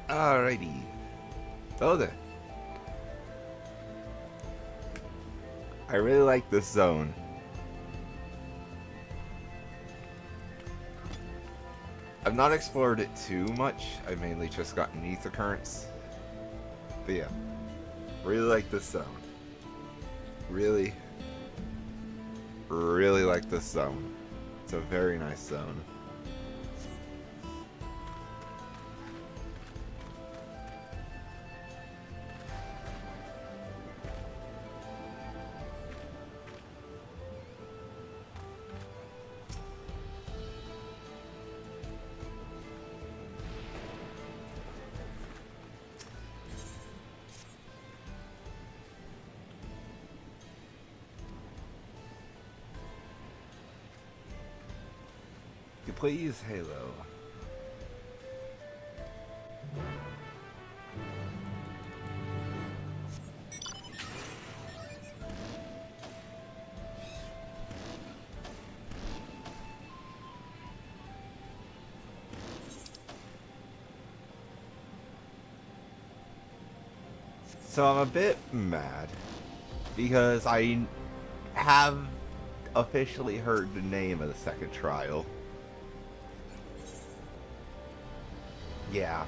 Alrighty. Oh there. I really like this zone. I've not explored it too much. I've mainly just gotten ether currents. But yeah. Really like this zone. Really, really like this zone. It's a very nice zone. You please, Halo. So I'm a bit mad because I have officially heard the name of the second trial. Yeah.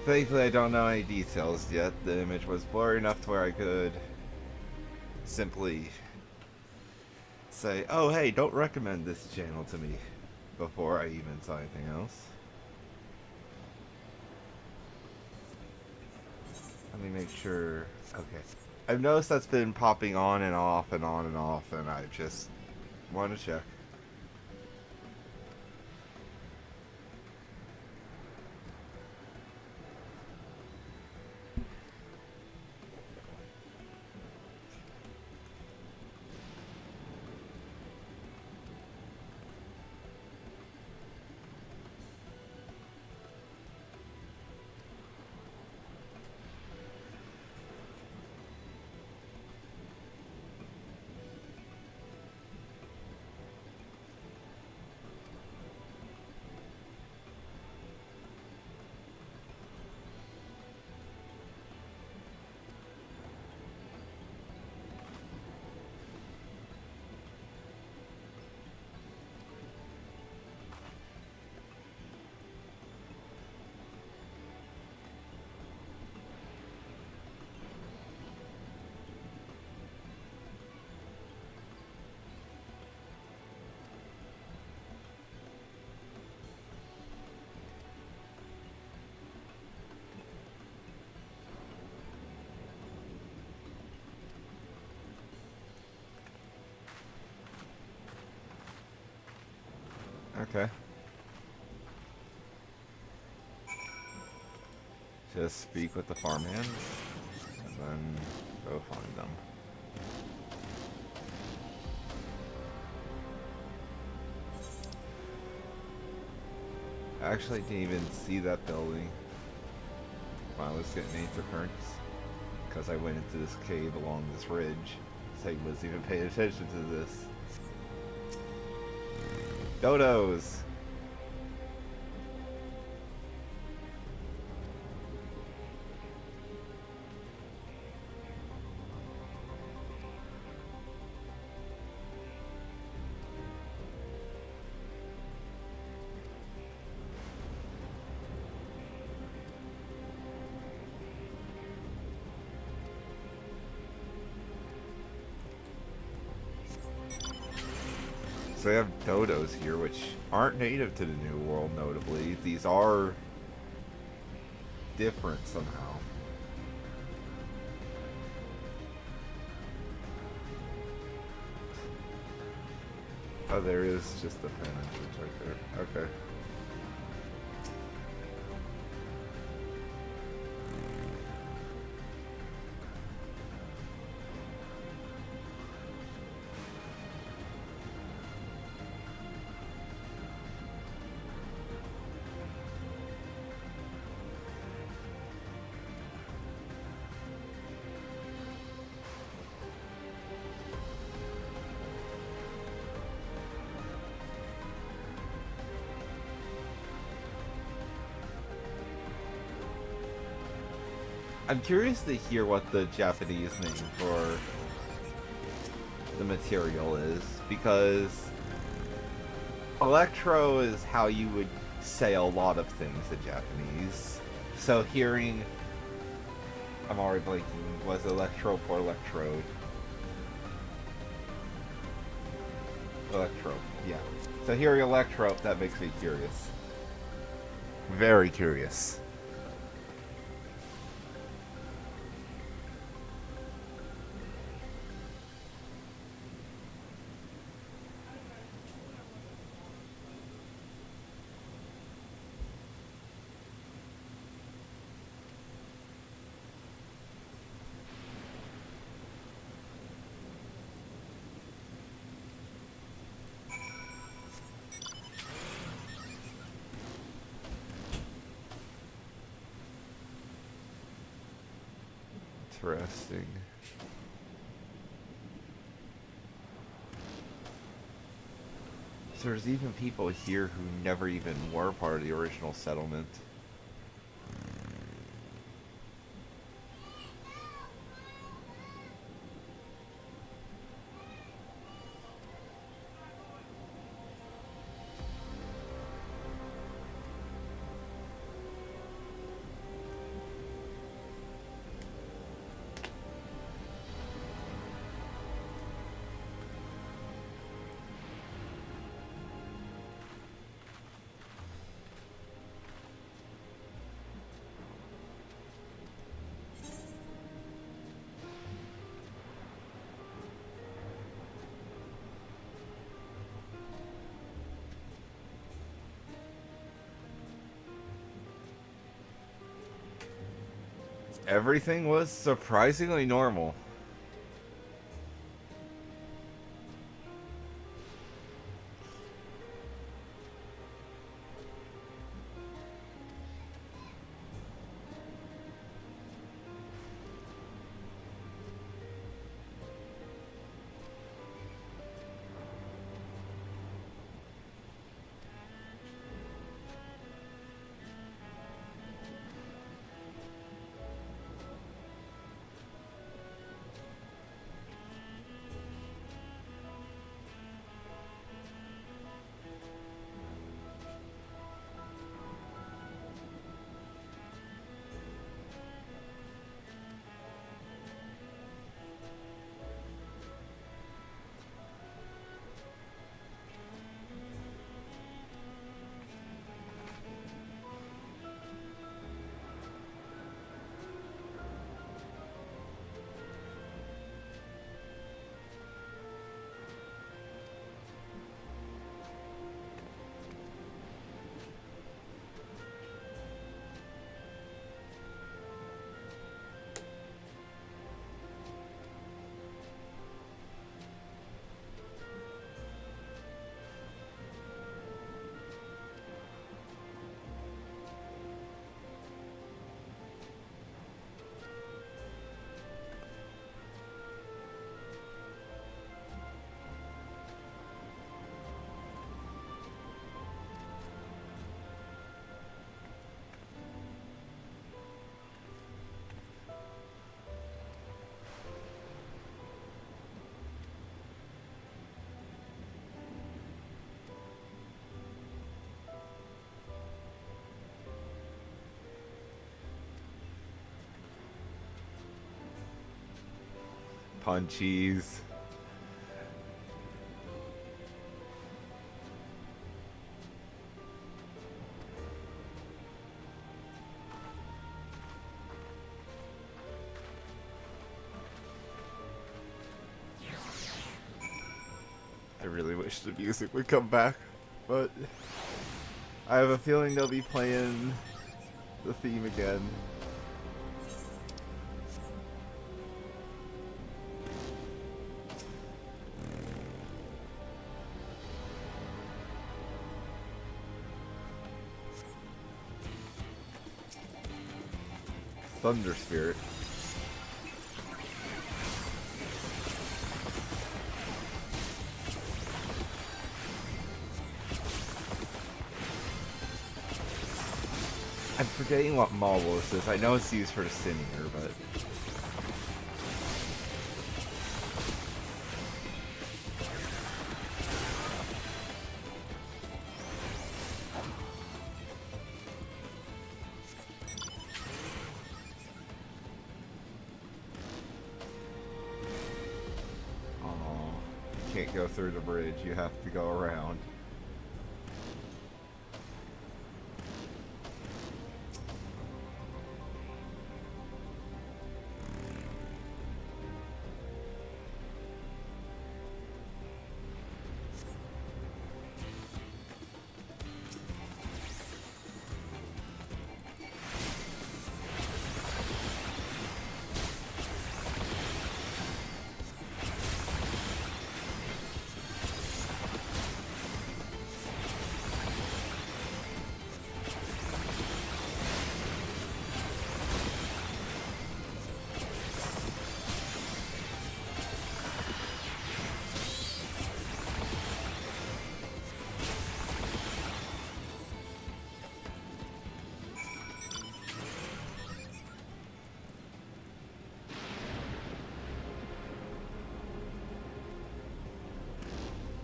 Thankfully, I don't know any details yet. The image was blurry enough to where I could simply say, oh hey, don't recommend this channel to me before I even saw anything else. Let me make sure. Okay. I've noticed that's been popping on and off and on and off, and I just want to check. Okay. Just speak with the farmhands, and then go find them. I actually didn't even see that building while I was getting ether currents, because I went into this cave along this ridge, so I wasn't even paying attention to this. Dodos! So they have dodos here, which aren't native to the New World, notably. These are different somehow. Oh, there is just the pen entrance right there. Okay. I'm curious to hear what the Japanese name for the material is, because electro is how you would say a lot of things in Japanese. So hearing, I'm already blanking, was electro or electrode? Electro, yeah. So hearing electro, that makes me curious. Very curious. Interesting. So there's even people here who never even were part of the original settlement. Everything was surprisingly normal. Punchies. I really wish the music would come back, but I have a feeling they'll be playing the theme again. Thunder Spirit. I'm forgetting what model this is. I know it's used for the Sinier, but... Can't go through the bridge, you have to go around.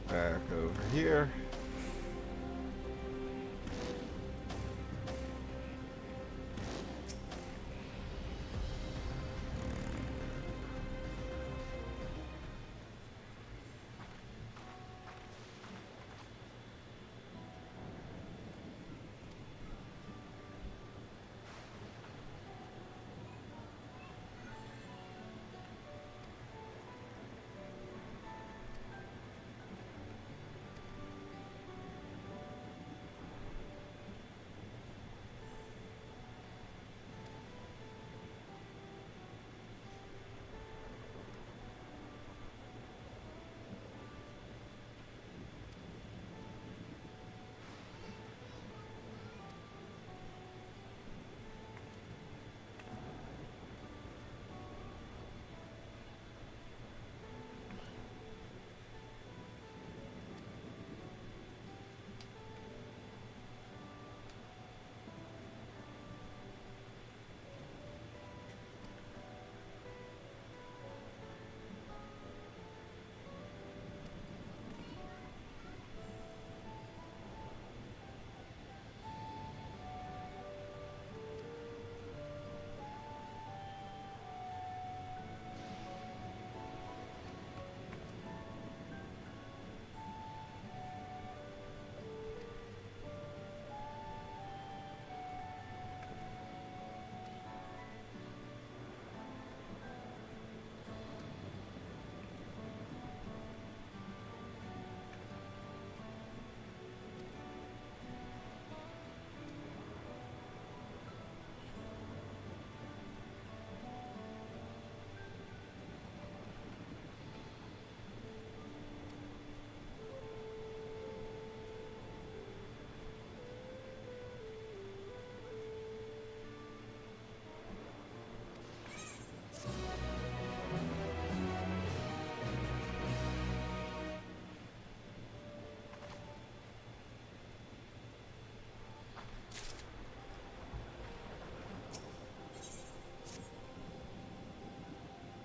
Back over here.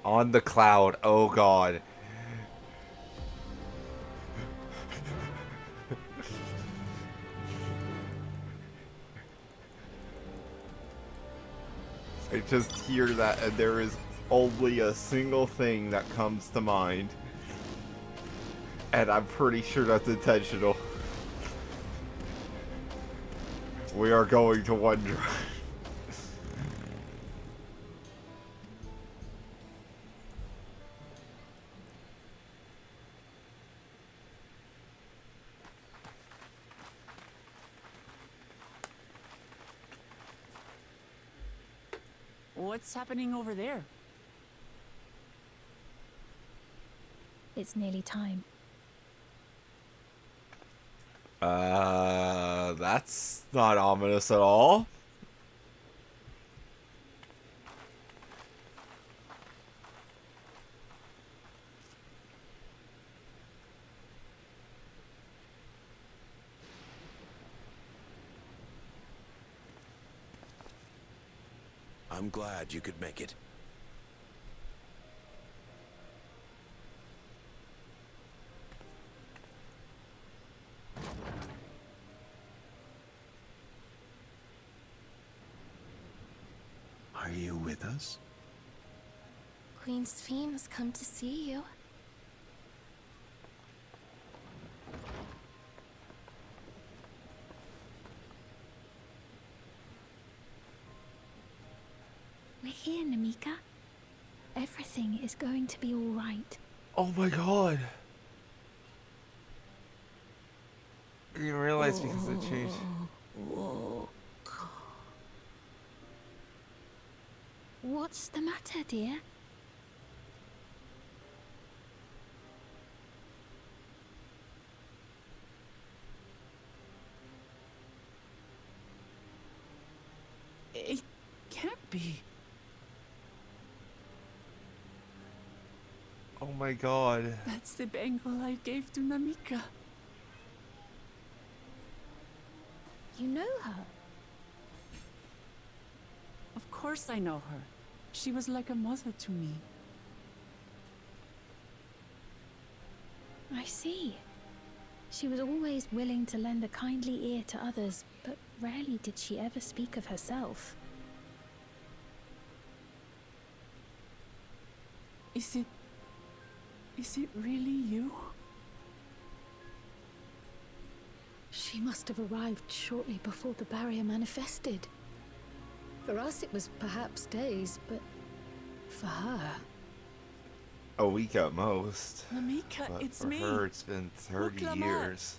On the cloud. Oh god. I just hear that and there is only a single thing that comes to mind. And I'm pretty sure that's intentional. We are going to OneDrive. What's happening over there? It's nearly time. That's not ominous at all. I'm glad you could make it. Are you with us? Queen Sphene has come to see you. We're here, Namika. Everything is going to be all right. Oh my god. I didn't realize because it changed. What's the matter, dear? It can't be. Oh my god. That's the bangle I gave to Namika. You know her. Of course I know her. She was like a mother to me. I see. She was always willing to lend a kindly ear to others, but rarely did she ever speak of herself. Is it really you? She must have arrived shortly before the barrier manifested. For us, it was perhaps days, but for her... A week at most. Namika, But it's for me. her, it's been 30 Proclamar. years.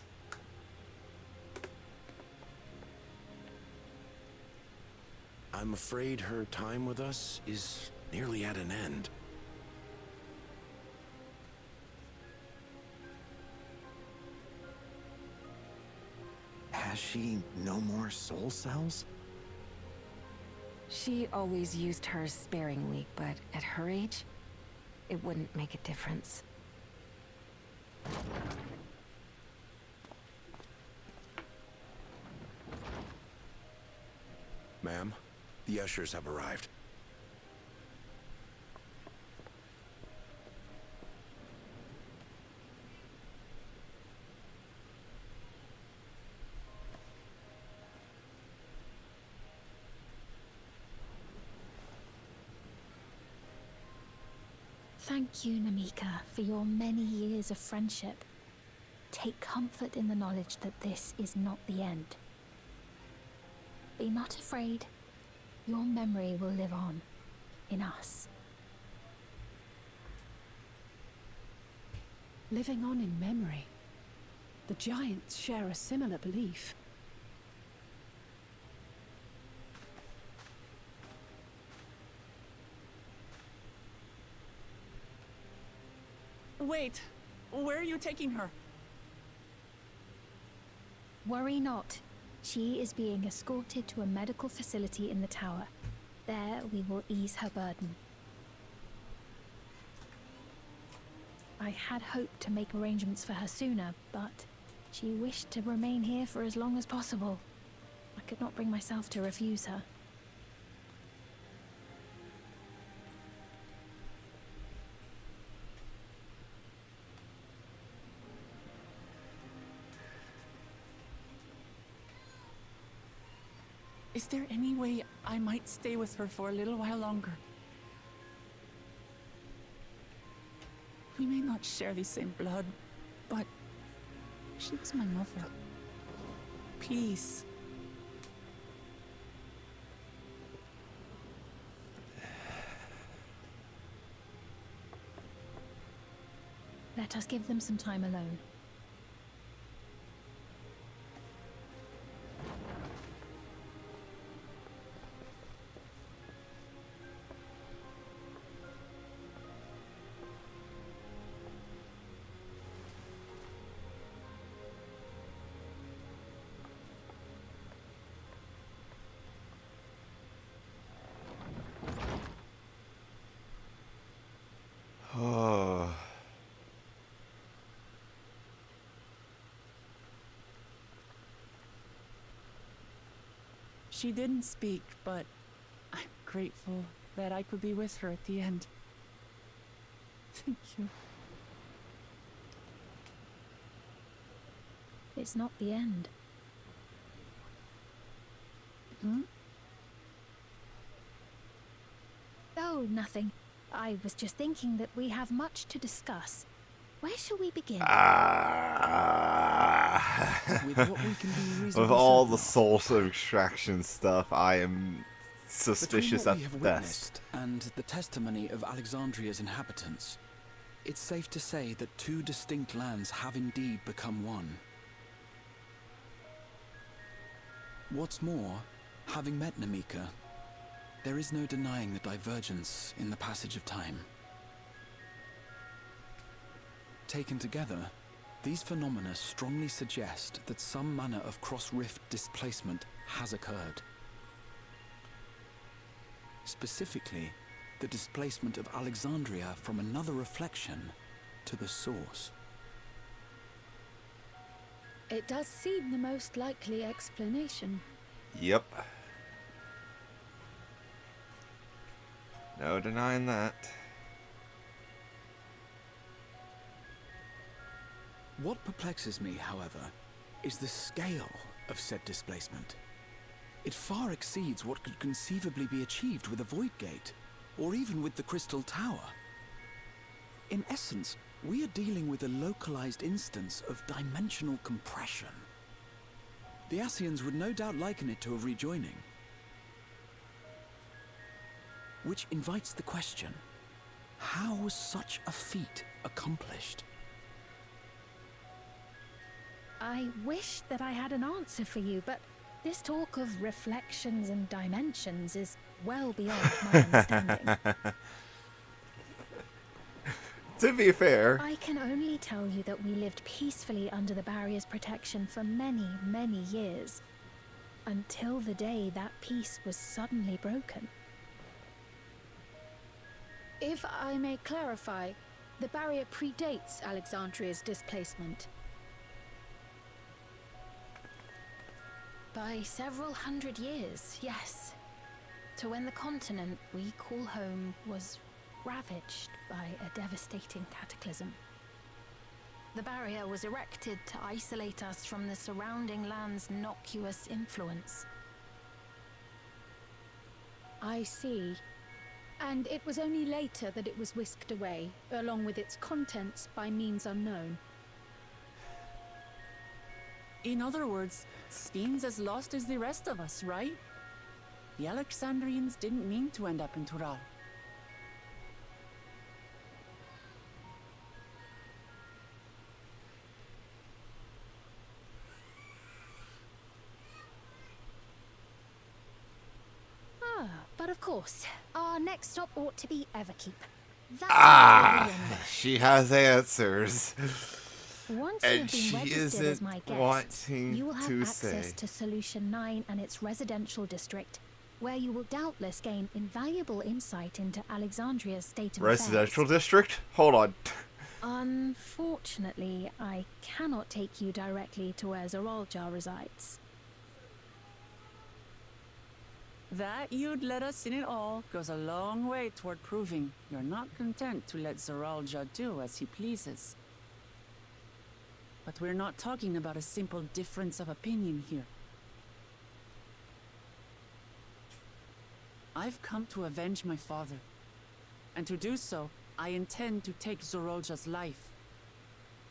I'm afraid her time with us is nearly at an end. Has she no more soul cells? She always used hers sparingly, but at her age, it wouldn't make a difference. Ma'am, the ushers have arrived. Thank you, Namika, for your many years of friendship. Take comfort in the knowledge that this is not the end. Be not afraid. Your memory will live on, in us. Living on in memory. The giants share a similar belief. Wait, where are you taking her? Worry not. She is being escorted to a medical facility in the tower. There we will ease her burden. I had hoped to make arrangements for her sooner, but she wished to remain here for as long as possible. I could not bring myself to refuse her. Is there any way I might stay with her for a little while longer? We may not share the same blood, but she was my mother. Please. Let us give them some time alone. Oh. She didn't speak, but I'm grateful that I could be with her at the end. Thank you. It's not the end. Hmm? Oh, nothing. I was just thinking that we have much to discuss. Where shall we begin? With what we can be reasonably all certain the of. source of extraction stuff, I am suspicious Between what at we have best. witnessed and the testimony of Alexandria's inhabitants, it's safe to say that two distinct lands have indeed become one. What's more, having met Namika, there is no denying the divergence in the passage of time. Taken together, these phenomena strongly suggest that some manner of cross-rift displacement has occurred. Specifically, the displacement of Alexandria from another reflection to the source. It does seem the most likely explanation. Yep. No denying that. What perplexes me, however, is the scale of said displacement. It far exceeds what could conceivably be achieved with a void gate, or even with the Crystal Tower. In essence, we are dealing with a localized instance of dimensional compression. The Ascians would no doubt liken it to a rejoining. Which invites the question, how was such a feat accomplished? I wish that I had an answer for you, but this talk of reflections and dimensions is well beyond my understanding. To be fair, I can only tell you that we lived peacefully under the barrier's protection for many, many years, until the day that peace was suddenly broken. If I may clarify, the barrier predates Alexandria's displacement. By several hundred years, yes. To when the continent we call home was ravaged by a devastating cataclysm. The barrier was erected to isolate us from the surrounding land's innocuous influence. I see. And it was only later that it was whisked away, along with its contents, by means unknown. In other words, Speen's as lost as the rest of us, right? The Alexandrians didn't mean to end up in Tural. But of course, our next stop ought to be Everkeep. That's she has answers. Once And you've she been registered as isn't my guest, wanting you will have to access say. to Solution 9 and its residential district, where you will doubtless gain invaluable insight into Alexandria's state of Residential affairs. district? Hold on. Unfortunately, I cannot take you directly to where ReZaHydra resides. That you'd let us in it all goes a long way toward proving you're not content to let ReZaHydra do as he pleases. But we're not talking about a simple difference of opinion here. I've come to avenge my father. And to do so, I intend to take ReZaHydra's life.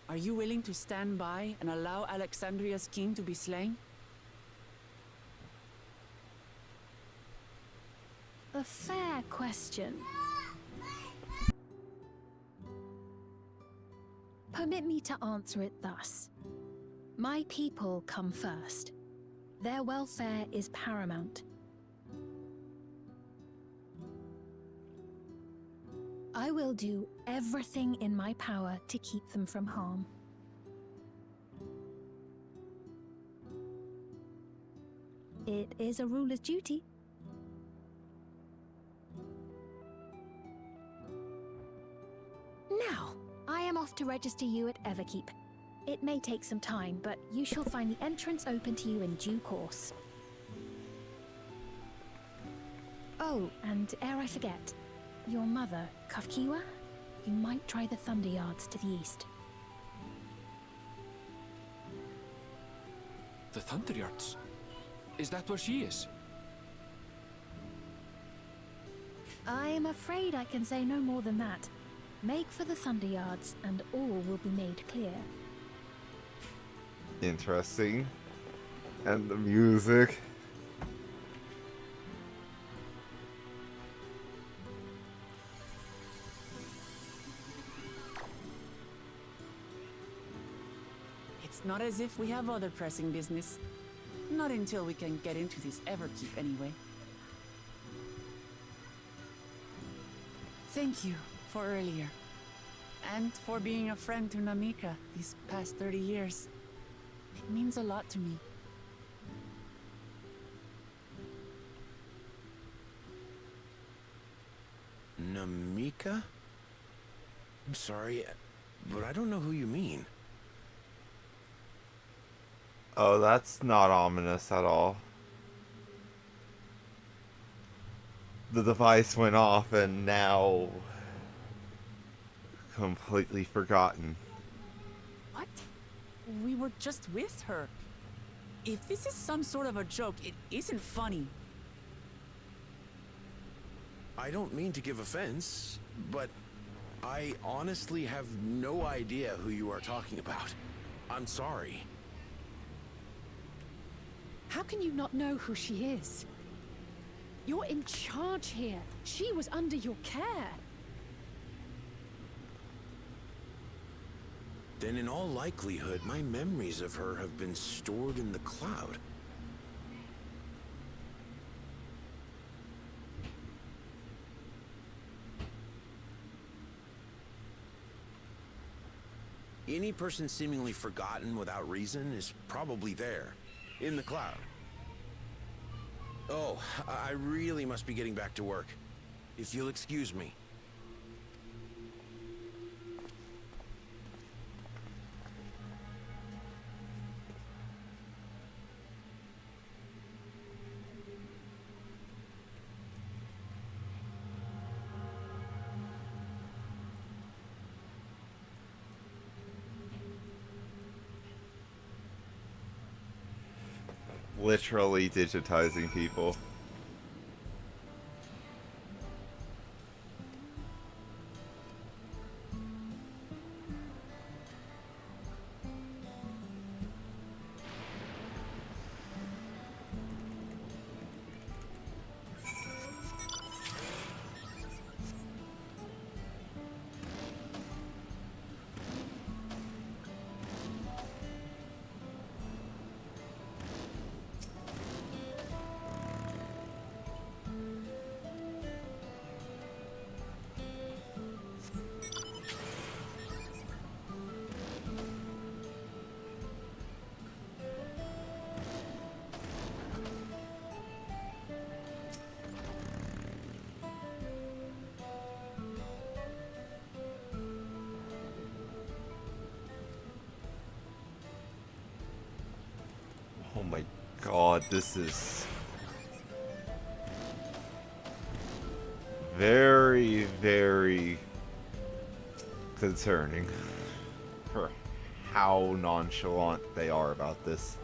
Are you willing to stand by and allow Alexandria's king to be slain? A fair question. Permit me to answer it thus. My people come first. Their welfare is paramount. I will do everything in my power to keep them from harm. It is a ruler's duty. Now, I am off to register you at Everkeep. It may take some time, but you shall find the entrance open to you in due course. Oh, and ere I forget, your mother, Kafkiwa? You might try the Thunder Yards to the east. The Thunder Yards? Is that where she is? I'm afraid I can say no more than that. Make for the Thunder Yards, and all will be made clear. Interesting. And the music. It's not as if we have other pressing business. Not until we can get into this Everkeep, anyway. Thank you for earlier. And for being a friend to Namika these past 30 years. It means a lot to me. Namika? I'm sorry, but I don't know who you mean. Oh, that's not ominous at all. The device went off and now completely forgotten. What? We were just with her. If this is some sort of a joke, it isn't funny. I don't mean to give offense, but I honestly have no idea who you are talking about. I'm sorry. How can you not know who she is? You're in charge here. She was under your care. Then in all likelihood, my memories of her have been stored in the cloud. Any person seemingly forgotten without reason is probably there, in the cloud. Oh, I really must be getting back to work. If you'll excuse me. Literally digitizing people. Oh my god, this is very, very concerning for how nonchalant they are about this.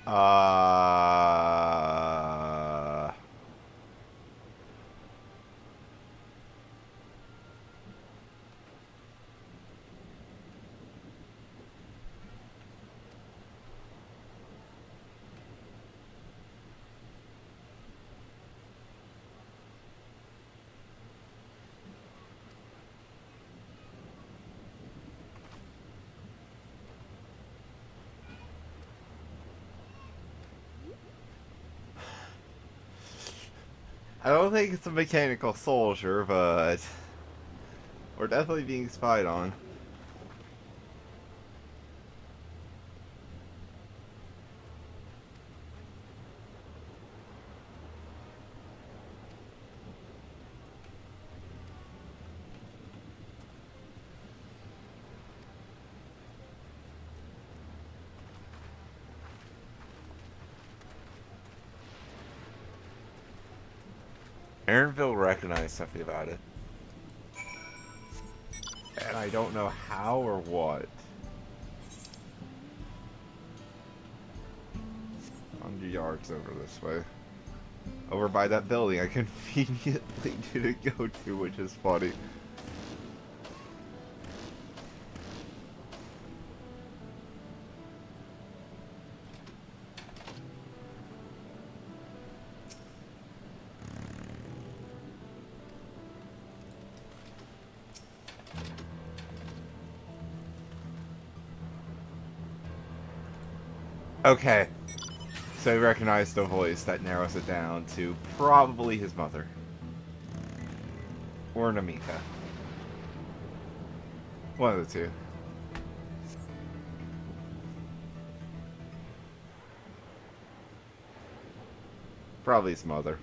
Uh... I don't think it's a mechanical soldier, but we're definitely being spied on. Aaronville recognized something about it. And I don't know how or what. 100 yards over this way. Over by that building I conveniently didn't go to, which is funny. Okay, so he recognized the voice. That narrows it down to probably his mother. Or Namika. One of the two. Probably his mother.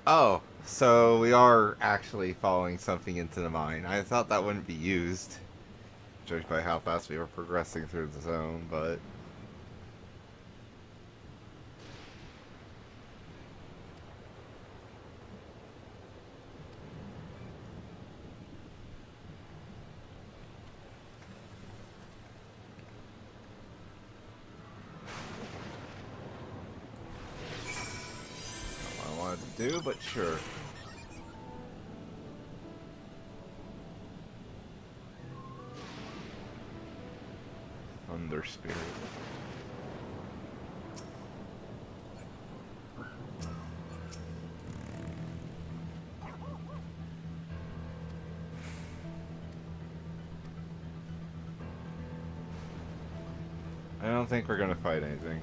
Oh, so we are actually following something into the mine. I thought that wouldn't be used, judged by how fast we were progressing through the zone, but... do, but sure. Thunder Spirit. I don't think we're gonna fight anything.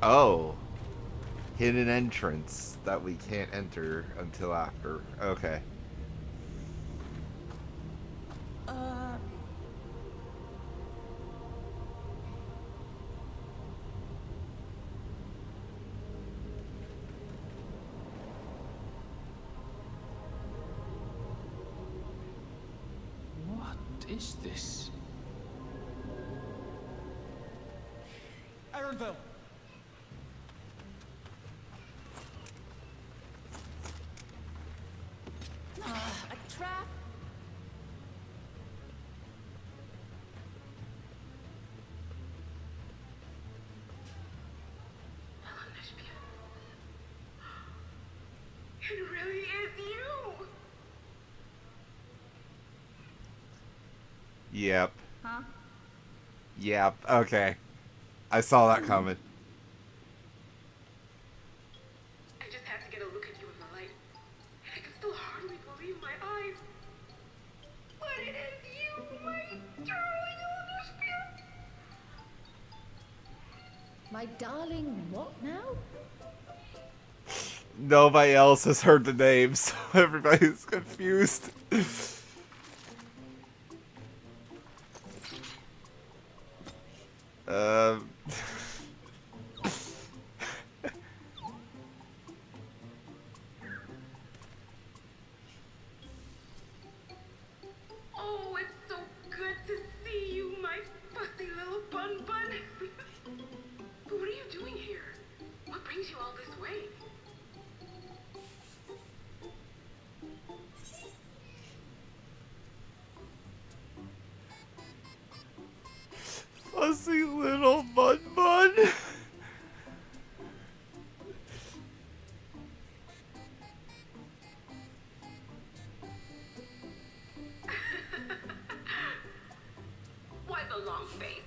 Oh. Hidden entrance that we can't enter until after. Okay. What is this? Ironville! A trap? It really is you! Yep. Huh? Yep. Okay. I saw that coming. I just have to get a look at you in the light. I can still hardly believe my eyes. But it is you, my darling Elderspirit. My darling, what now? Nobody else has heard the name, so everybody's confused. um... Oh, it's so good to see you, my fussy little bun bun. But what are you doing here? What brings you all this way? Fuzzy little bun bun. Why the long face?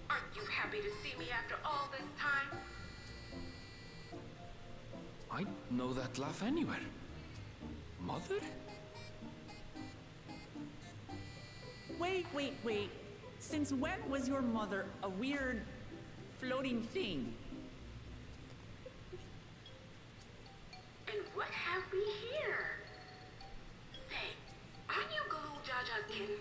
Aren't you happy to see me after all this time? I know that laugh anywhere. Mother? Wait. Since when was your mother a weird floating thing? And what have we here? Say, aren't you Galoo Jaja's kin?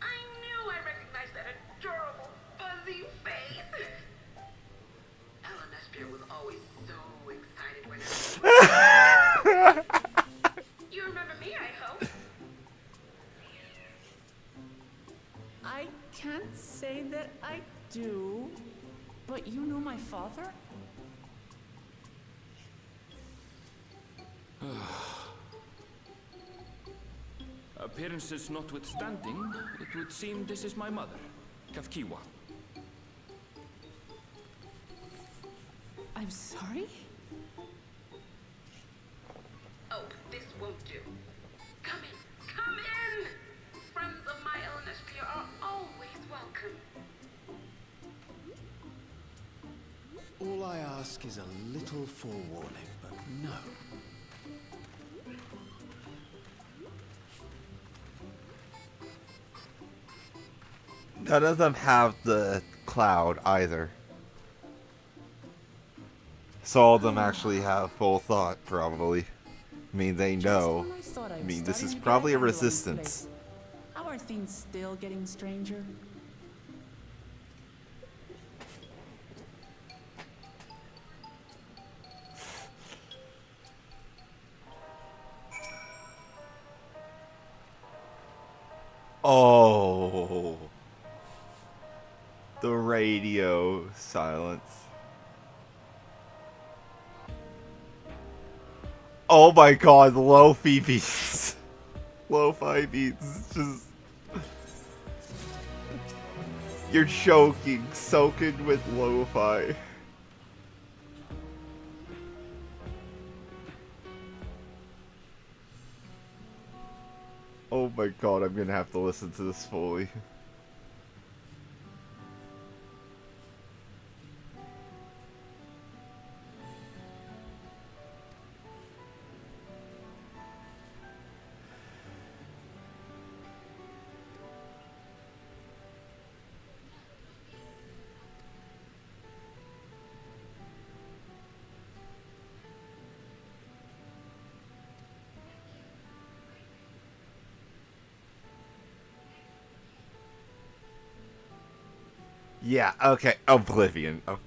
I knew I recognized that adorable fuzzy face. Alexandria was always so excited when You remember me, I hope. I can't say that I do, but you know my father? Appearances notwithstanding, it would seem this is my mother, Kafkiwa. I'm sorry? Oh, this won't do. Come in! Friends of my Alexandria are always welcome. All I ask is a little forewarning, but no. None of them have the cloud either. So all of them actually have full thought, probably. I mean, they know. I mean, this is probably a resistance. How are things still getting stranger? Oh. The radio silence. Oh my god, lo-fi beats. Lo-fi beats. Just... You're choking, soaking with lo-fi. Oh my god, I'm gonna have to listen to this fully. Yeah, okay, Oblivion. Oh.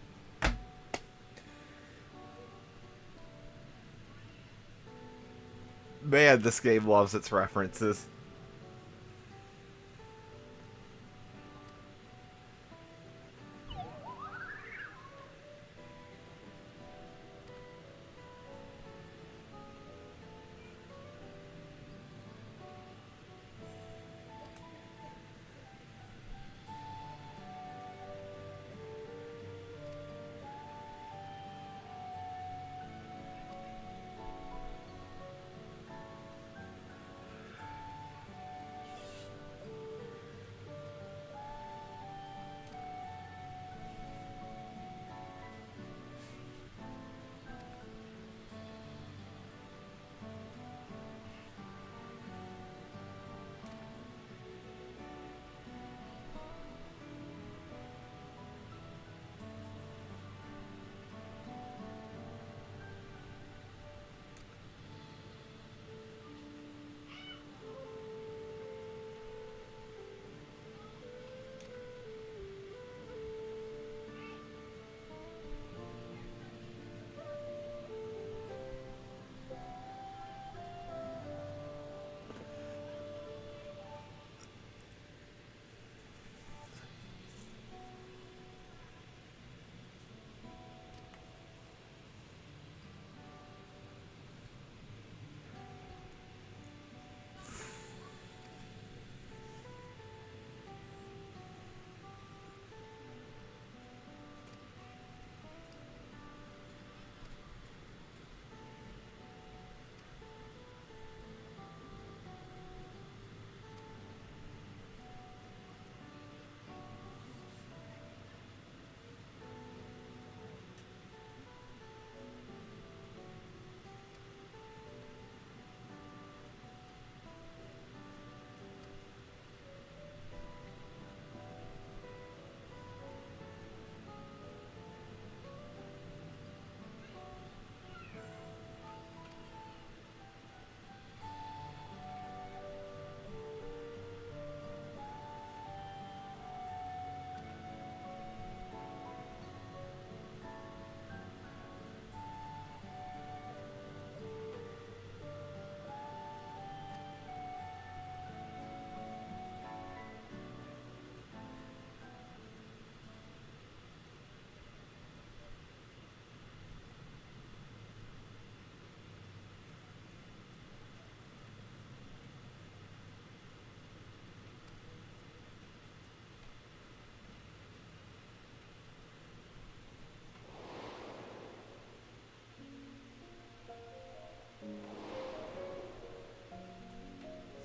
Man, this game loves its references.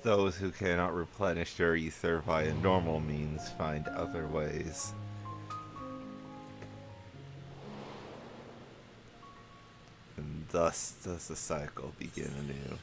those who cannot replenish their ether via normal means find other ways. And thus does the cycle begin anew.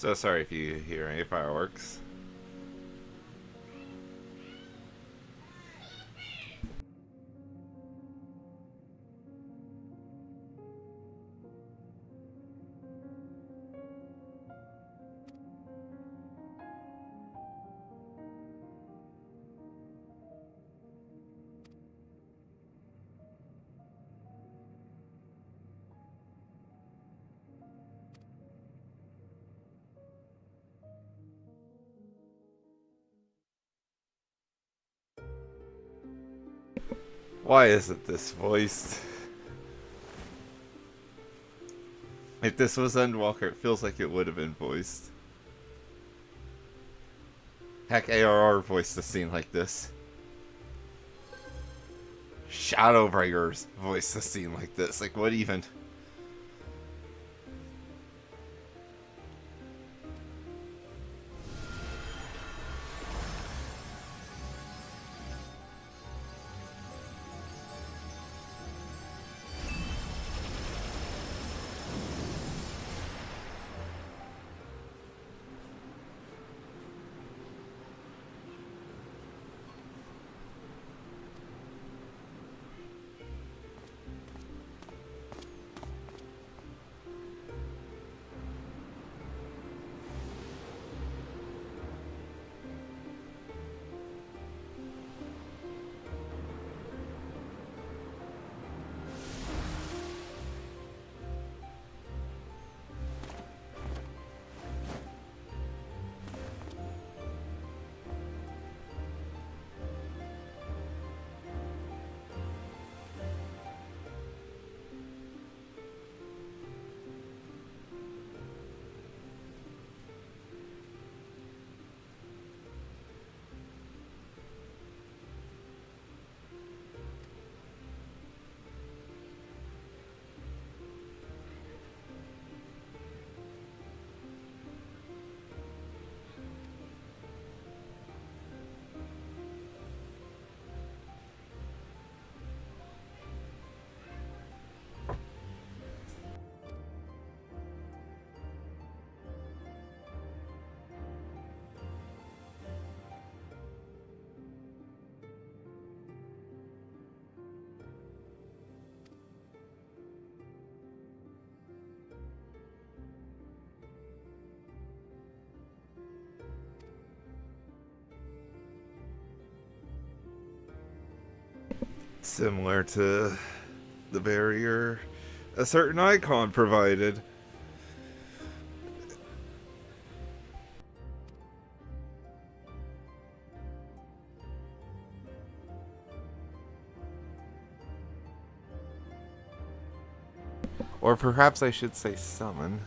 So sorry if you hear any fireworks. Why isn't this voiced? If this was Endwalker, it feels like it would have been voiced. Heck, ARR voiced a scene like this. Shadowbringers voiced a scene like this. Like, what even? Similar to the barrier a certain icon provided. Or perhaps I should say summon.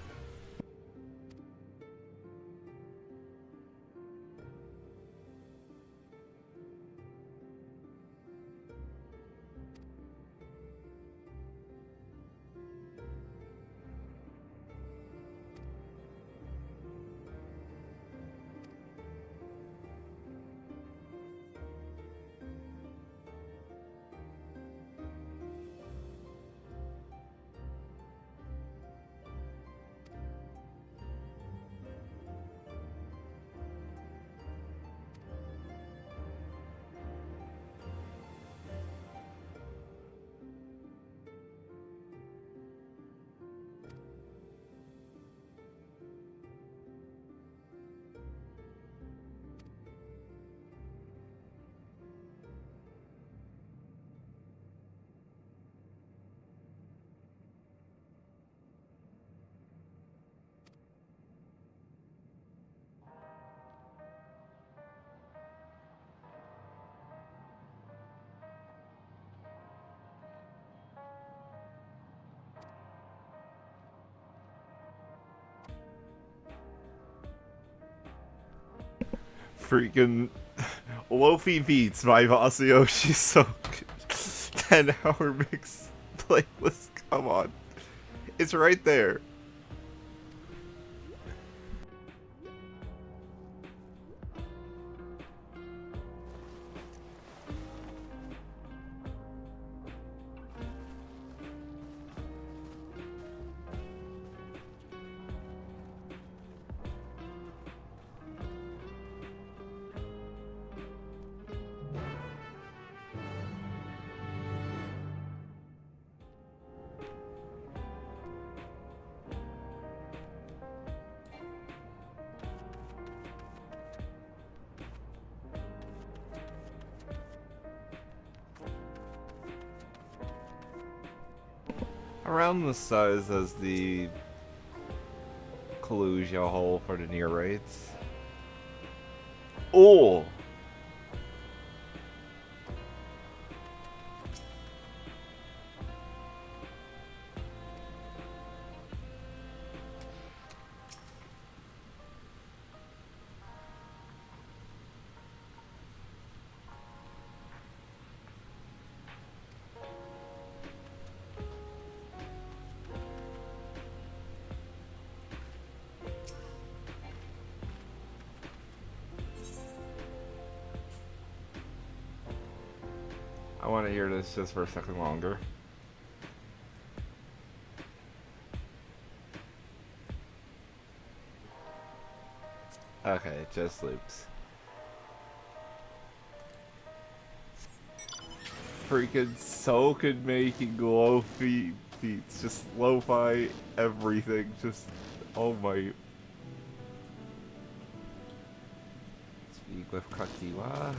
Freaking Lofi Beats by Vasio. She's so good. 10-hour mix playlist. Come on. It's right there. Around the size as the Kalusia hole for the near rates. Oh! I want to hear this just for a second longer. Okay, it just loops. Freaking so good making lo-fi beats, just lo-fi everything, just oh my. Speak with Katiwa.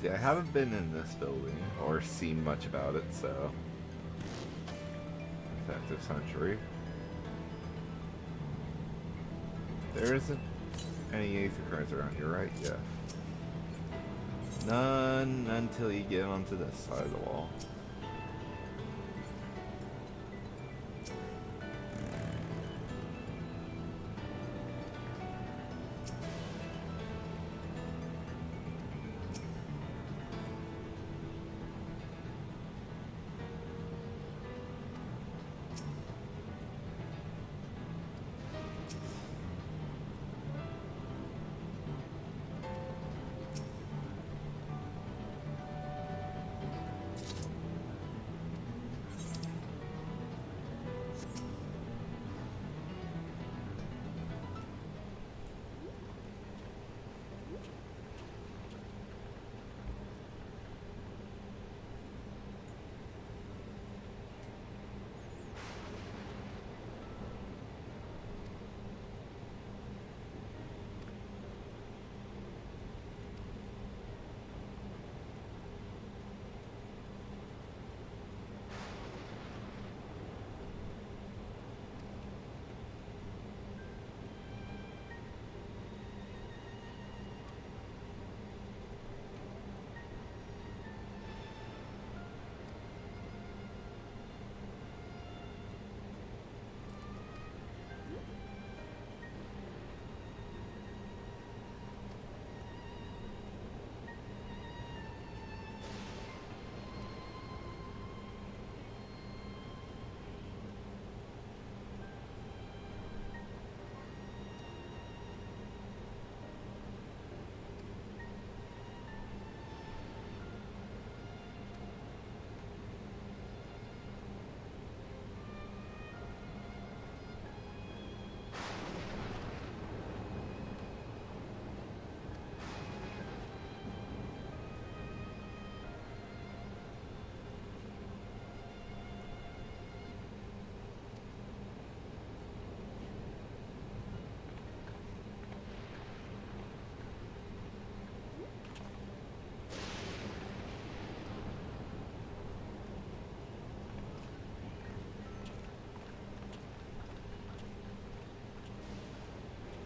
See, I haven't been in this building or seen much about it, so. Effective Century. There isn't any Aether cards around here, right? Yeah. None until you get onto this side of the wall.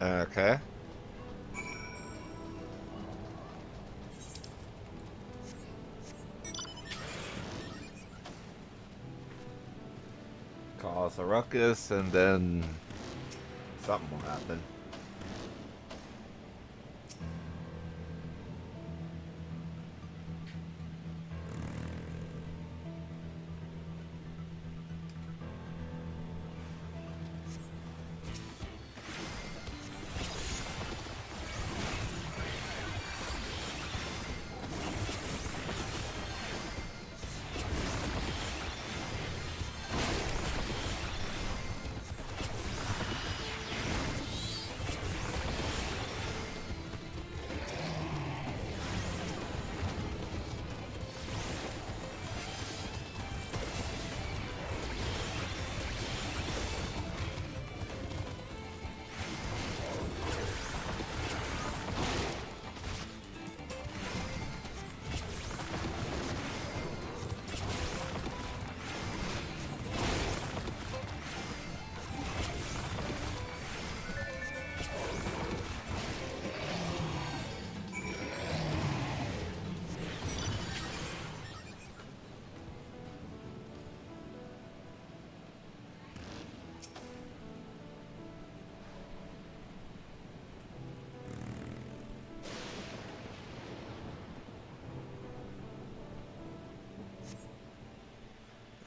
Okay. Cause a ruckus and then something will happen.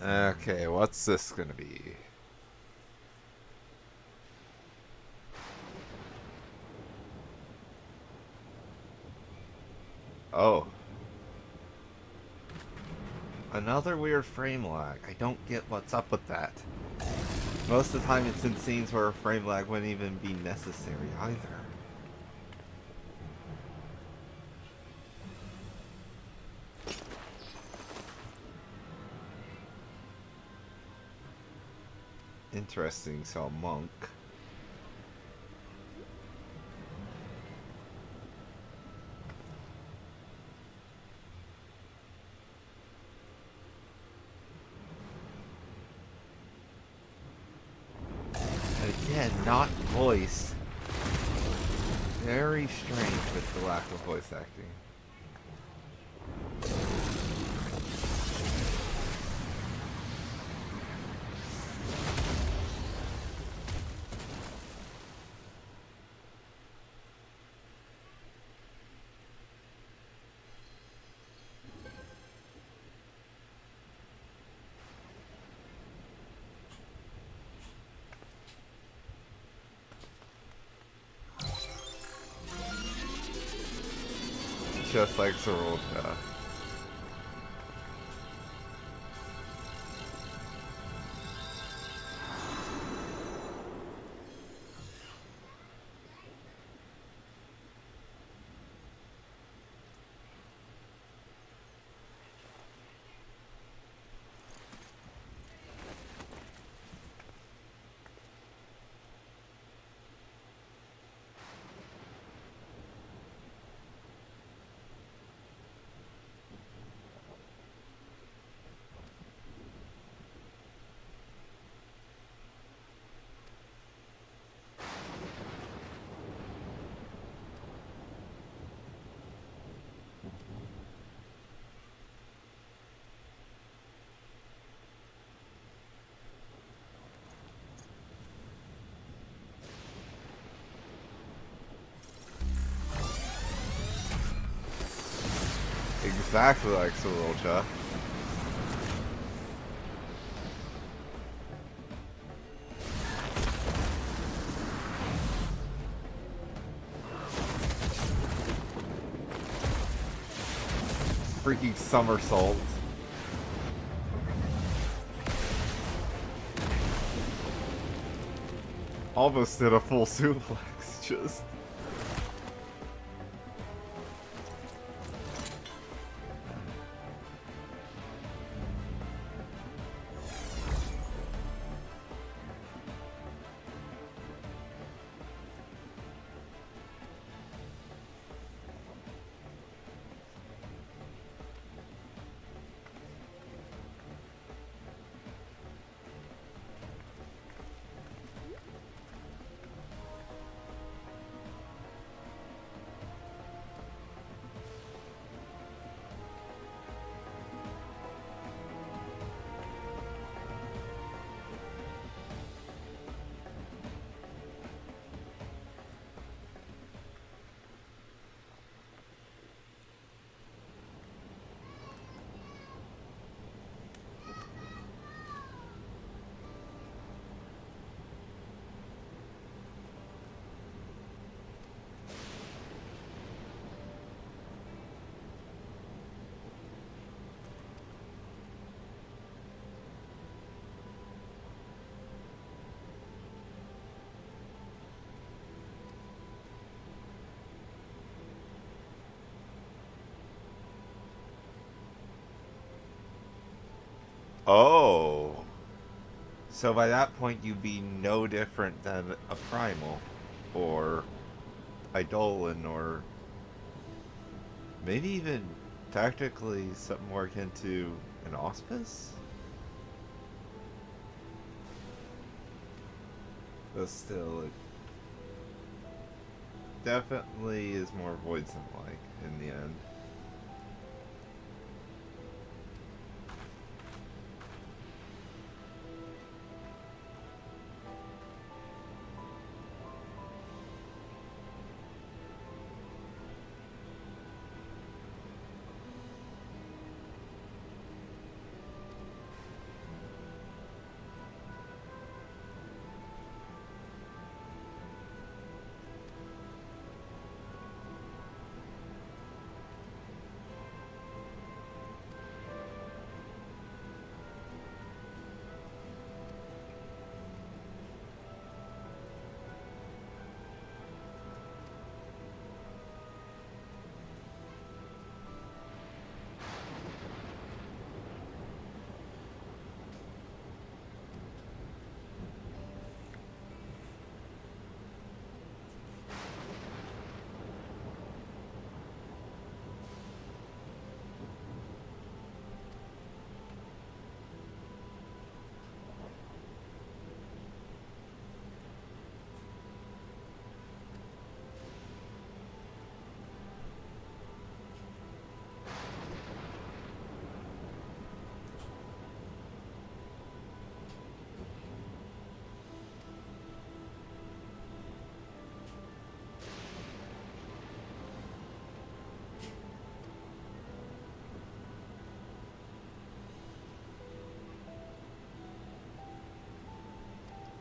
Okay, what's this gonna be? Oh. Another weird frame lag. I don't get what's up with that. Most of the time it's in scenes where a frame lag wouldn't even be necessary either. Interesting, so a monk. And again, not voice. Very strange with the lack of voice acting. Just like XIV. Exactly like XIV. Freaking somersault. Almost did a full suplex, just. Oh. So by that point, you'd be no different than a primal, or Eidolon, or maybe even technically something more akin to an auspice? But still, it definitely is more Voidsent-like in the end.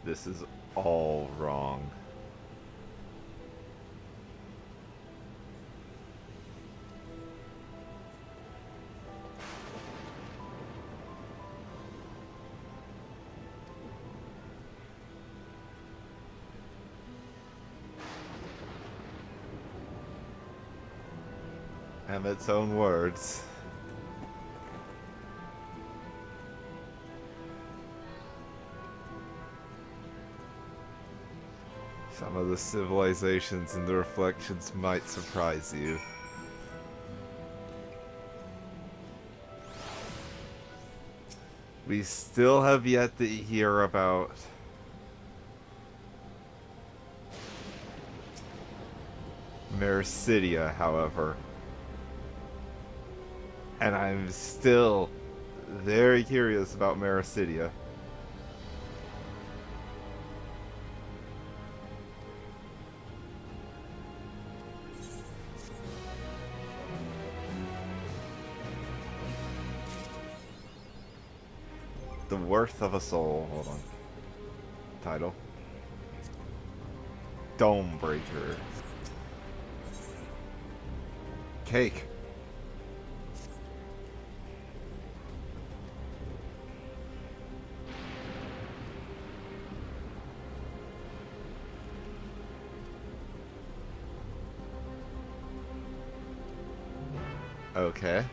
This is all wrong. Emmett's own words. Some of the civilizations and the reflections might surprise you. We still have yet to hear about Mericidia, however. And I'm still very curious about Mericidia. The worth of a soul. Hold on. Title. Domebreaker. Cake. Okay.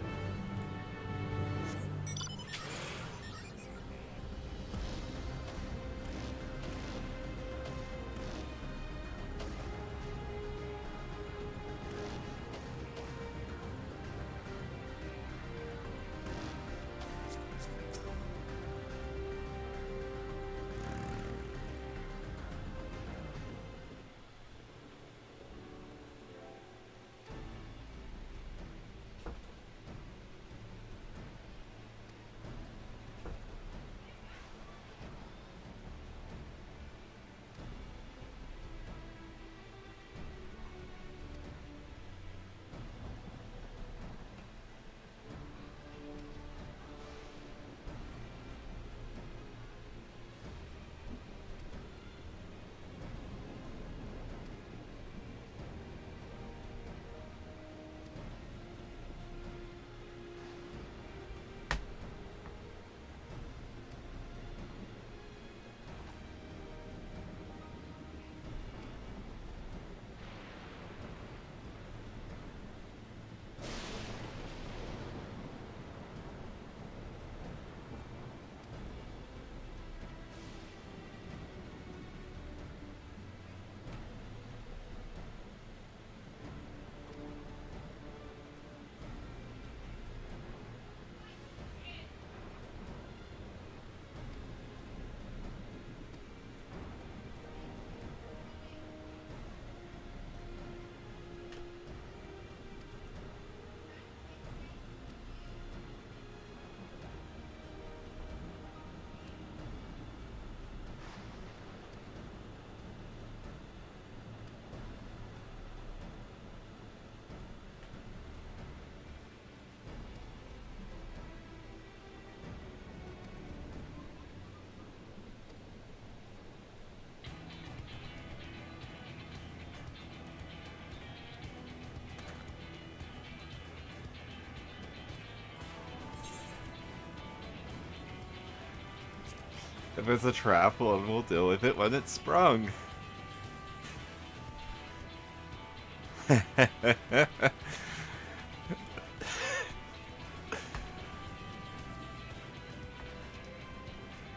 If it's a trap, well, we'll deal with it when it's sprung.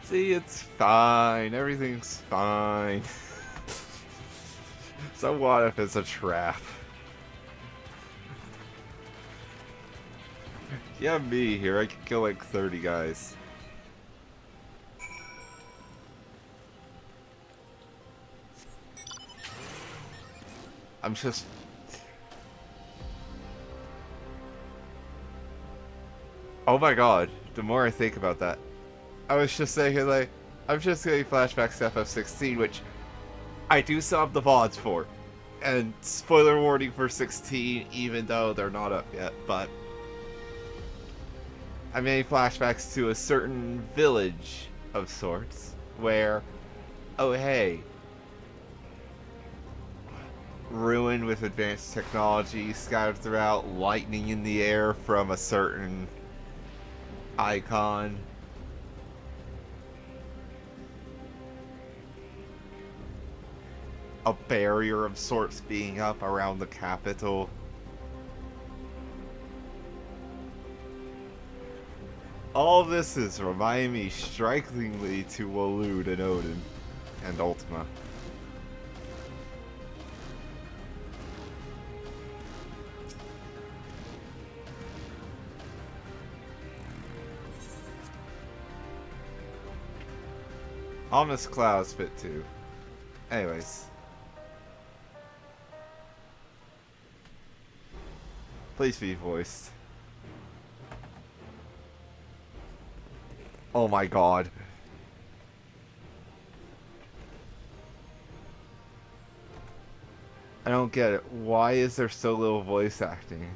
See, it's fine. Everything's fine. So what if it's a trap? Yeah, me here. I could kill like 30 guys. I'm just... Oh my god, the more I think about that. I was just saying, like, I'm just getting flashbacks to FF16, which I do still have the VODs for. And spoiler warning for 16, even though they're not up yet, but... I'm getting flashbacks to a certain village of sorts, where, oh hey, ruined with advanced technology, scattered throughout, lightning in the air from a certain icon. A barrier of sorts being up around the capital. All of this is reminding me strikingly to Waloed and Odin and Ultima. Ominous clouds fit too. Anyways. Please be voiced. Oh my god. I don't get it. Why is there so little voice acting?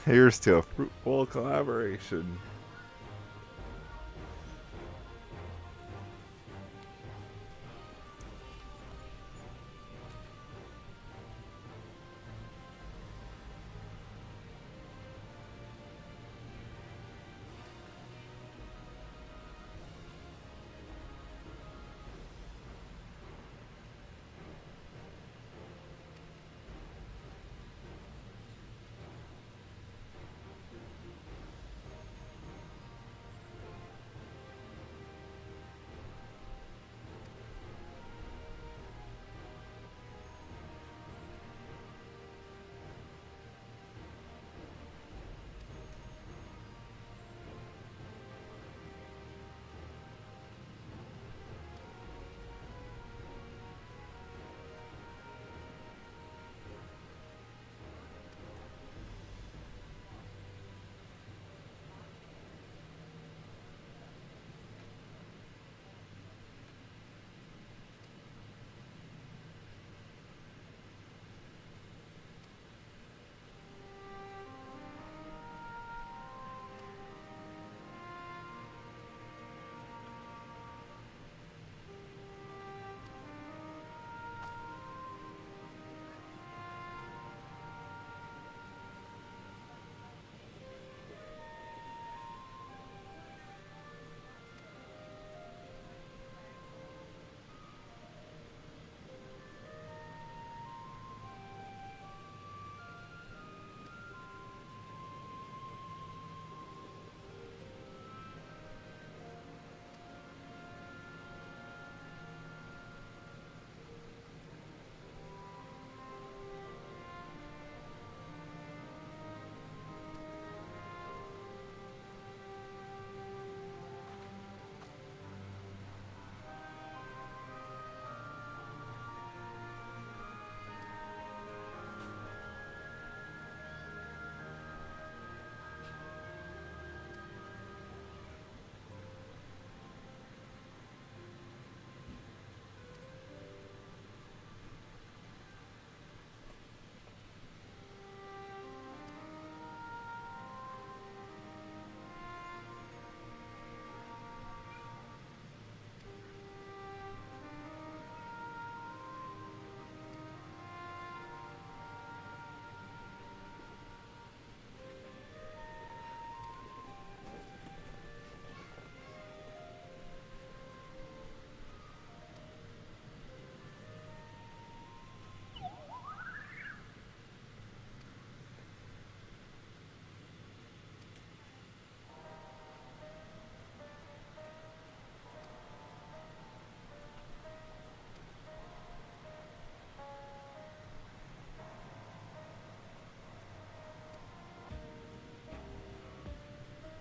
Here's to a fruitful collaboration.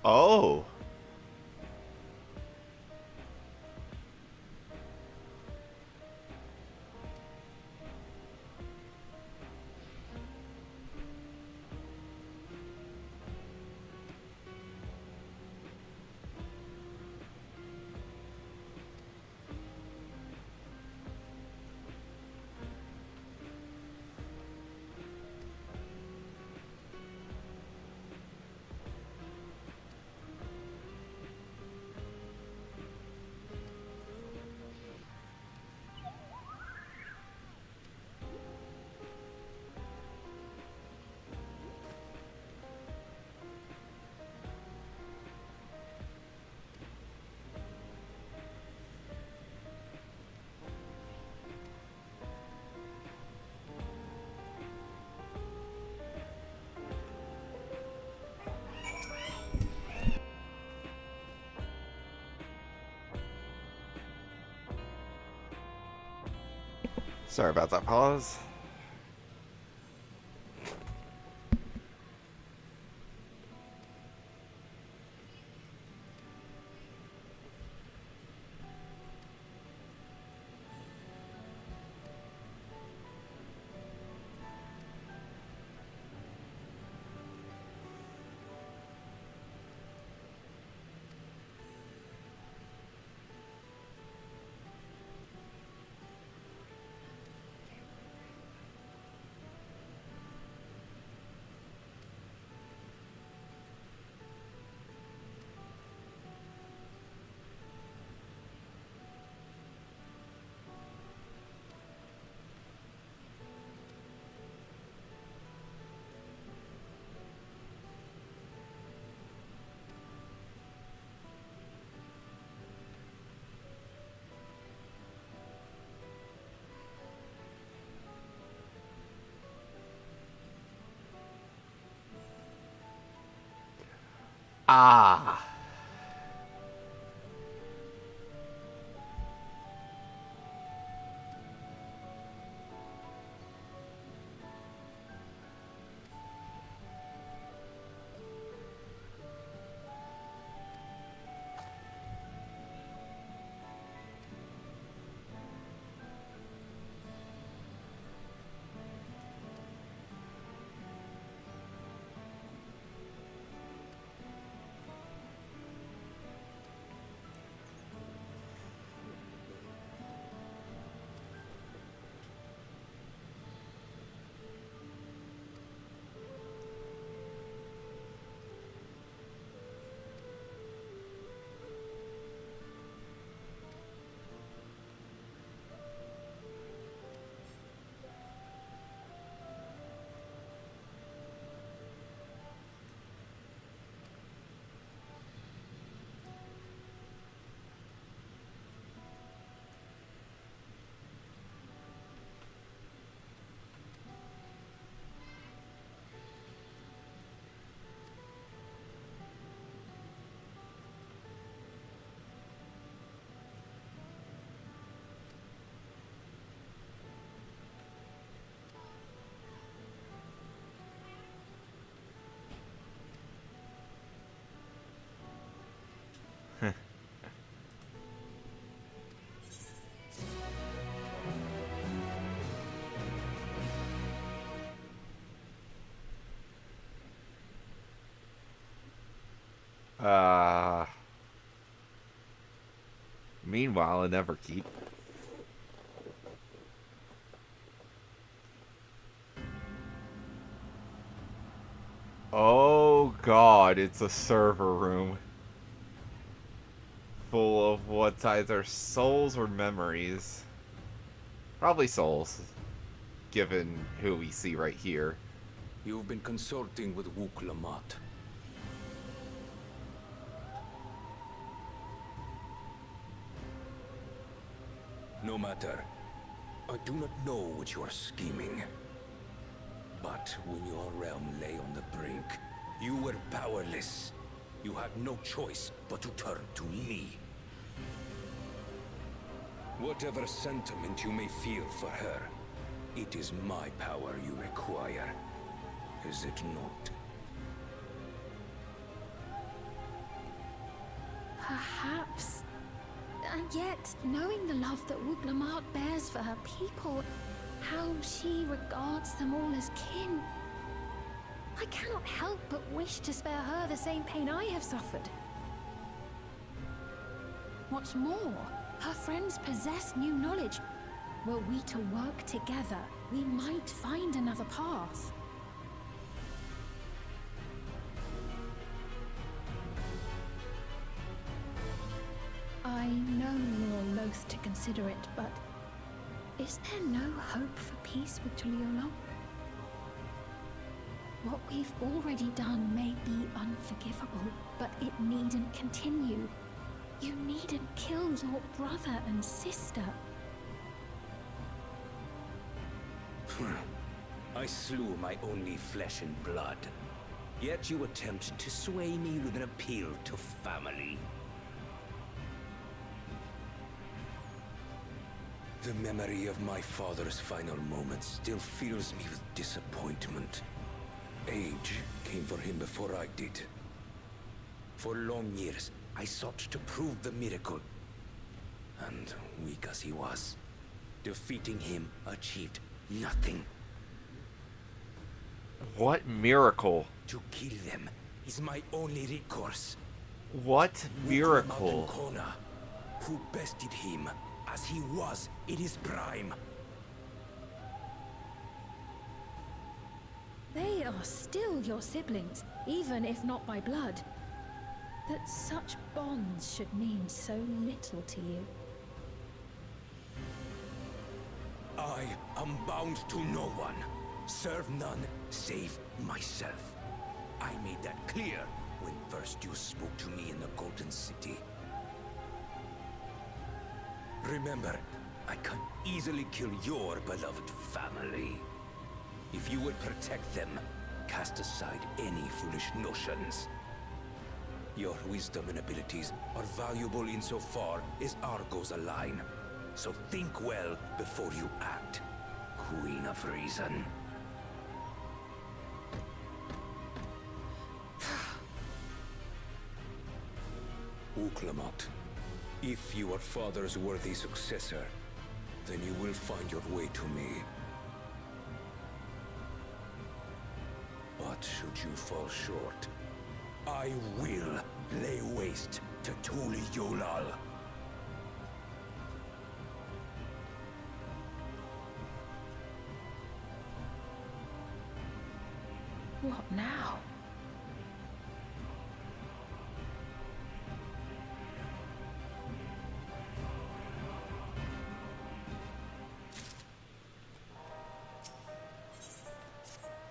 Oh. Sorry about that pause. Ah. Meanwhile, in Everkeep. Oh god, it's a server room. Full of what's either souls or memories. Probably souls, given who we see right here. You've been consulting with Wook Lamont. No matter. I do not know what you are scheming. But when your realm lay on the brink, you were powerless. You had no choice but to turn to me. Whatever sentiment you may feel for her, it is my power you require. Is it not? Perhaps. And yet, knowing the love that Wooglamoot bears for her people, how she regards them all as kin, I cannot help but wish to spare her the same pain I have suffered. What's more, her friends possess new knowledge. Were we to work together, we might find another path. I know you're loath to consider it, but is there no hope for peace with Tuliolo? What we've already done may be unforgivable, but it needn't continue. You needn't kill your brother and sister. I slew my only flesh and blood. Yet you attempt to sway me with an appeal to family. The memory of my father's final moments still fills me with disappointment. Age came for him before I did. For long years, I sought to prove the miracle. And weak as he was, defeating him achieved nothing. What miracle? To kill them is my only recourse. What miracle? Kona, who bested him as he was in his prime. They are still your siblings, even if not by blood. That such bonds should mean so little to you. I am bound to no one. Serve none save myself. I made that clear when first you spoke to me in the Golden City. Remember, I can easily kill your beloved family. If you would protect them, cast aside any foolish notions. Your wisdom and abilities are valuable insofar as Argos align. So think well before you act, Queen of Reason. Wooglamoot, if you are father's worthy successor, then you will find your way to me. But should you fall short, I will lay waste to Tuliolal. What now?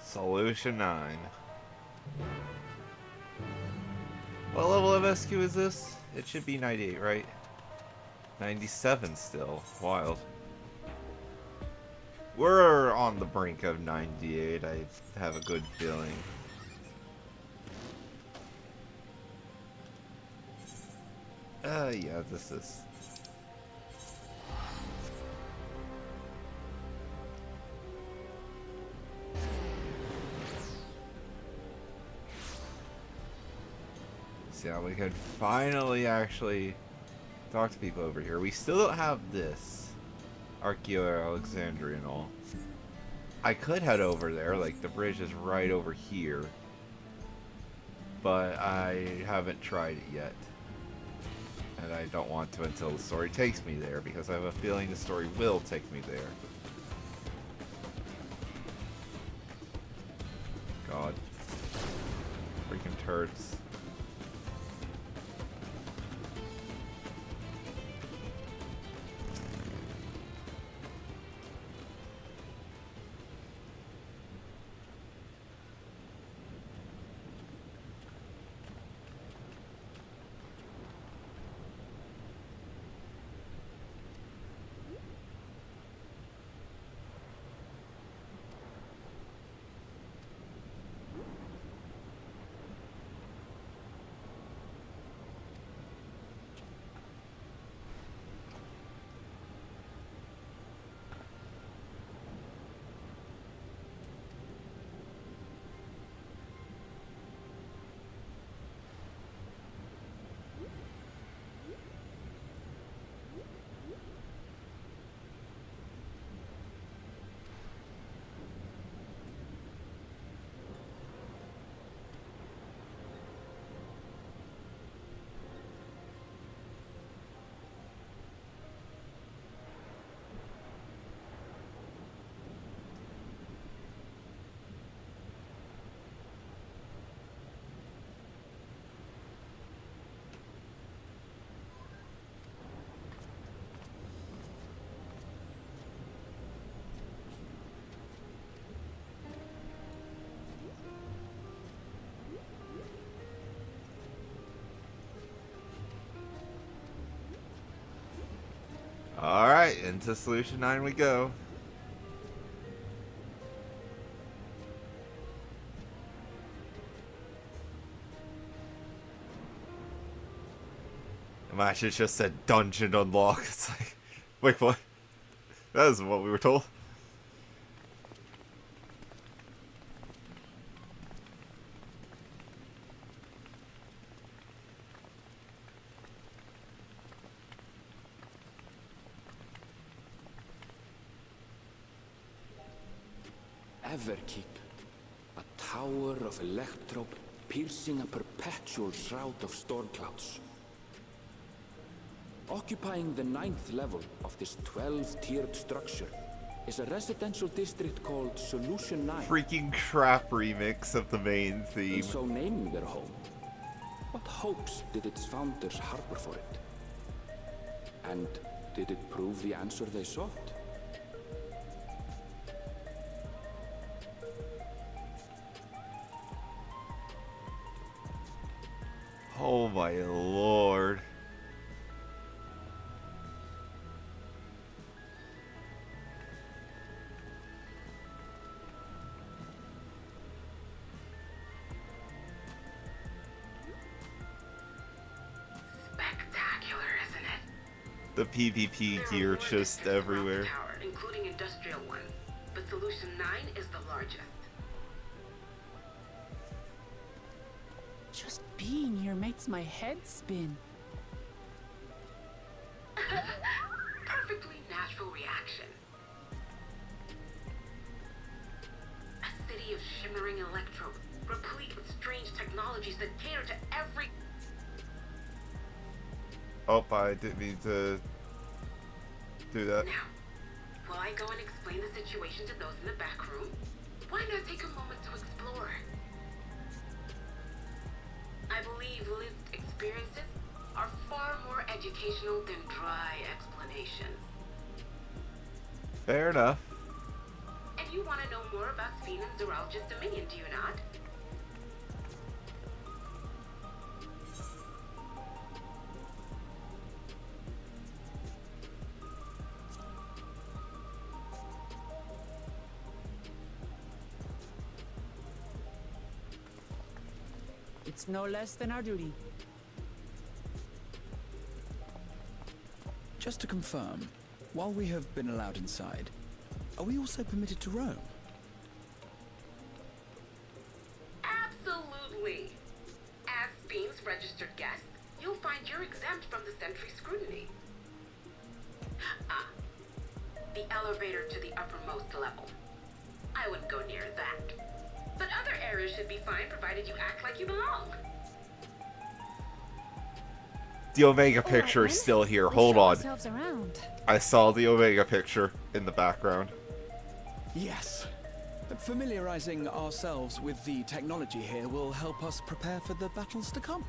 Solution 9. What level of SQ is this? It should be 98, right? 97 still. Wild. We're on the brink of 98, I have a good feeling. Yeah, this is... Yeah, we could finally actually talk to people over here. We still don't have this Archeo Alexandria and all. I could head over there, like the bridge is right over here, but I haven't tried it yet, and I don't want to until the story takes me there, because I have a feeling the story will take me there. God, freaking turds. into Solution 9 we go. Imagine it just said dungeon unlock. It's like, wait, what? That isn't what we were told. Everkeep, a tower of electro piercing a perpetual shroud of storm clouds. Occupying the 9th level of this 12-tiered structure is a residential district called Solution 9. Freaking crap remix of the main theme. And so naming their home, what hopes did its founders harbor for it? And did it prove the answer they sought? Oh my lord. Spectacular, isn't it? The PvP gear just everywhere. Tower, including industrial ones, but Solution 9 is the largest. Just being here makes my head spin. Perfectly natural reaction. A city of shimmering electrode, replete with strange technologies that cater to every... Oh, I didn't mean to do that. Now, while I go and explain the situation to those in the back room, why not take a moment to explore? I believe lived experiences are far more educational than dry explanations. Fair enough. And you want to know more about Sphene and Zoralj's dominion, do you not? It's no less than our duty. Just to confirm, while we have been allowed inside, are we also permitted to roam? Absolutely. As Sphene's registered guest, you'll find you're exempt from the sentry scrutiny. The elevator to the uppermost level. I wouldn't go near that. But other areas should be fine provided you act like you belong. The Omega picture is still here. Hold on. I saw the Omega picture in the background. Yes. Familiarizing ourselves with the technology here will help us prepare for the battles to come.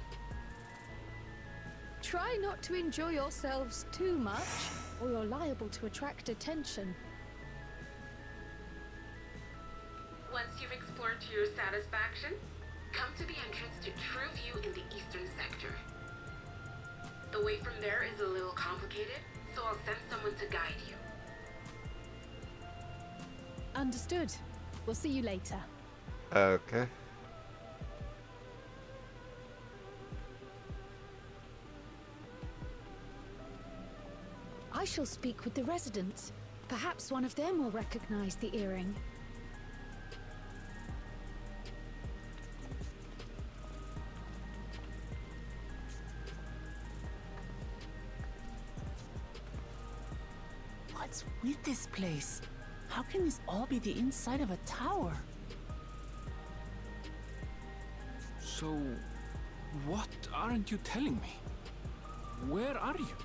Try not to enjoy yourselves too much, or you're liable to attract attention. Once you've explored to your satisfaction, come to the entrance to True View in the eastern sector. The way from there is a little complicated, so I'll send someone to guide you. Understood. We'll see you later. Okay. I shall speak with the residents. Perhaps one of them will recognize the earring. What's with this place? How can this all be the inside of a tower? So, what aren't you telling me? Where are you?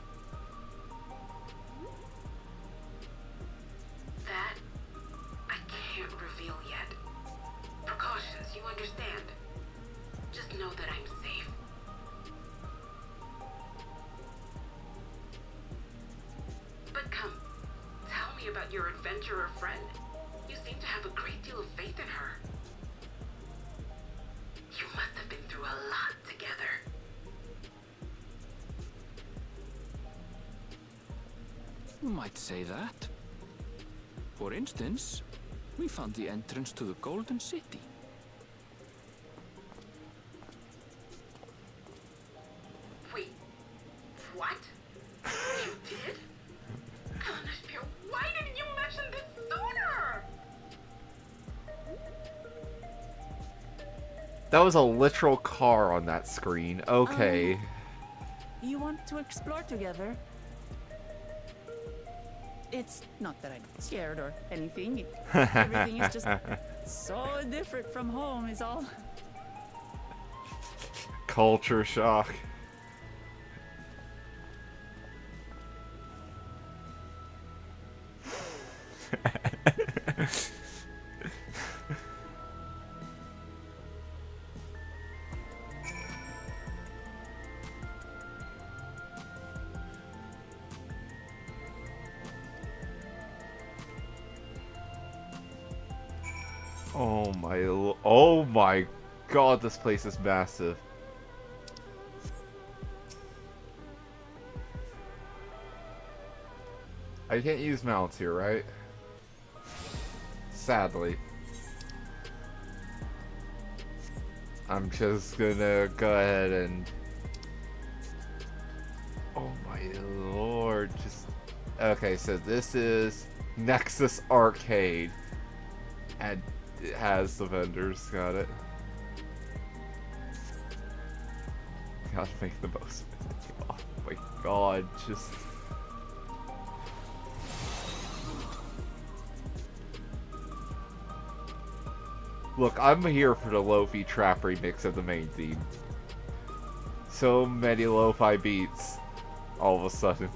That, I can't reveal yet. Precautions, you understand. Just know that I'm safe. But come, tell me about your adventurer friend. You seem to have a great deal of faith in her. You must have been through a lot together. might say that. For instance, we found the entrance to the Golden City. Wait, what? You did? Alexandria, why didn't you mention this sooner? That was a literal car on that screen. Okay. You want to explore together? It's not that I'm scared or anything. Everything is just so different from home is all. Culture shock. Oh my god, this place is massive. I can't use mounts here, right? Sadly. I'm just gonna go ahead and... Oh my lord, just... Okay, so this is Nexus Arcade. And it has the vendors, got it. Gotta make the most of it. Oh my god, just... Look, I'm here for the lo-fi trap remix of the main theme. So many lo-fi beats, all of a sudden.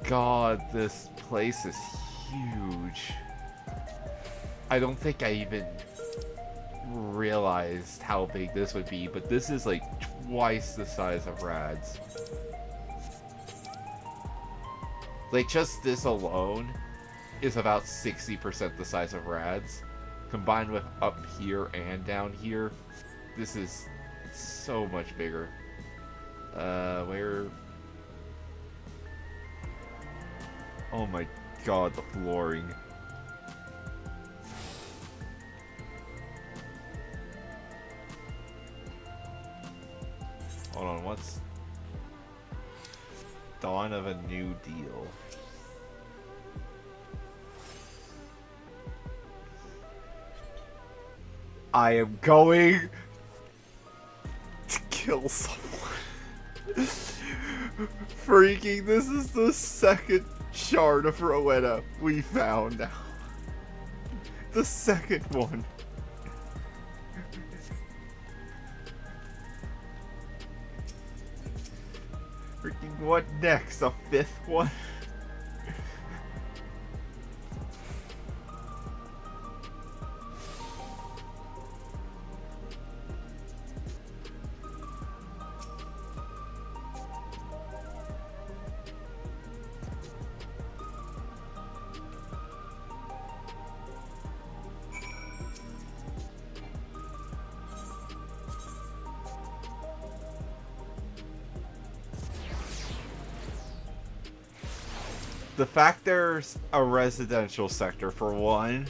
God, this place is huge. I don't think I even realized how big this would be, but this is like twice the size of Rad's. Like, just this alone is about 60% the size of Rad's. Combined with up here and down here, this is so much bigger. Where... Oh my god, the flooring. Hold on, what's... Dawn of a New Deal. I am going to kill someone. Freaking, this is the second shard of Rowena we found now. The second one. Freaking, what next? A fifth one? The fact there's a residential sector, for one.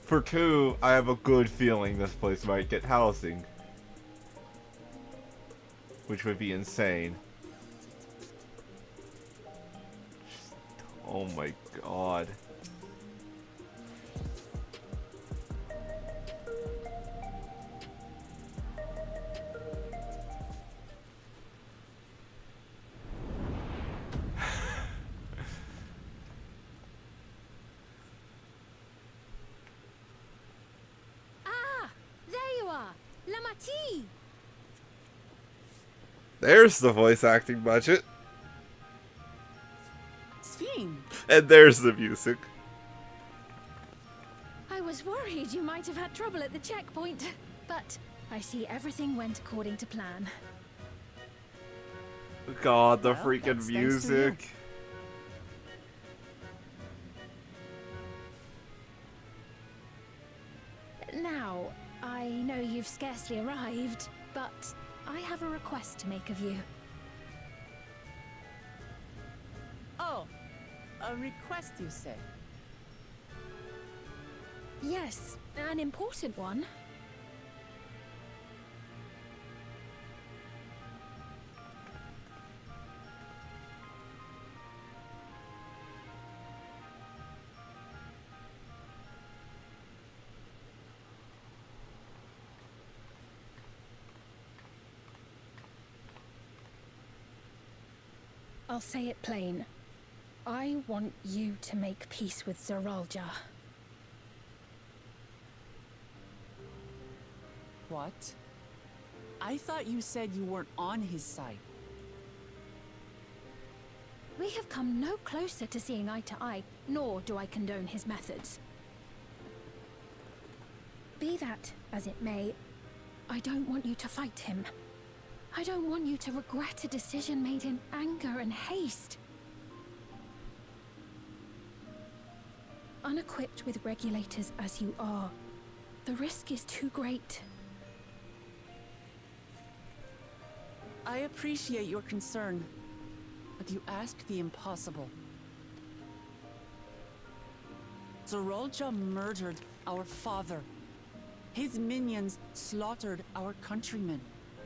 For two, I have a good feeling this place might get housing. Which would be insane. Oh my god. There's the voice acting budget. Sphene! And there's the music. I was worried you might have had trouble at the checkpoint, but I see everything went according to plan. God, the Well, freaking that's thanks to you. music. Now, I know you've scarcely arrived, but I have a request to make of you. Oh, a request, you say? Yes, an important one. I'll say it plain. I want you to make peace with XIV. What? I thought you said you weren't on his side. We have come no closer to seeing eye to eye, nor do I condone his methods. Be that as it may, I don't want you to fight him. I don't want you to regret a decision made in anger and haste. Unequipped with regulators as you are, the risk is too great. I appreciate your concern, but you ask the impossible. XIV murdered our father. His minions slaughtered our countrymen.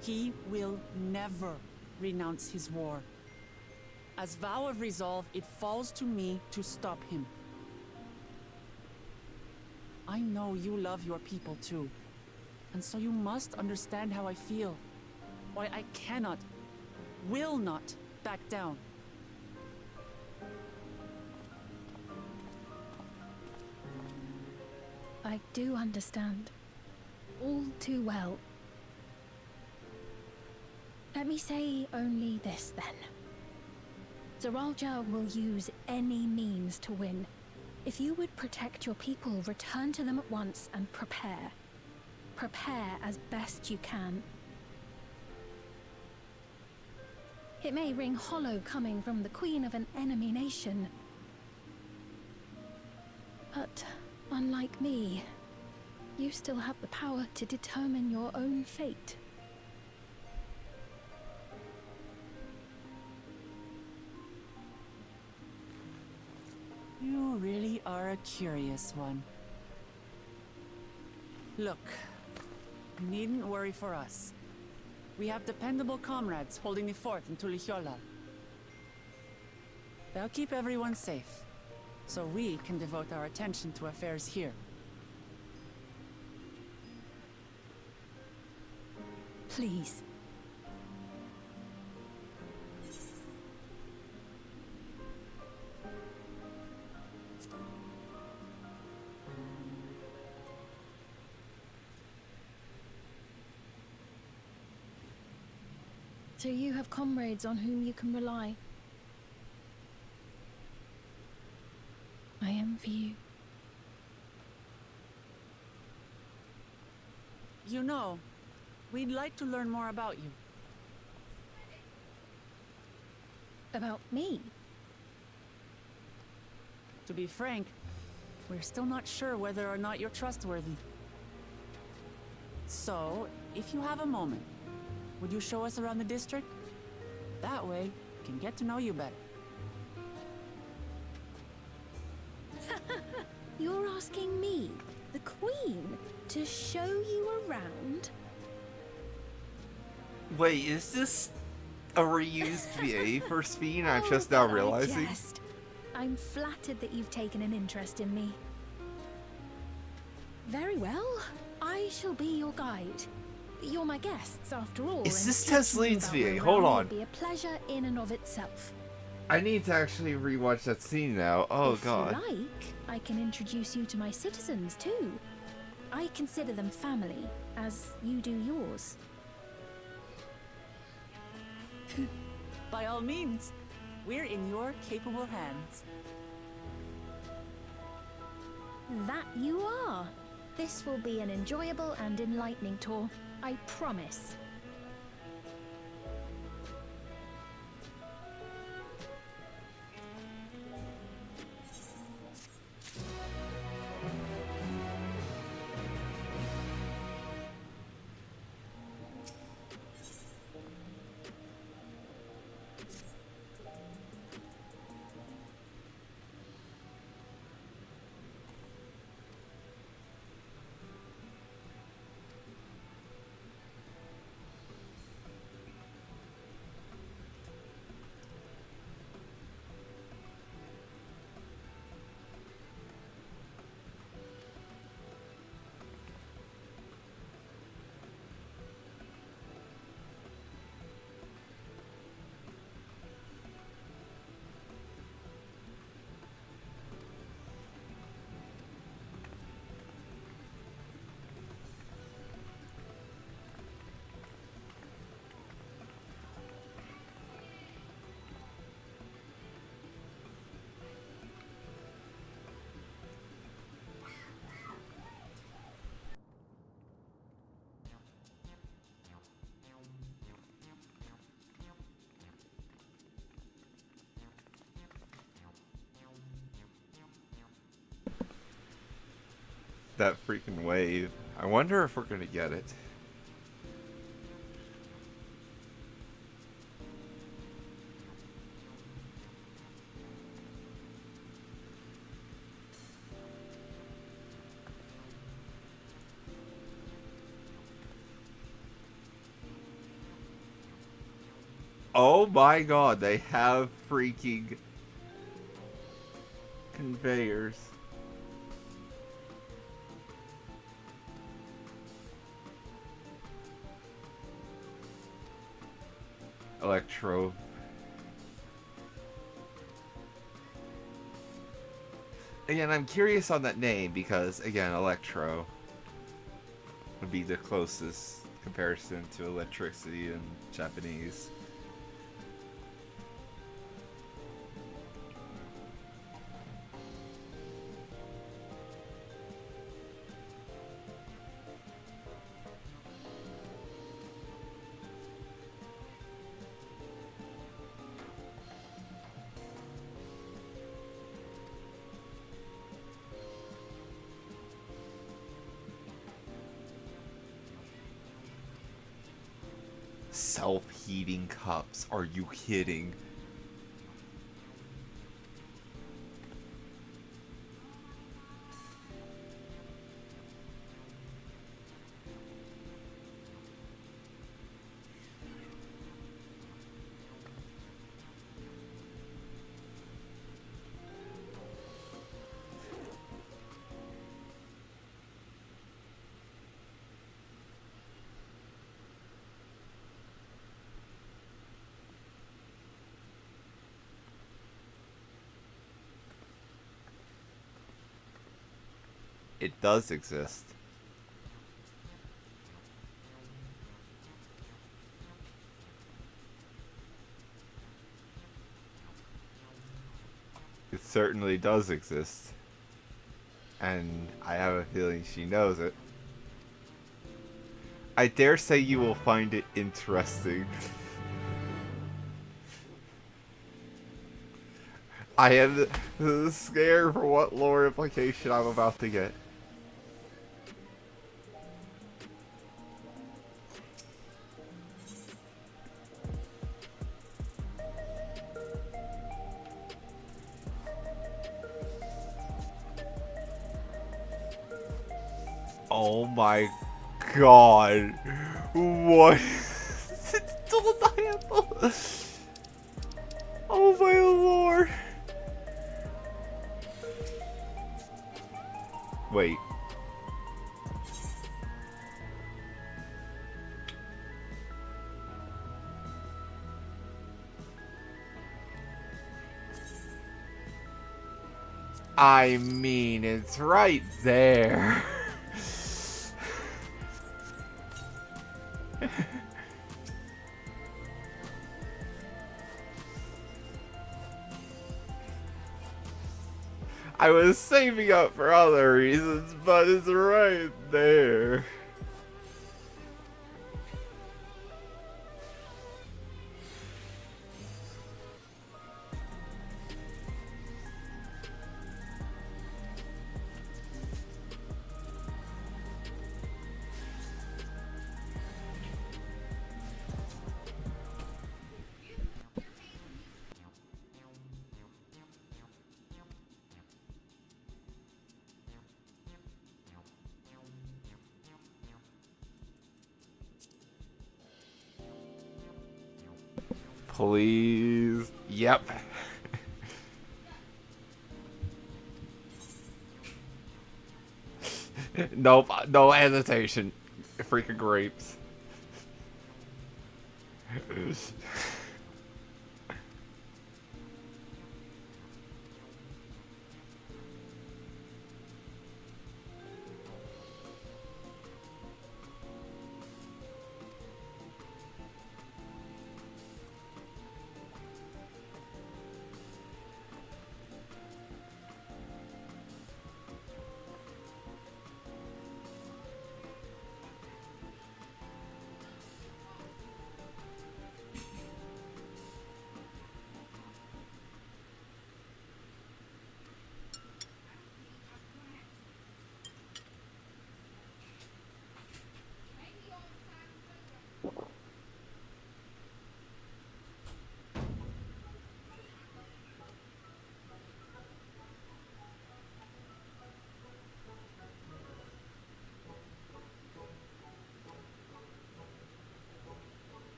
He will never renounce his war. As vow of resolve, it falls to me to stop him. I know you love your people too, and so you must understand how I feel. Why I cannot, will not back down. I do understand. All too well. Let me say only this then. XIV will use any means to win. If you would protect your people, return to them at once and prepare. Prepare as best you can. It may ring hollow coming from the queen of an enemy nation. But unlike me, you still have the power to determine your own fate. You really are a curious one. Look, you needn't worry for us. We have dependable comrades holding the fort in Tulihiola. They'll keep everyone safe, so we can devote our attention to affairs here. Please. So you have comrades on whom you can rely. I envy you. You know, we'd like to learn more about you. About me? To be frank, we're still not sure whether or not you're trustworthy. So, if you have a moment, would you show us around the district? That way, we can get to know you better. You're asking me, the Queen, to show you around? Wait, is this a reused VA for Sphene? I'm just now realizing. Jest. I'm flattered that you've taken an interest in me. Very well. I shall be your guide. You're my guests, after all. Is and this teaching you Tesline's about VA? my Hold realm on. would be a pleasure in and of itself. I need to actually rewatch that scene now. Oh god. If you like, I can introduce you to my citizens too. I consider them family, as you do yours. By all means, we're in your capable hands. That you are. This will be an enjoyable and enlightening tour, I promise. That freaking wave. I wonder if we're gonna get it. Oh my god, they have freaking conveyors. Electro. Again, I'm curious on that name because, again, Electro would be the closest comparison to electricity in Japanese. Self-heating cups. Are you kidding? It does exist. It certainly does exist. And I have a feeling she knows it. I dare say you will find it interesting. I am scared for what lore implication I'm about to get. Oh my god. What? Oh my lord. Wait. I mean, it's right there. I was saving up for other reasons, but it's right there. Please. Yep. Nope. No hesitation. Freaking grapes.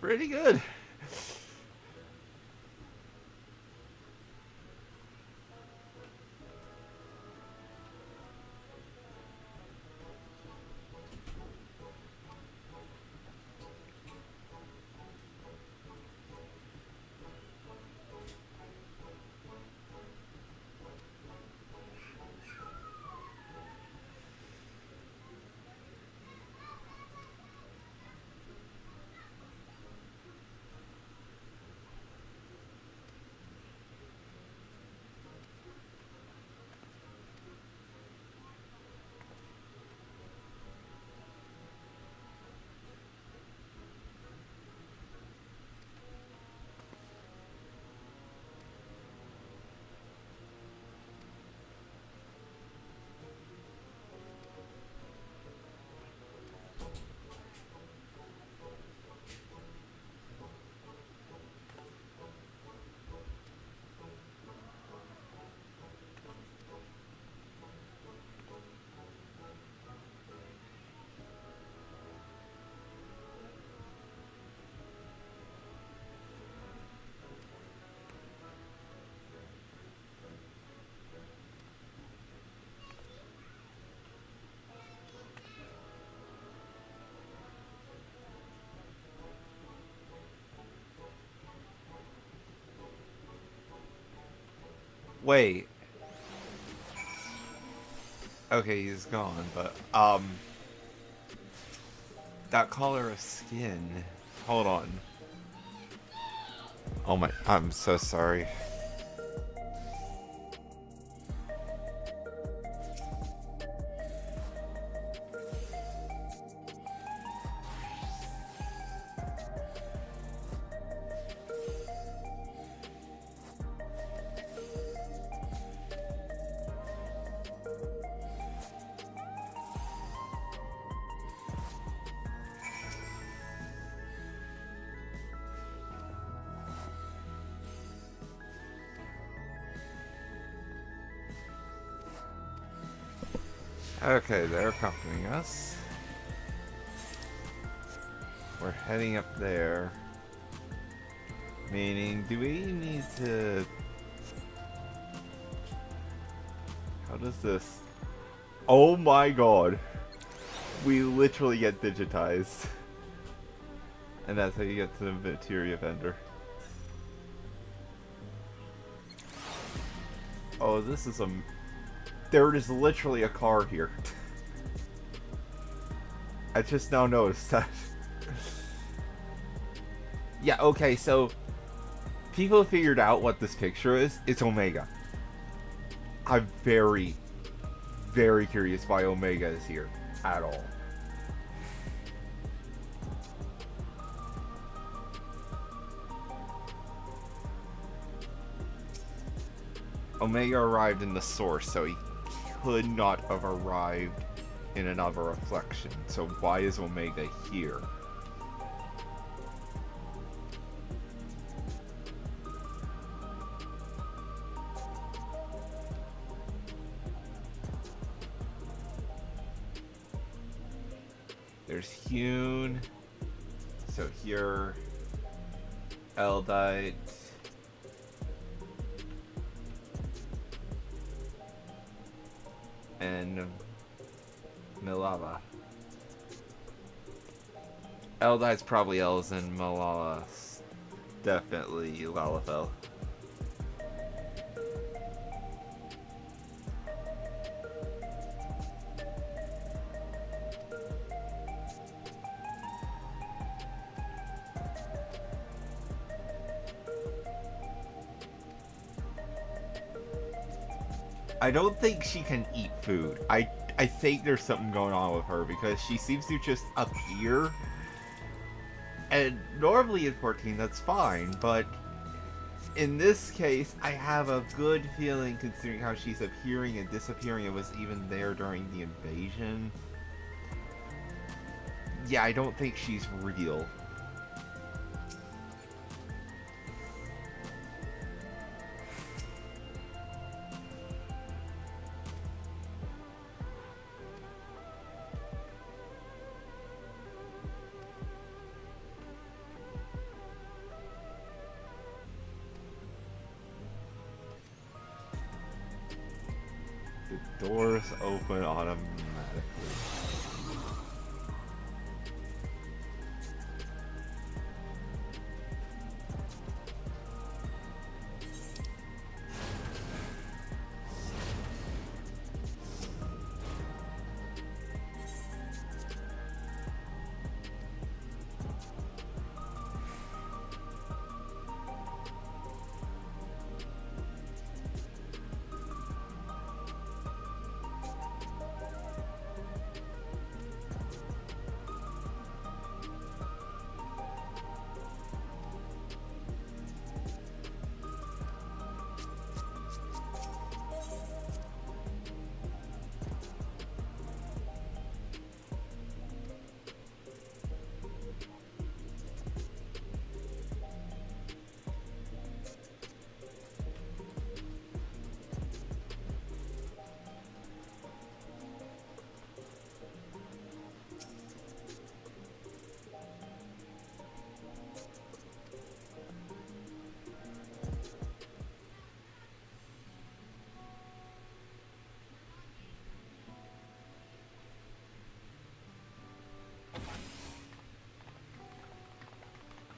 Pretty good. Wait. Okay, he's gone, but, that color of skin. Hold on. Oh my, I'm so sorry. Okay, they're accompanying us. We're heading up there. Meaning, do we need to... How does this... Oh my god! We literally get digitized. And that's how you get to the materia vendor. Oh, this is a... There is literally a car here. I just now noticed that. Yeah, okay, so... People figured out what this picture is. It's Omega. I'm very, very curious why Omega is here at all. Omega arrived in the source, so he could not have arrived in another reflection. So why is Omega here? There's Hune. So here, Eldite. And Milala. Eldite's probably Elzen, Milala's definitely Lalafell. I don't think she can eat food. I think there's something going on with her because she seems to just appear. And normally in 14 that's fine, but in this case I have a good feeling considering how she's appearing and disappearing and was even there during the invasion. Yeah, I don't think she's real. The doors open automatically.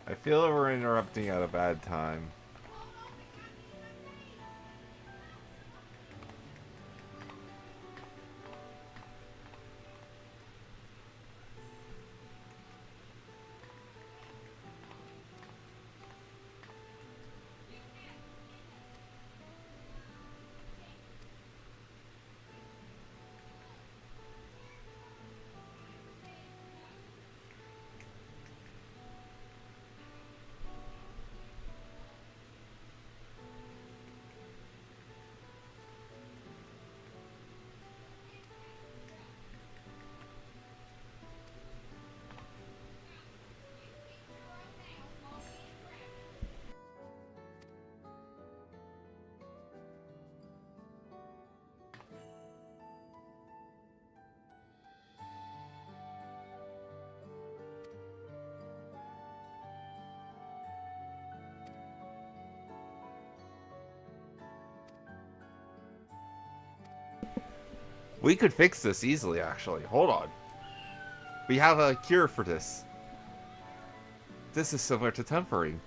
I feel that we're interrupting at a bad time. We could fix this easily, actually. Hold on. We have a cure for this. This is similar to tempering.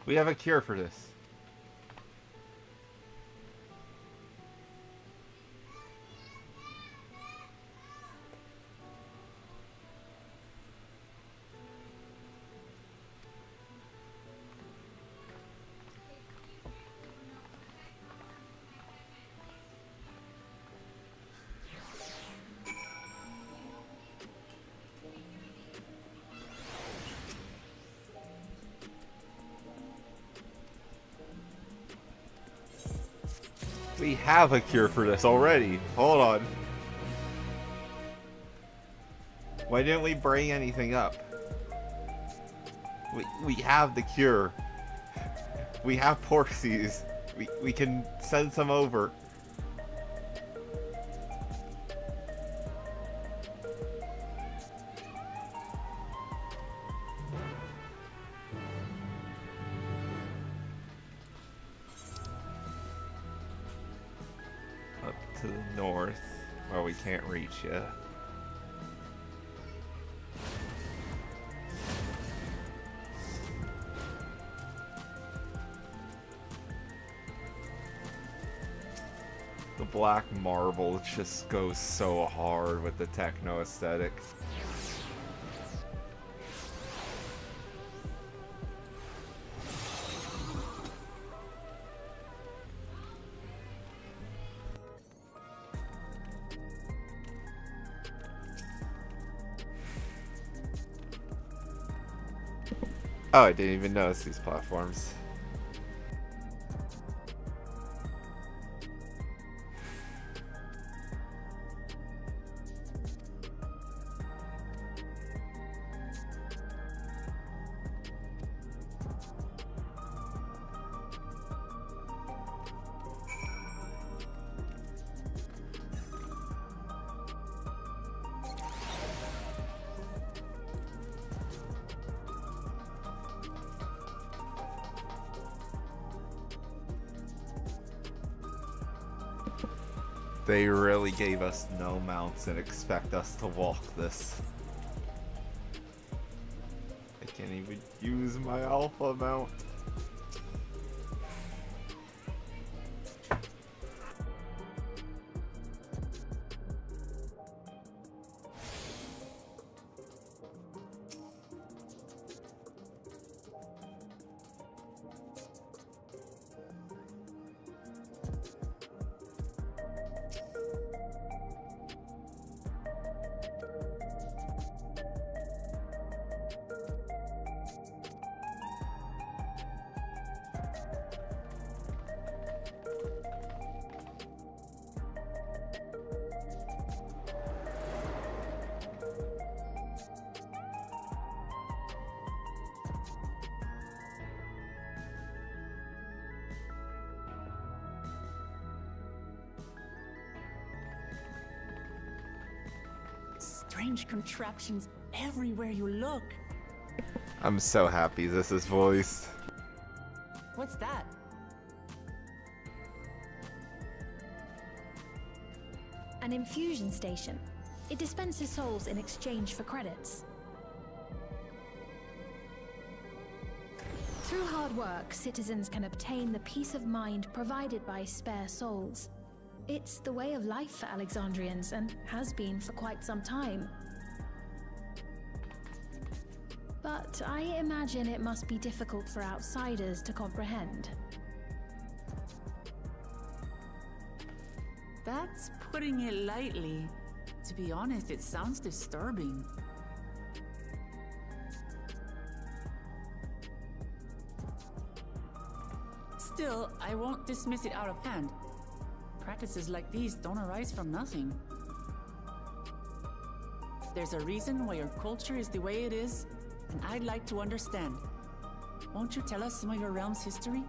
We have a cure for this. We have a cure for this already. Hold on. Why didn't we bring anything up? We have the cure. We have Porxies. We can send some over. To the north, where we can't reach yet. The black marble just goes so hard with the techno aesthetic. Oh, I didn't even notice these platforms. They really gave us no mounts and expect us to walk this. I can't even use my alpha mount. Strange contraptions everywhere you look. I'm so happy this is voiced. What's that? An infusion station. It dispenses souls in exchange for credits. Through hard work, citizens can obtain the peace of mind provided by spare souls. It's the way of life for Alexandrians and has been for quite some time. But I imagine it must be difficult for outsiders to comprehend. That's putting it lightly. To be honest, it sounds disturbing. Still, I won't dismiss it out of hand. Practices like these don't arise from nothing. There's a reason why your culture is the way it is, and I'd like to understand. Won't you tell us some of your realm's history?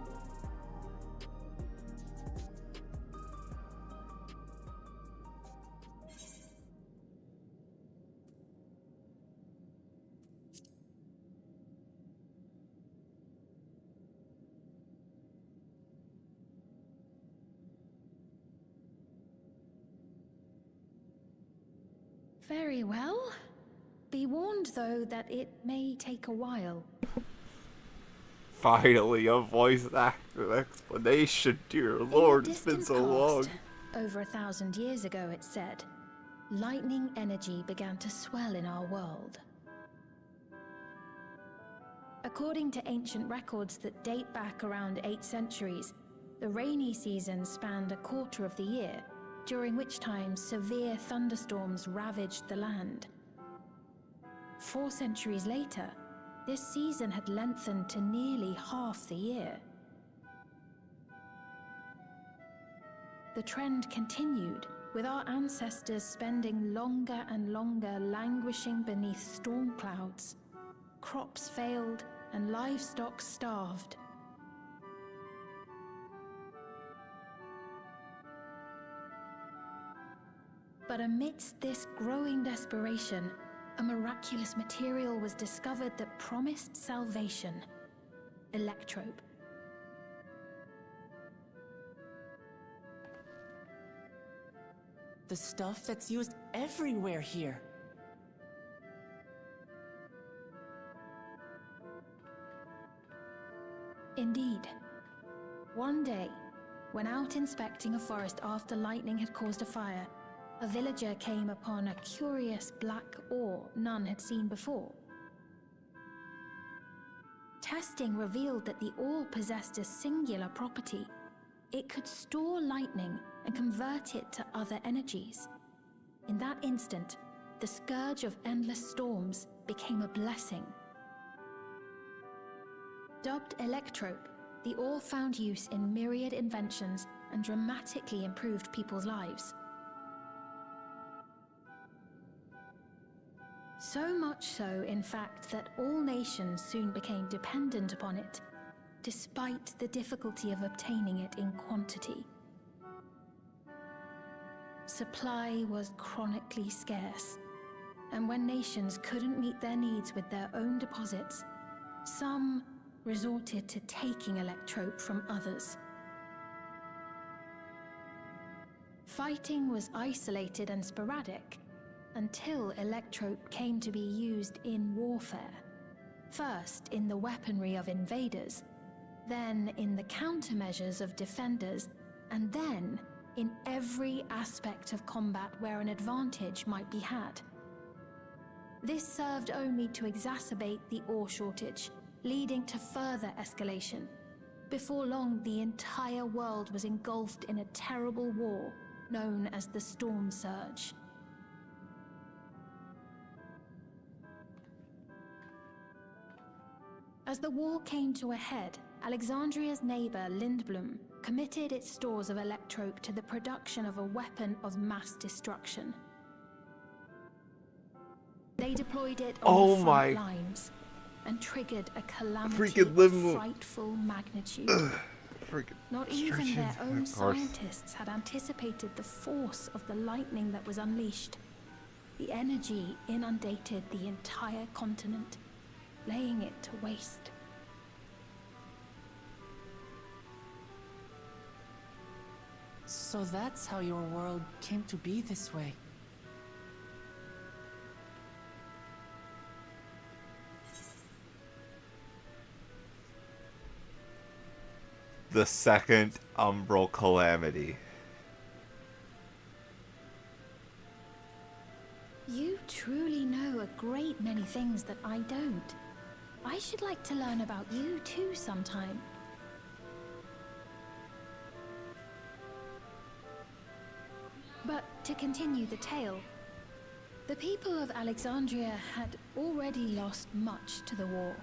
Very well. Be warned, though, that it may take a while. Finally, a voice actor explanation, dear lord, it's been so long. Over 1,000 years ago, it said, lightning energy began to swell in our world. According to ancient records that date back around 8 centuries, the rainy season spanned a quarter of the year, during which time severe thunderstorms ravaged the land. 4 centuries later, this season had lengthened to nearly half the year. The trend continued, with our ancestors spending longer and longer languishing beneath storm clouds. Crops failed and livestock starved. But amidst this growing desperation, a miraculous material was discovered that promised salvation: electrope. The stuff that's used everywhere here. Indeed. One day, when out inspecting a forest after lightning had caused a fire, a villager came upon a curious black ore none had seen before. Testing revealed that the ore possessed a singular property. It could store lightning and convert it to other energies. In that instant, the scourge of endless storms became a blessing. Dubbed electrope, the ore found use in myriad inventions and dramatically improved people's lives. So much so, in fact, that all nations soon became dependent upon it, despite the difficulty of obtaining it in quantity. Supply was chronically scarce, and when nations couldn't meet their needs with their own deposits, some resorted to taking electrope from others. Fighting was isolated and sporadic, until electrope came to be used in warfare. First in the weaponry of invaders, then in the countermeasures of defenders, and then in every aspect of combat where an advantage might be had. This served only to exacerbate the ore shortage, leading to further escalation. Before long, the entire world was engulfed in a terrible war known as the Storm Surge. As the war came to a head, Alexandria's neighbor, Lindblom, committed its stores of electrope to the production of a weapon of mass destruction. They deployed it on the front lines and triggered a calamity of frightful magnitude. Not even their own scientists had anticipated the force of the lightning that was unleashed. The energy inundated the entire continent, laying it to waste. So that's how your world came to be this way. The second umbral calamity. You truly know a great many things that I don't. I should like to learn about you too sometime. But to continue the tale, the people of Alexandria had already lost much to the war.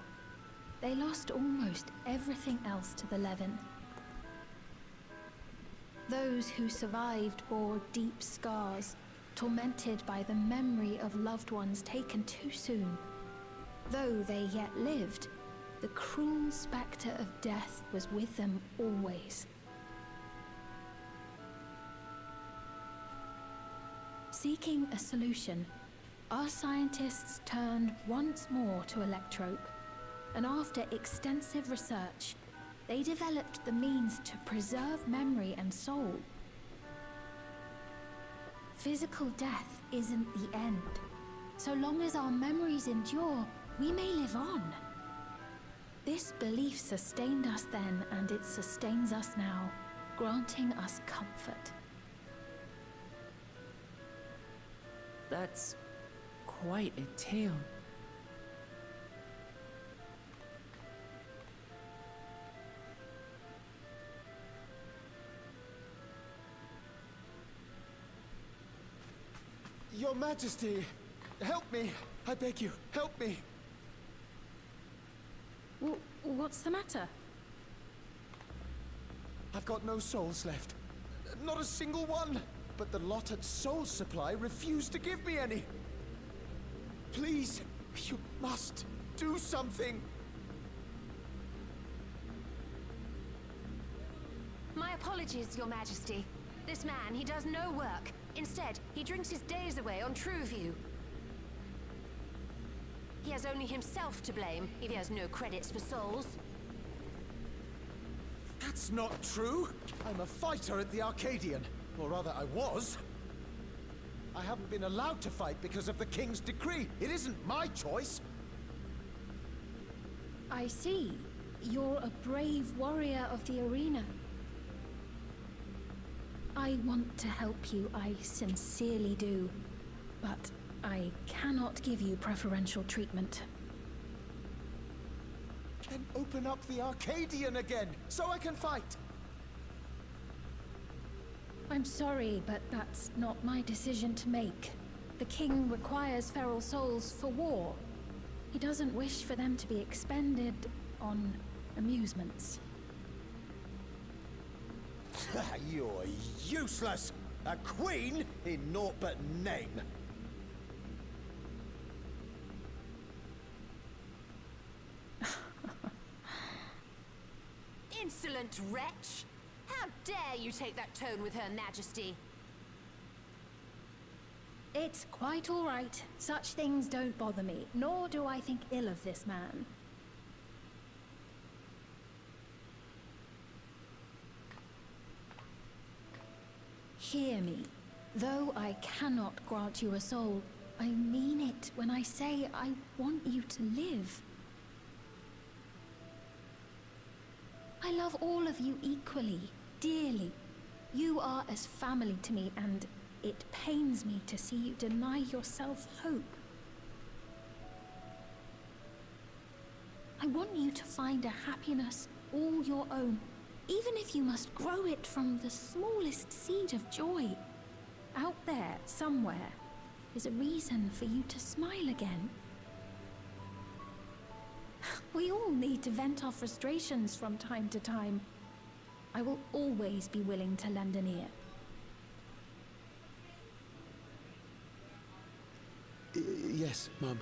They lost almost everything else to the Levin. Those who survived bore deep scars, tormented by the memory of loved ones taken too soon. Though they yet lived, the cruel spectre of death was with them always. Seeking a solution, our scientists turned once more to electrope, and after extensive research, they developed the means to preserve memory and soul. Physical death isn't the end. So long as our memories endure, we may live on. This belief sustained us then, and it sustains us now, granting us comfort. That's quite a tale. Your Majesty, help me! I beg you, help me! What's the matter? I've got no souls left. Not a single one! But the lot at Soul Supply refused to give me any! Please, you must do something! My apologies, Your Majesty. This man, he does no work. Instead, he drinks his days away on Trueview. He has only himself to blame if he has no credits for souls. That's not true! I'm a fighter at the Arcadian. Or rather, I was. I haven't been allowed to fight because of the King's decree. It isn't my choice. I see. You're a brave warrior of the arena. I want to help you, I sincerely do. But I cannot give you preferential treatment. Then open up the Arcadian again, so I can fight! I'm sorry, but that's not my decision to make. The king requires feral souls for war. He doesn't wish for them to be expended on amusements. You're useless! A queen in naught but name! Insolent wretch! How dare you take that tone with Her Majesty? It's quite all right. Such things don't bother me, nor do I think ill of this man. Hear me. Though I cannot grant you a soul, I mean it when I say I want you to live. I love all of you equally, dearly. You are as family to me, and it pains me to see you deny yourself hope. I want you to find a happiness all your own, even if you must grow it from the smallest seed of joy. Out there, somewhere, is a reason for you to smile again. We all need to vent our frustrations from time to time. I will always be willing to lend an ear. Yes, Mum.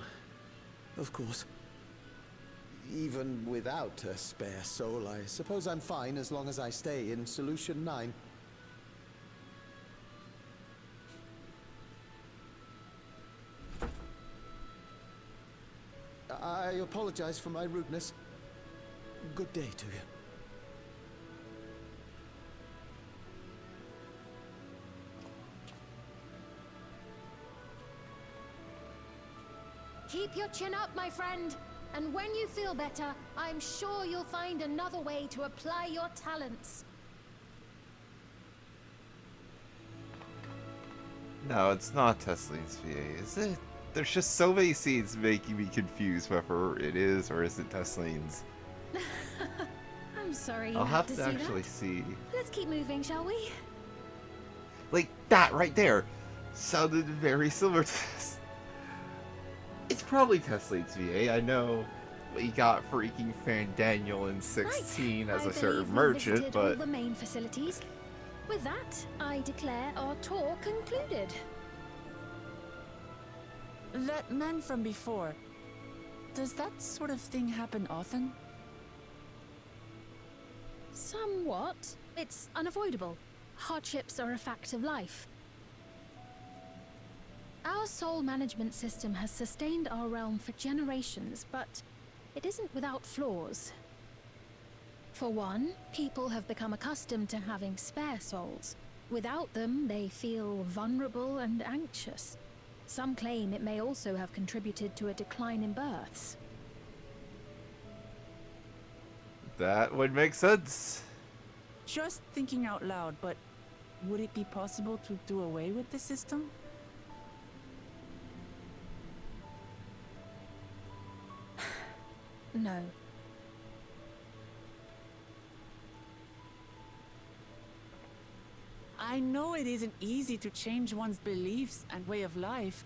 Of course. Even without a spare soul, I suppose I'm fine as long as I stay in Solution 9. I apologize for my rudeness. Good day to you. Keep your chin up, my friend. And when you feel better, I'm sure you'll find another way to apply your talents. No, it's not Tesseline's VA, is it? There's just so many scenes making me confused whether it is or isn't Tesseline's. I'm sorry you I'll have had to see actually that. see. Let's keep moving, shall we? Like, that right there sounded very similar to this. It's probably Tesseline's VA. I know we got freaking Fandaniel in 16 as a certain merchant, but... all the main facilities. With that, I declare our tour concluded. That man from before, does that sort of thing happen often? Somewhat. It's unavoidable. Hardships are a fact of life. Our soul management system has sustained our realm for generations, but it isn't without flaws. For one, people have become accustomed to having spare souls. Without them, they feel vulnerable and anxious. Some claim it may also have contributed to a decline in births. That would make sense. Just thinking out loud, but would it be possible to do away with the system? No. I know it isn't easy to change one's beliefs and way of life.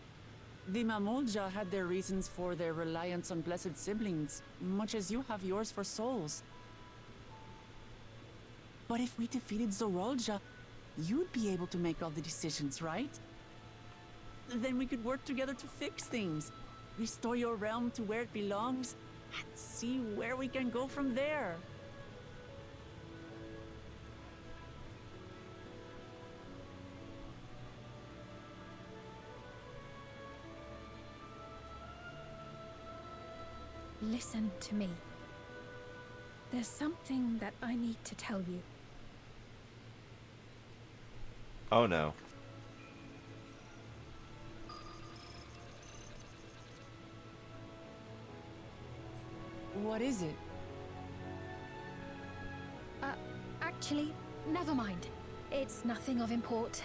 The Mamolja had their reasons for their reliance on blessed siblings, much as you have yours for souls. But if we defeated Zorolja, you'd be able to make all the decisions, right? Then we could work together to fix things, restore your realm to where it belongs, and see where we can go from there. Listen to me. There's something that I need to tell you. Oh no. What is it? Actually, never mind. It's nothing of import.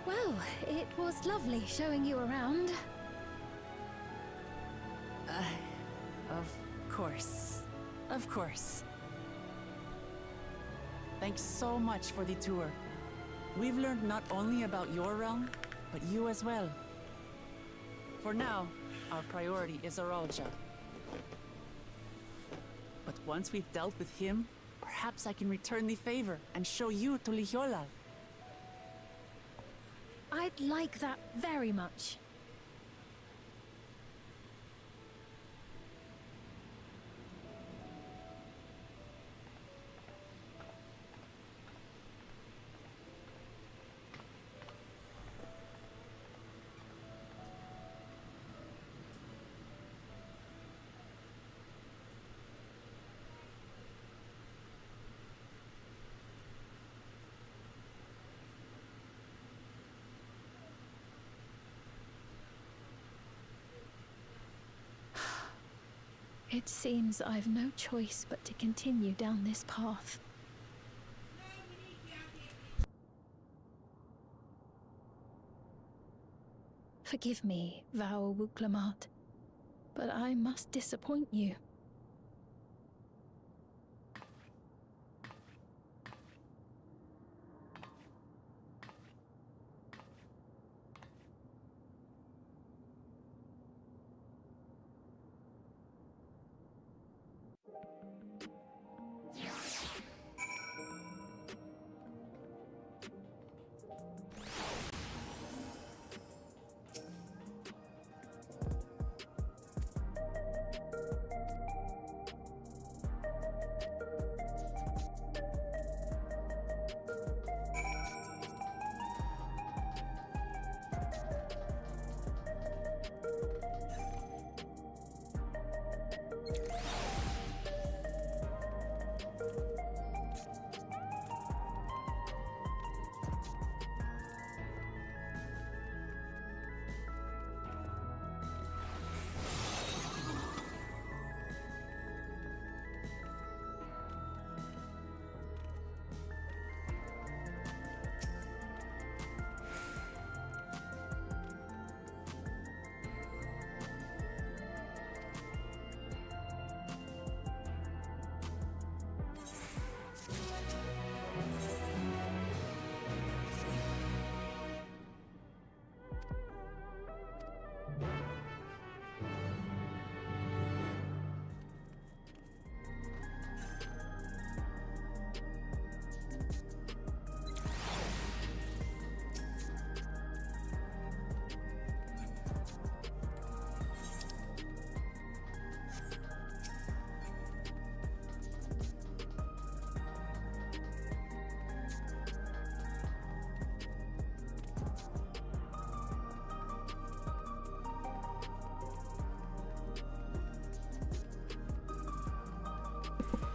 Well, it was lovely showing you around. Of course. Of course. Thanks so much for the tour. We've learned not only about your realm, but you as well. For now, our priority is Zorolja. But once we've dealt with him, perhaps I can return the favor and show you to Lihiola. I'd like that very much. It seems I've no choice but to continue down this path. Forgive me, Vau Wuklamat, but I must disappoint you.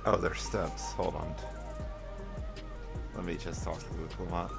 Oh, there's steps. Hold on. Let me just talk to Wuklamat.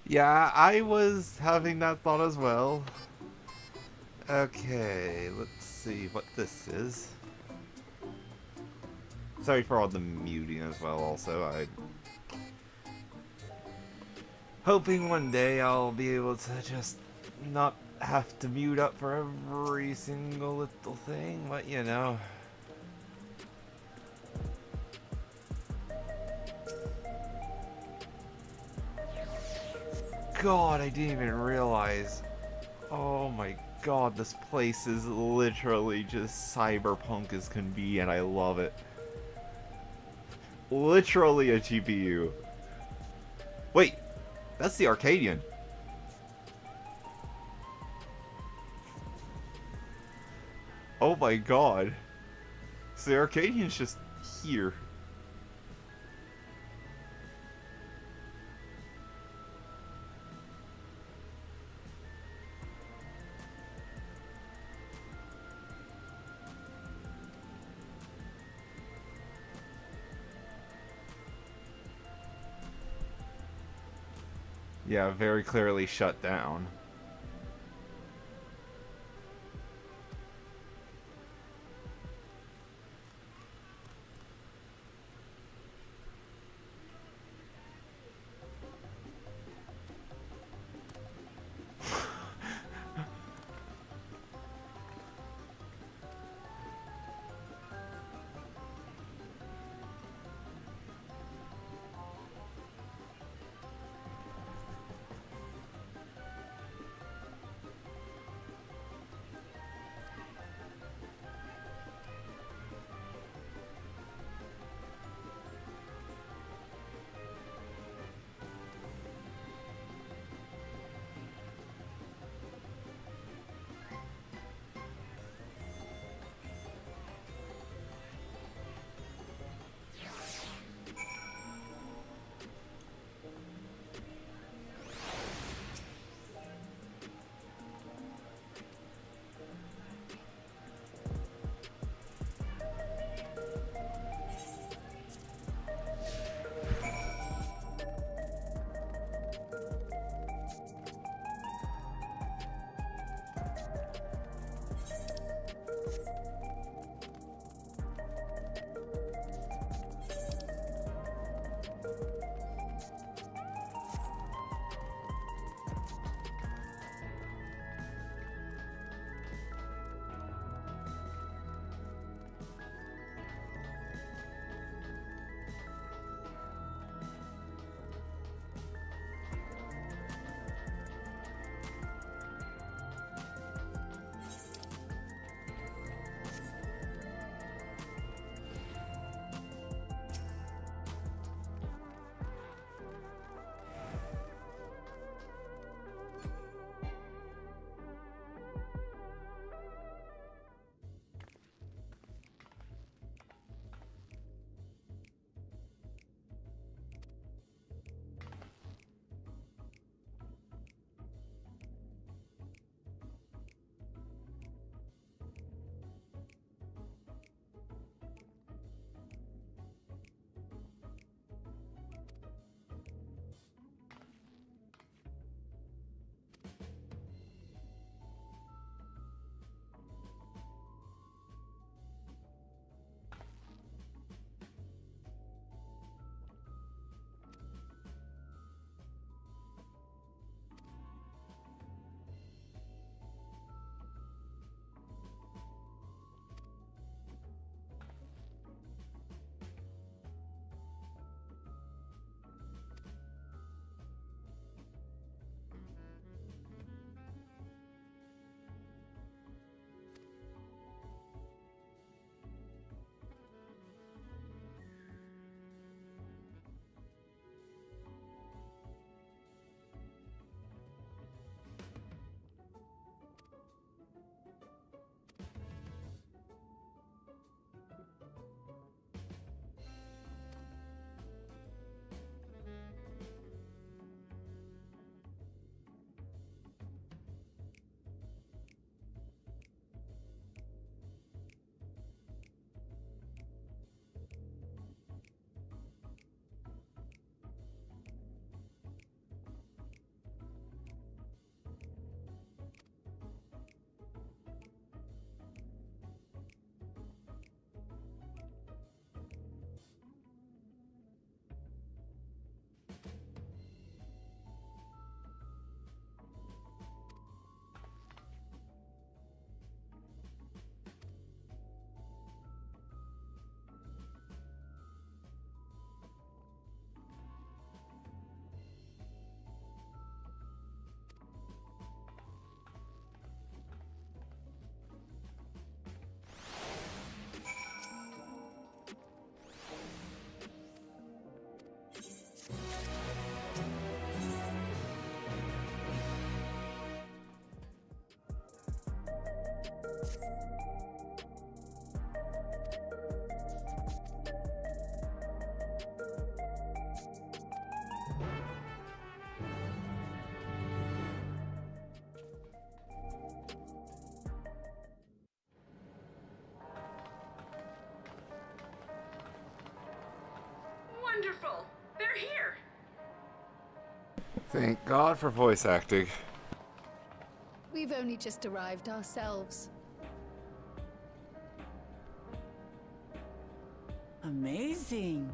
Yeah, I was having that thought as well. Okay, let's see what this is. Sorry for all the muting as well, also. I'm hoping one day I'll be able to just not have to mute up for every single little thing, but you know. God, I didn't even realize. Oh my god, this place is literally just cyberpunk as can be, and I love it. Literally a GPU. Wait, that's the Arcadian. Oh my god. So the Arcadian's just here. Yeah, very clearly shut down. Wonderful! They're here! Thank God for voice acting. We've only just arrived ourselves. Amazing.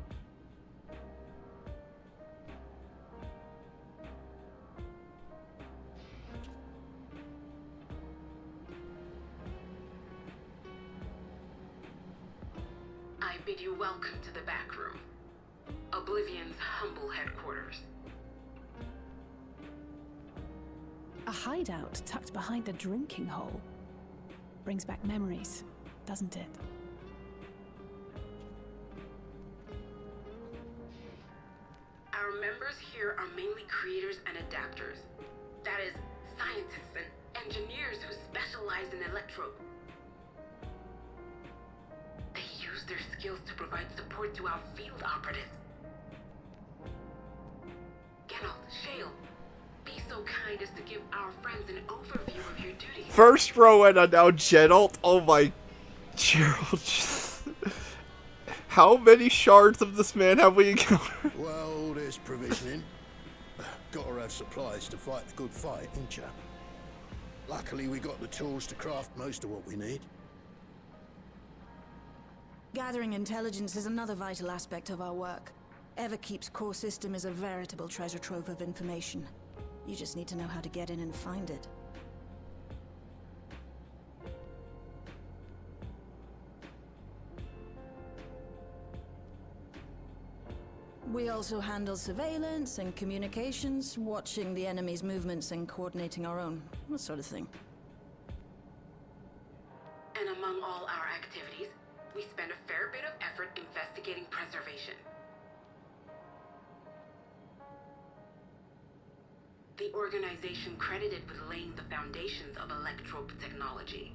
I bid you welcome to the back room. Oblivion's humble headquarters. A hideout tucked behind a drinking hole. Brings back memories, doesn't it? Our members here are mainly creators and adapters. That is, scientists and engineers who specialize in electro. They use their skills to provide support to our field operatives. Geralt, Shale, be so kind as to give our friends an overview of your duties. First row and now Geralt. Oh my, Gerald. How many shards of this man have we encountered? Well, there's provisioning. Gotta have supplies to fight a good fight, ain't ya? Luckily, we got the tools to craft most of what we need. Gathering intelligence is another vital aspect of our work. Everkeep's core system is a veritable treasure trove of information. You just need to know how to get in and find it. We also handle surveillance and communications, watching the enemy's movements and coordinating our own, that sort of thing. And among all our activities, we spend a fair bit of effort investigating preservation. The organization credited with laying the foundations of electrope technology.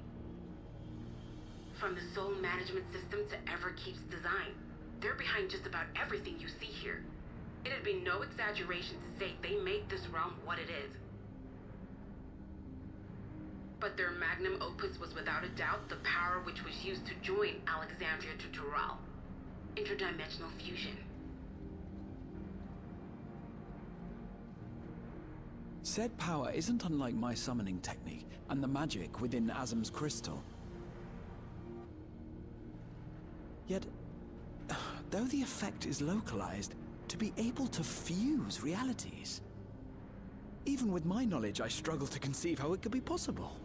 From the soul management system to Everkeep's design, they're behind just about everything you see here. It'd be no exaggeration to say they made this realm what it is. But their magnum opus was without a doubt the power which was used to join Alexandria to Tural. Interdimensional fusion. Said power isn't unlike my summoning technique and the magic within Azam's crystal. Yet, though the effect is localized, to be able to fuse realities. Even with my knowledge, I struggle to conceive how it could be possible.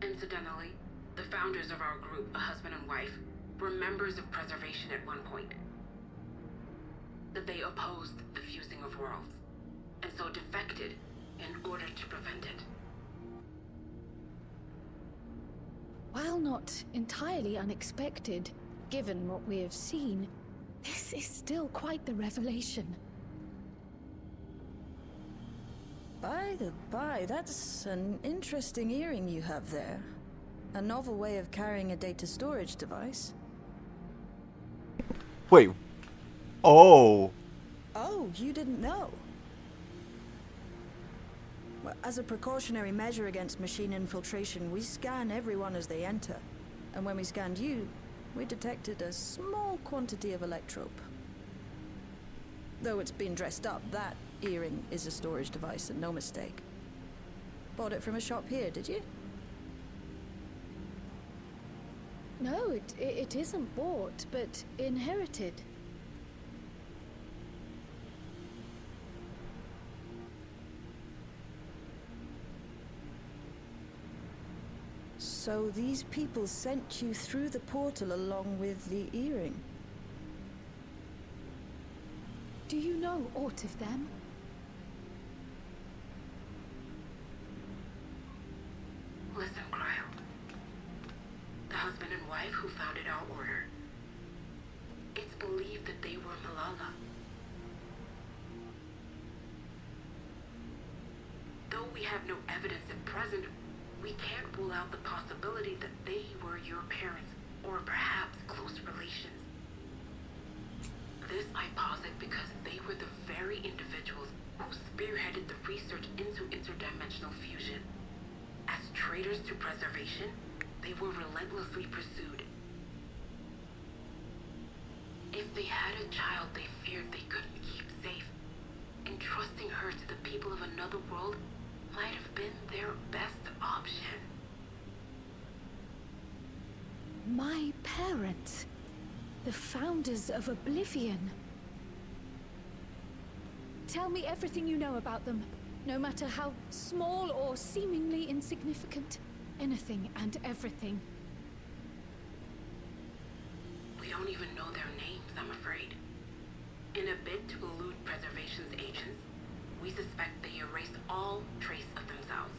Incidentally, the founders of our group, a husband and wife, were members of preservation at one point. That they opposed the fusing of worlds, and so defected in order to prevent it. While not entirely unexpected, given what we have seen, this is still quite the revelation. By the by, that's an interesting earring you have there. A novel way of carrying a data storage device. Wait. Oh. Oh, you didn't know? Well, as a precautionary measure against machine infiltration, we scan everyone as they enter. And when we scanned you, we detected a small quantity of electrope. Though it's been dressed up, that earring is a storage device and no mistake. Bought it from a shop here, did you? No, it isn't bought, but inherited. So these people sent you through the portal along with the earring? Do you know aught of them? Listen, Cryo. The husband and wife who founded our order. It's believed that they were Malala. Though we have no evidence at present, we can't rule out the possibility that they were your parents, or perhaps close relations. This I posit because they were the very individuals who spearheaded the research into interdimensional fusion. As traitors to preservation, they were relentlessly pursued. If they had a child they feared they couldn't keep safe, entrusting her to the people of another world might have been their best option. My parents, the founders of Oblivion. Tell me everything you know about them, no matter how small or seemingly insignificant. Anything and everything. We don't even know their names, I'm afraid. In a bid to elude preservation's agents, we suspect they erased all trace of themselves.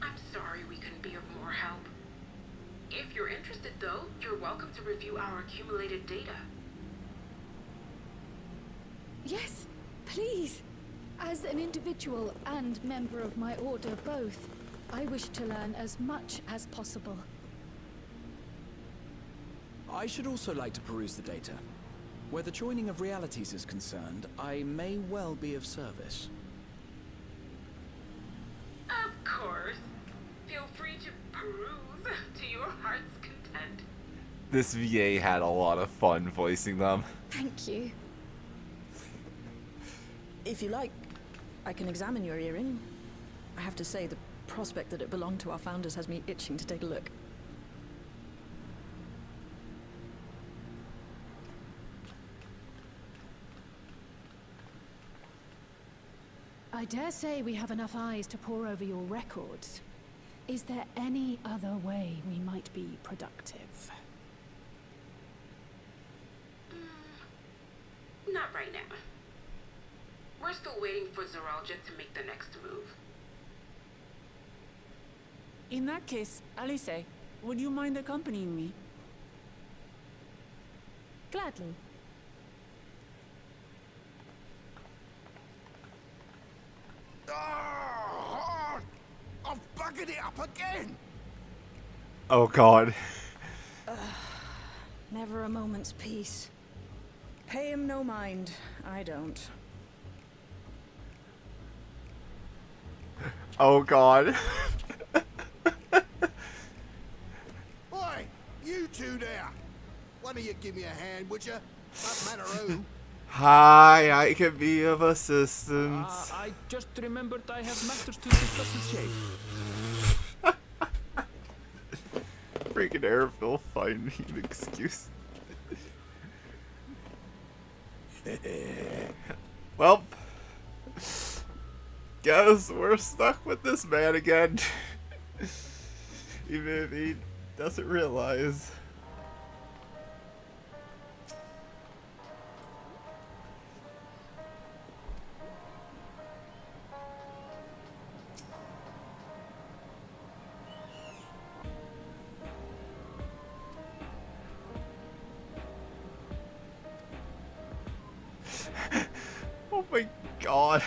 I'm sorry we couldn't be of more help. If you're interested, though, you're welcome to review our accumulated data. Yes, please. As an individual and member of my order both, I wish to learn as much as possible. I should also like to peruse the data. Where the joining of realities is concerned, I may well be of service. Of course. Feel free to peruse to your heart's content. This VA had a lot of fun voicing them. Thank you. If you like, I can examine your earring. I have to say, the prospect that it belonged to our founders has me itching to take a look. I dare say we have enough eyes to pore over your records. Is there any other way we might be productive? Not right now. We're still waiting for ReZaHydra to make the next move. In that case, Alice, would you mind accompanying me? Gladly. Oh, I've buggered it up again! Oh god. Never a moment's peace. Pay him no mind. I don't. Oh god. Oi, you two there! One of you give me a hand, would you? Don't matter who. Hi, I can be of assistance. I just remembered I have matters to discuss with Shay. Freaking Airville finding an excuse. Well, guess we're stuck with this man again. Even if he doesn't realize. Oh my god.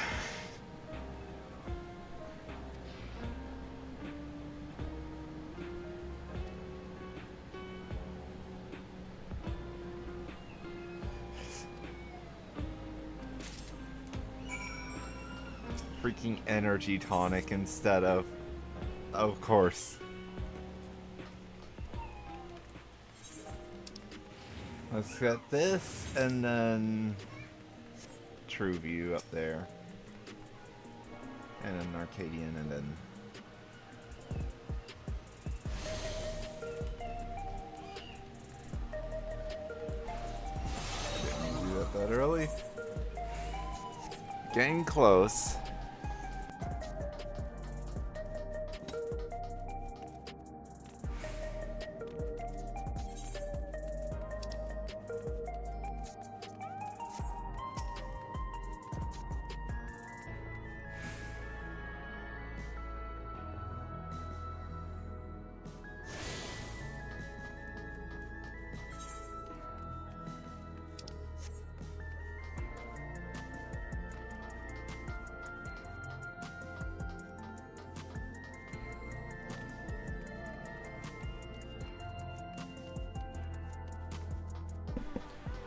Freaking energy tonic instead of course. Let's get this and then True View up there. And an Arcadian and then didn't do that early. Getting close.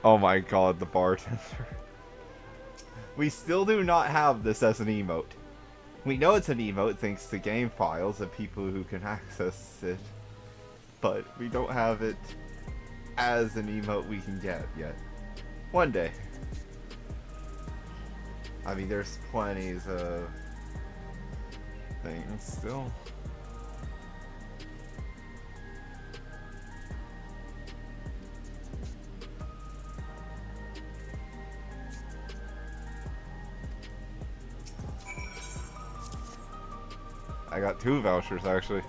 Oh my god, the bartender. We still do not have this as an emote. We know it's an emote thanks to game files and people who can access it. But we don't have it as an emote we can get yet. One day. I mean, there's plenty of things still. I got 2 vouchers actually.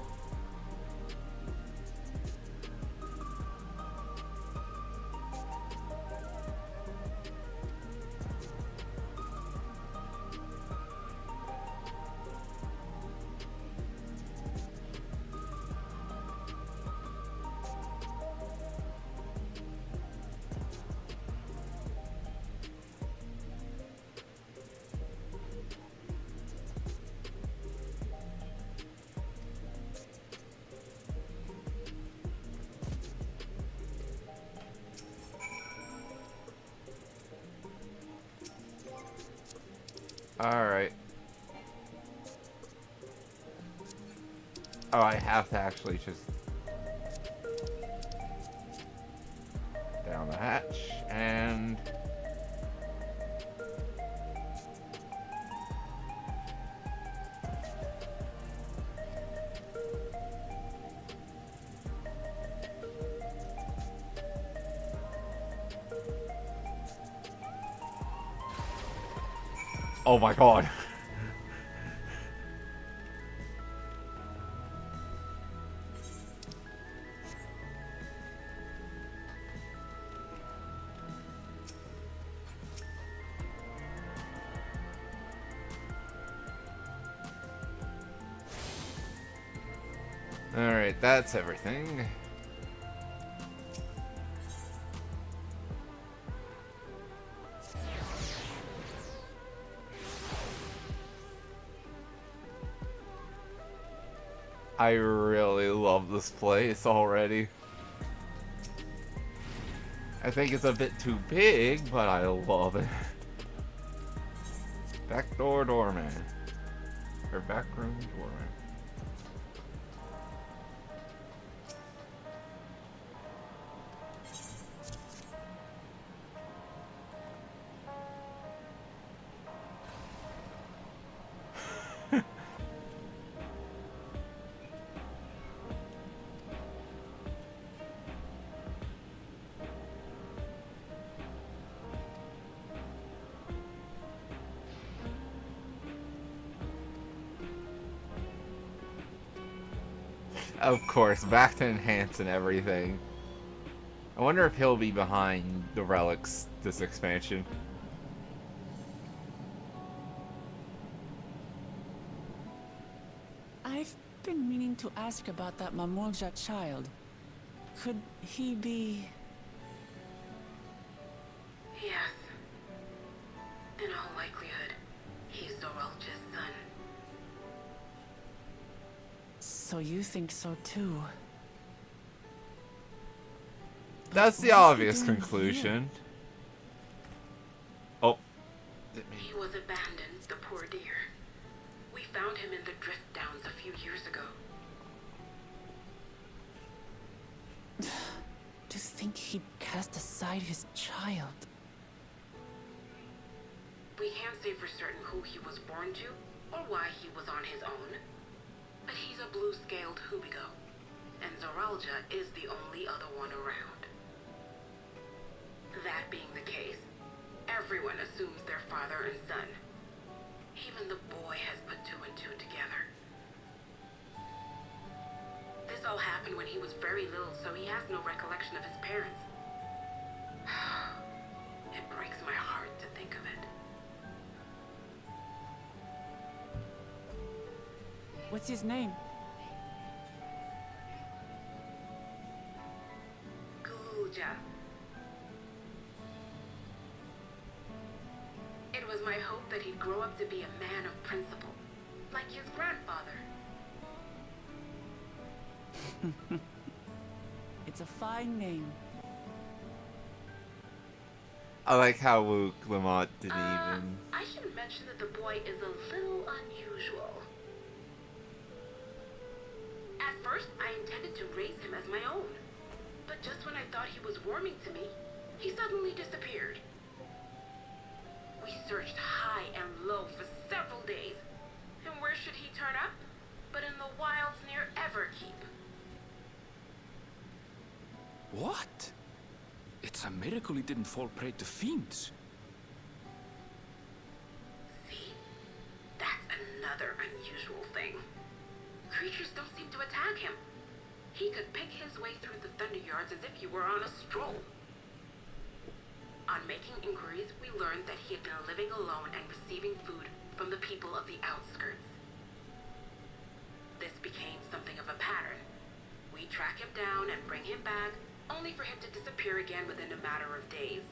Alright. Oh, I have to actually just down the hatch and oh my god. Alright, that's everything. I really love this place already. I think it's a bit too big, but I love it. Backdoor doorman. Or backroom doorman. Of course, back to enhance and everything. I wonder if he'll be behind the relics this expansion. I've been meaning to ask about that Mamulja child. Could he be... Yes. In all likelihood, he's Zoralja's son. So you think so too? That's the obvious conclusion. Oh. He was abandoned, the poor dear. We found him in the Drift Downs a few years ago. To think he'd cast aside his child. We can't say for certain who he was born to, or why he was on his own. But he's a blue-scaled Hubigo, and Zoralja is the only other one around. That being the case, everyone assumes they're father and son. Even the boy has put 2 and 2 together. This all happened when he was very little, so he has no recollection of his parents. It breaks my heart to think of it. What's his name? Gulja. It was my hope that he'd grow up to be a man of principle, like his grandfather. It's a fine name. I like how Luke Lamont didn't even... I should mention that the boy is a little unusual. At first, I intended to raise him as my own. But just when I thought he was warming to me, he suddenly disappeared. We searched high and low for several days. And where should he turn up? But in the wilds near Everkeep. What? It's a miracle he didn't fall prey to fiends. See? That's another unusual thing. Creatures don't seem to attack him. He could pick his way through the Thunder Yards as if he were on a stroll. On making inquiries, we learned that he had been living alone and receiving food from the people of the outskirts. This became something of a pattern. We track him down and bring him back, only for him to disappear again within a matter of days.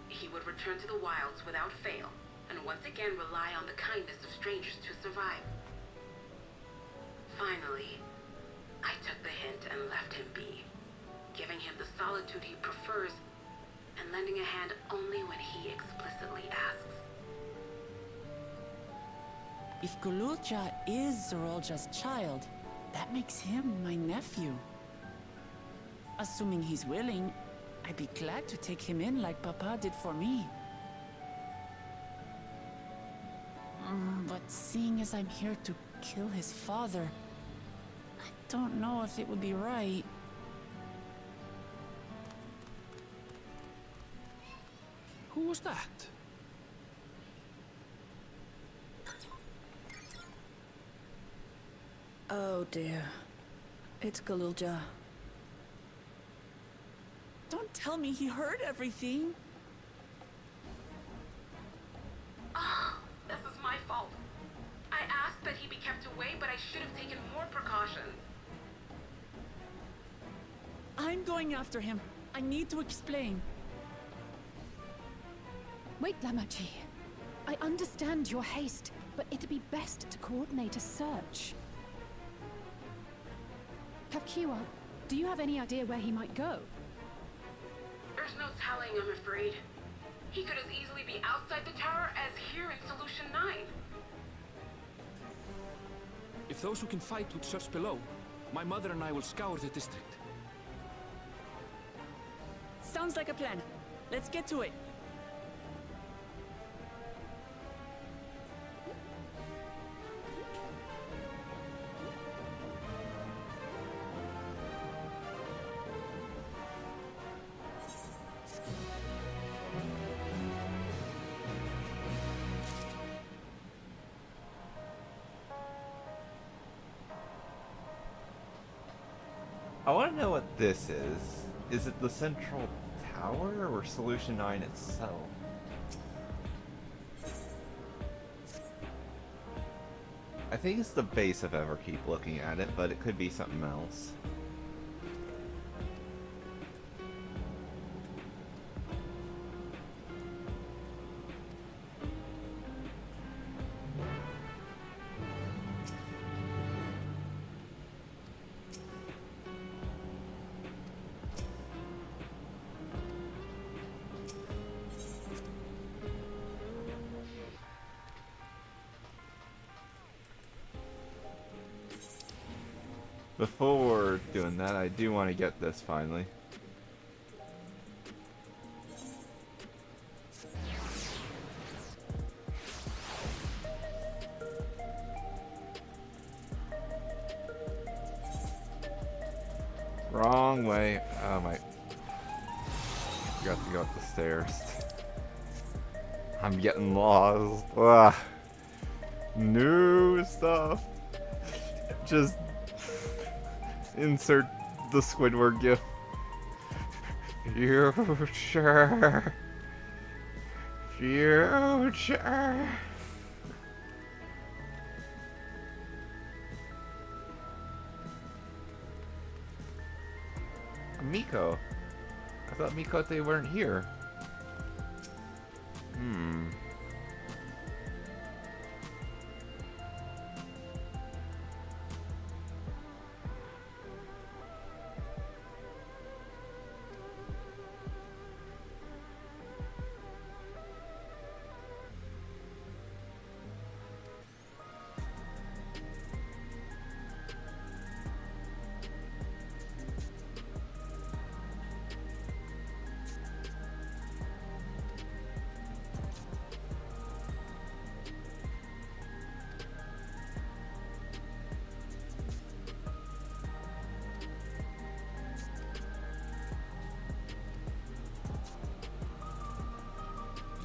He would return to the wilds without fail, and once again rely on the kindness of strangers to survive. Finally, I took the hint and left him be, giving him the solitude he prefers, and lending a hand only when he explicitly asks. If Gululja is Zorolja's child, that makes him my nephew. Assuming he's willing, I'd be glad to take him in like Papa did for me. But seeing as I'm here to kill his father, I don't know if it would be right. Who was that? Oh dear. It's Gululja. Don't tell me he heard everything. Oh, this is my fault. I asked that he be kept away, but I should have taken more precautions. I'm going after him. I need to explain. Wait, Lamachi. I understand your haste, but it'd be best to coordinate a search. Kapkiwa, do you have any idea where he might go? There's no telling, I'm afraid. He could as easily be outside the tower as here in Solution 9. If those who can fight would search below, my mother and I will scour the district. Sounds like a plan. Let's get to it. I want to know what this is. Is it the central tower or Solution 9 itself? I think it's the base of Everkeep looking at it, but it could be something else. Before doing that, I do want to get this finally. Wrong way. Oh my. Forgot to go up the stairs. I'm getting lost. Ugh. New stuff. Just insert the Squidward gif. Future. Future. Miko. I thought Mikote weren't here.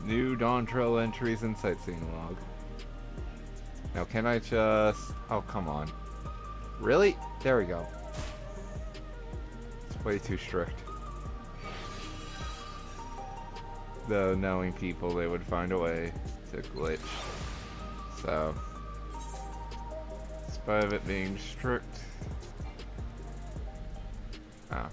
New Dawntrail entries and sightseeing log. Now can I just... Oh, come on. Really? There we go. It's way too strict. Though knowing people, they would find a way to glitch. So, in spite of it being strict... Oh.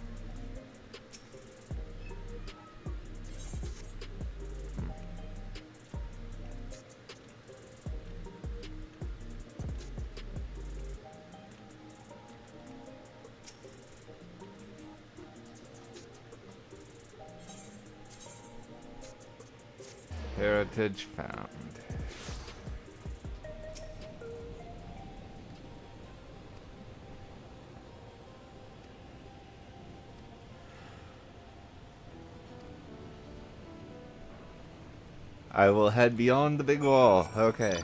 Heritage found. I will head beyond the big wall. Okay.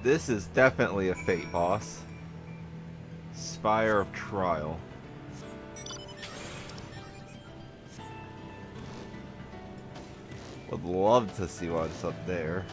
This is definitely a fate boss. Spire of Trial. Would love to see what's up there.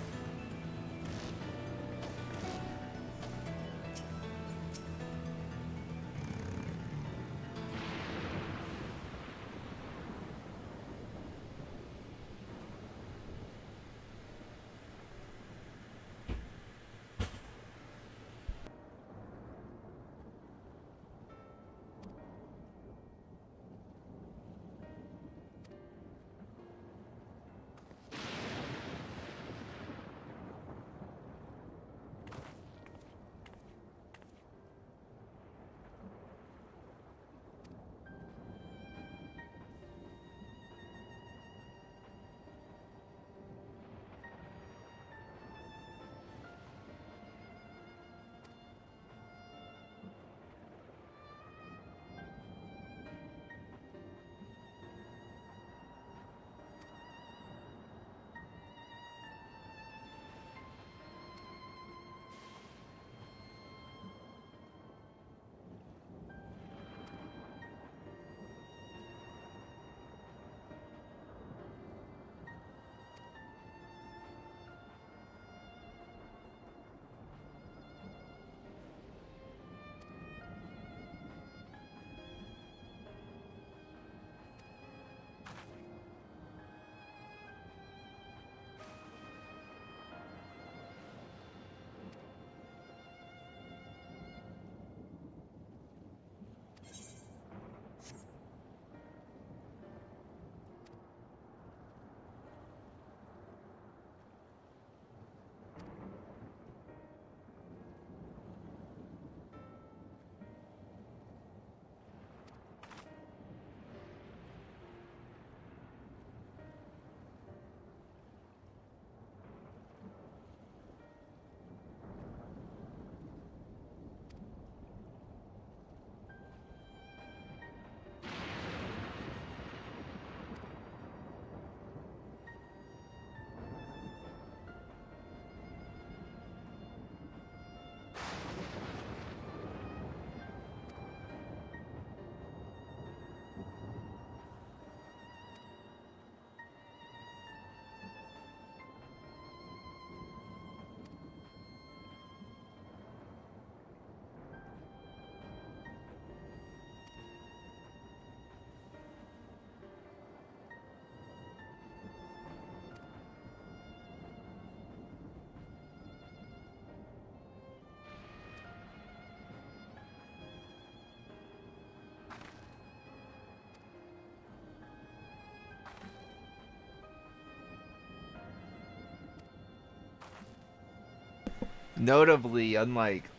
Notably, unlike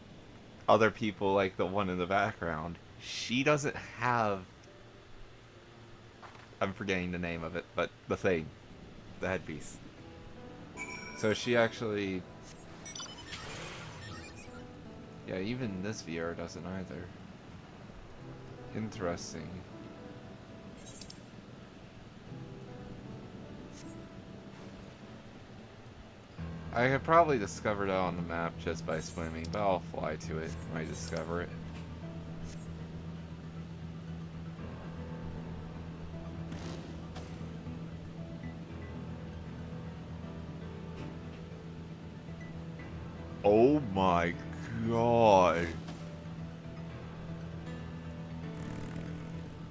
other people like the one in the background, she doesn't have... I'm forgetting the name of it, but the thing. The headpiece. So she actually... Yeah, even this VR doesn't either. Interesting. I could probably discover it on the map just by swimming, but I'll fly to it when I discover it. Oh my god.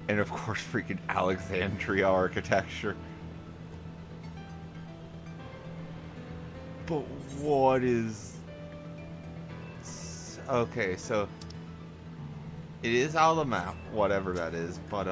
And of course, freaking Alexandria architecture. But what is... Okay, so... It is out of the map, whatever that is, but,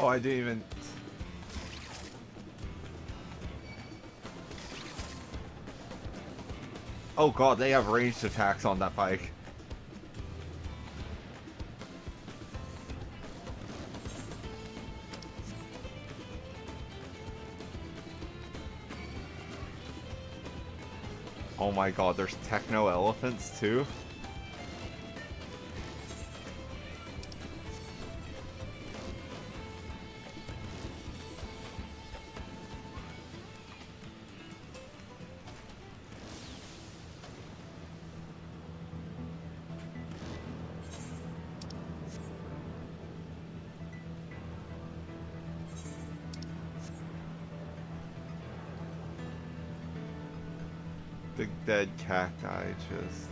oh, I didn't even... Oh god, they have ranged attacks on that bike. Oh my god, there's techno elephants too? The dead cacti just...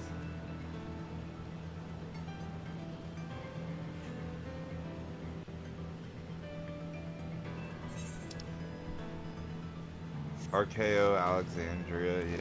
Archeo, Alexandria, yeah.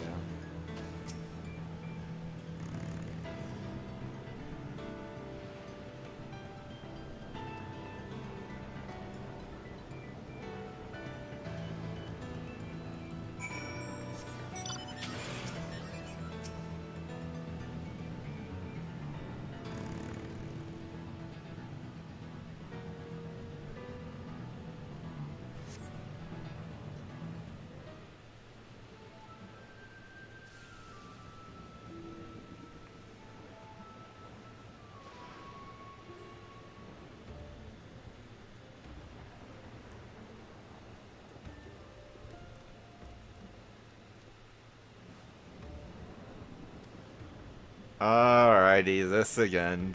Alrighty, this again.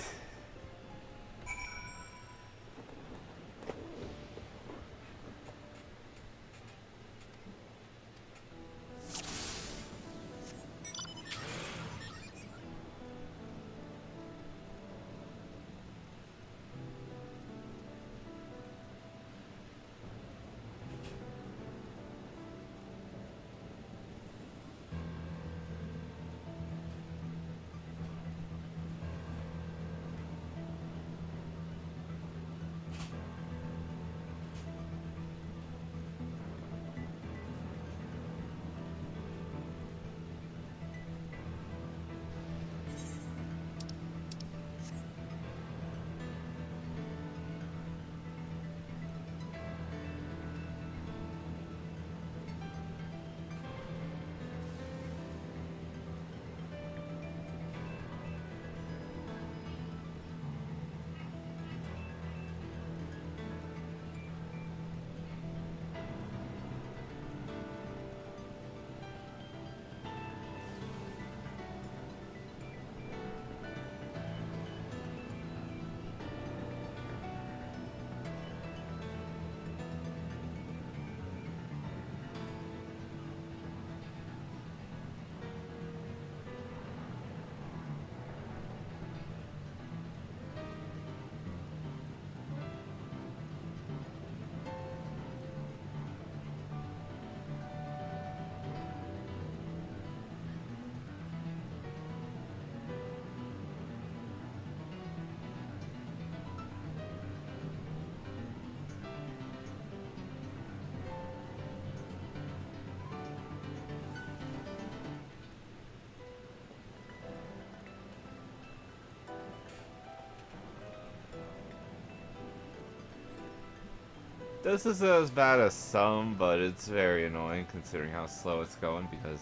This is as bad as some, but it's very annoying considering how slow it's going because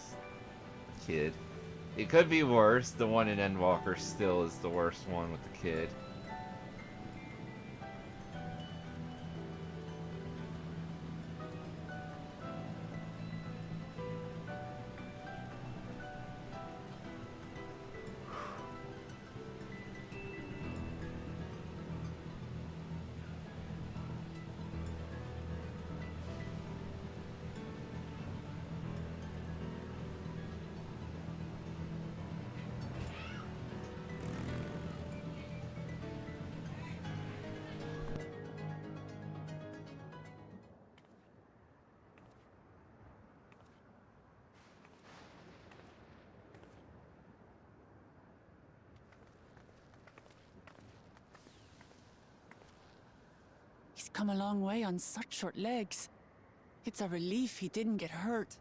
kid. It could be worse. The one in Endwalker still is the worst one with the kid. He's come a long way on such short legs. It's a relief he didn't get hurt.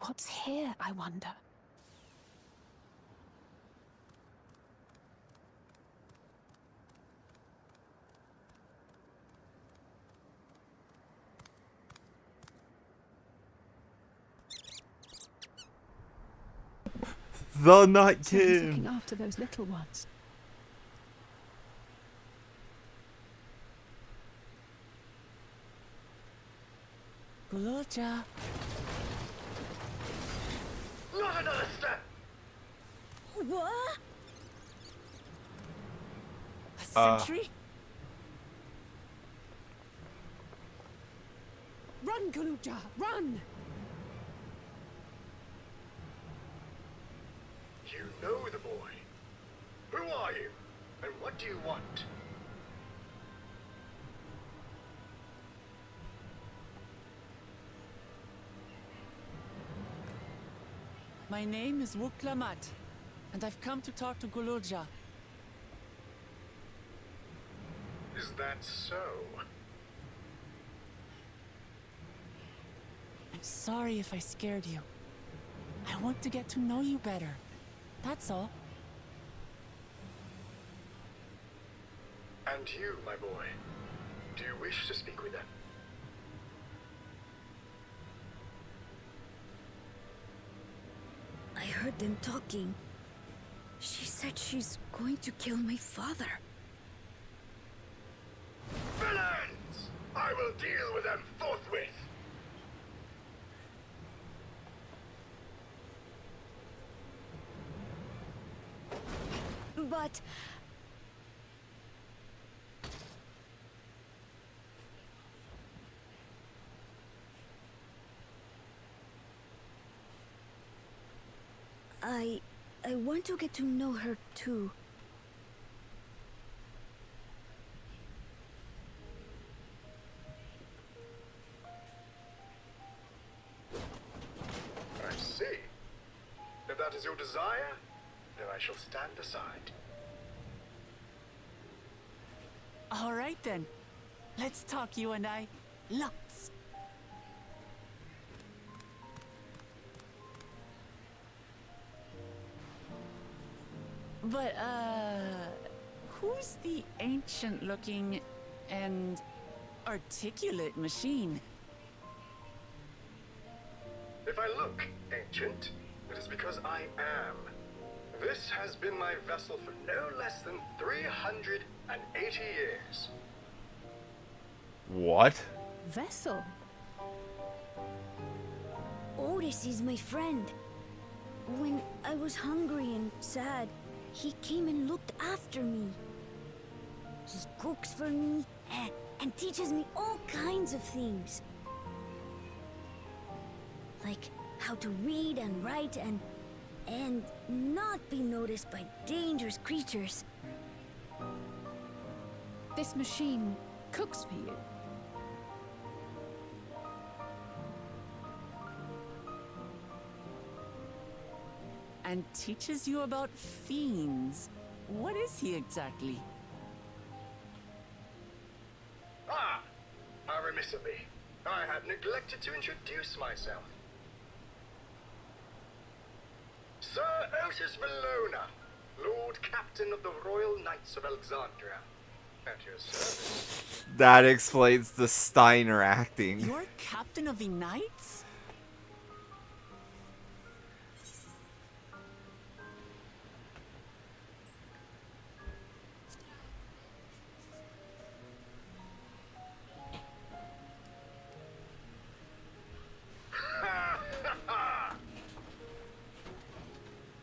What's here, I wonder? The Night So he's King! looking after those little ones. Gulurja. Not another step! What? A sentry? Run, Gulurja, run! You know the boy. Who are you? And what do you want? My name is Wuklamat, and I've come to talk to Gulurja. Is that so? I'm sorry if I scared you. I want to get to know you better. That's all. And you, my boy, do you wish to speak with them? I heard them talking. She said she's going to kill my father. Villains! I will deal with them forthwith! But... I want to get to know her too. I see. If that is your desire, then I shall stand aside. All right then. Let's talk, you and I. Lots. But, who's the ancient-looking and articulate machine? If I look ancient, it is because I am. This has been my vessel for no less than 380 years. What? Vessel? Otis is my friend. When I was hungry and sad, he came and looked after me. He cooks for me and teaches me all kinds of things. Like how to read and write and not be noticed by dangerous creatures. This machine cooks for you. And teaches you about fiends. What is he exactly? Ah! How remiss of me. I had neglected to introduce myself. Sir Otis Valona, Lord Captain of the Royal Knights of Alexandria. At your service. That explains the Steiner acting. You're captain of the knights?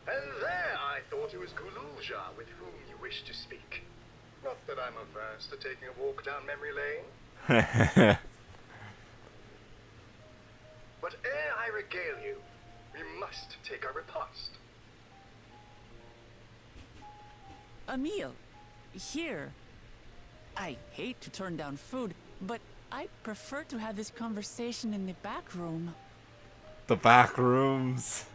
And there I thought it was Gululja with whom you wished to speak. Not that I'm averse to taking a walk down memory lane. But ere I regale you, we must take our repast. Emil, here. I hate to turn down food, but I'd prefer to have this conversation in the back room. The back rooms.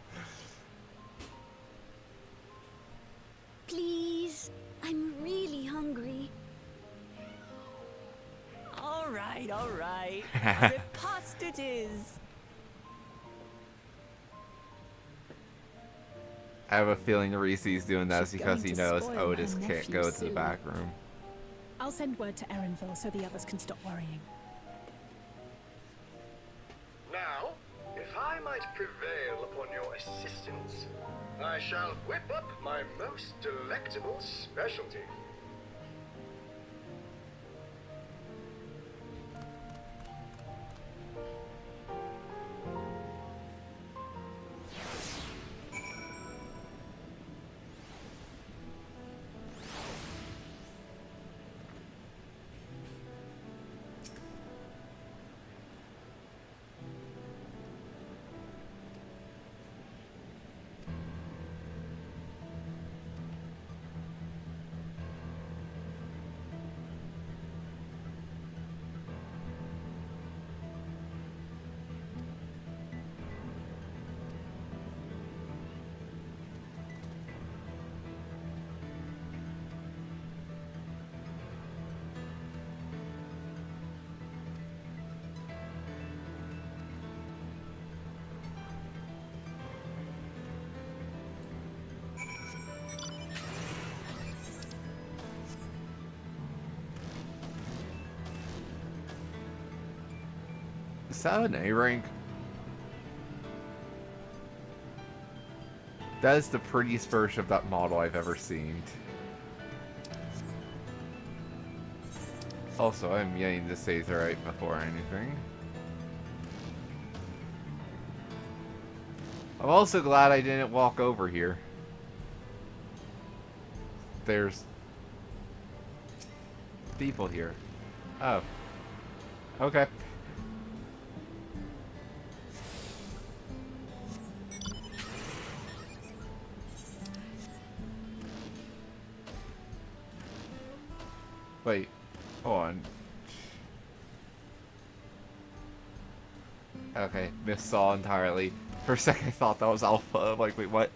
Please, I'm really hungry. All right, all right. A repast it is. I have a feeling Reese's doing that She's because going he to knows spoil Otis my can't nephew, go to the silly. back room. I'll send word to Erenville so the others can stop worrying. Now, if I might prevail upon your assistance, I shall whip up my most delectable specialty. Is that an A rank? That is the prettiest version of that model I've ever seen. Also, I'm getting this Aetherite before anything. I'm also glad I didn't walk over here. There's people here. Oh. Okay. Wait, hold on. Okay, missaw entirely. For a second I thought that was Alpha. I'm like, wait, what?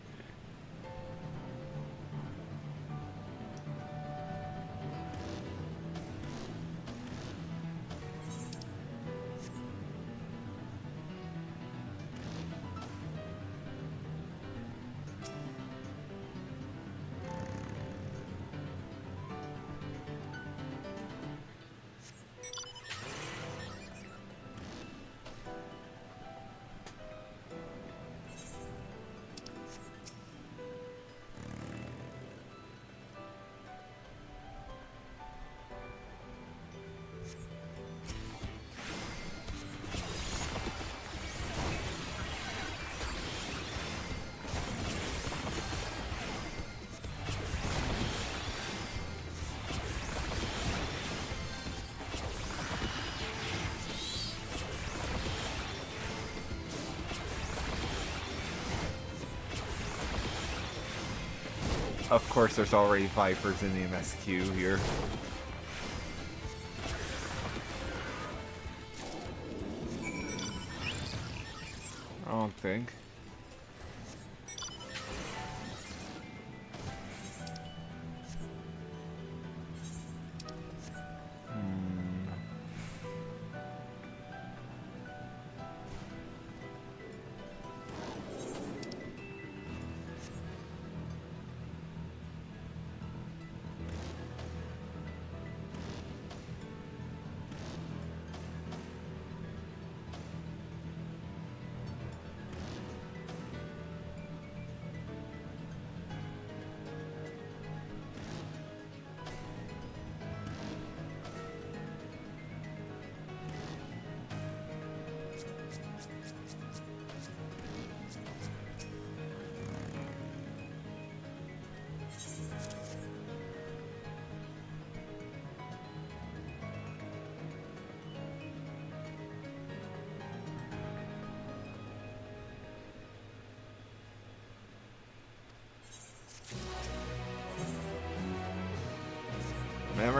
Of course, there's already Vipers in the MSQ here. I don't think.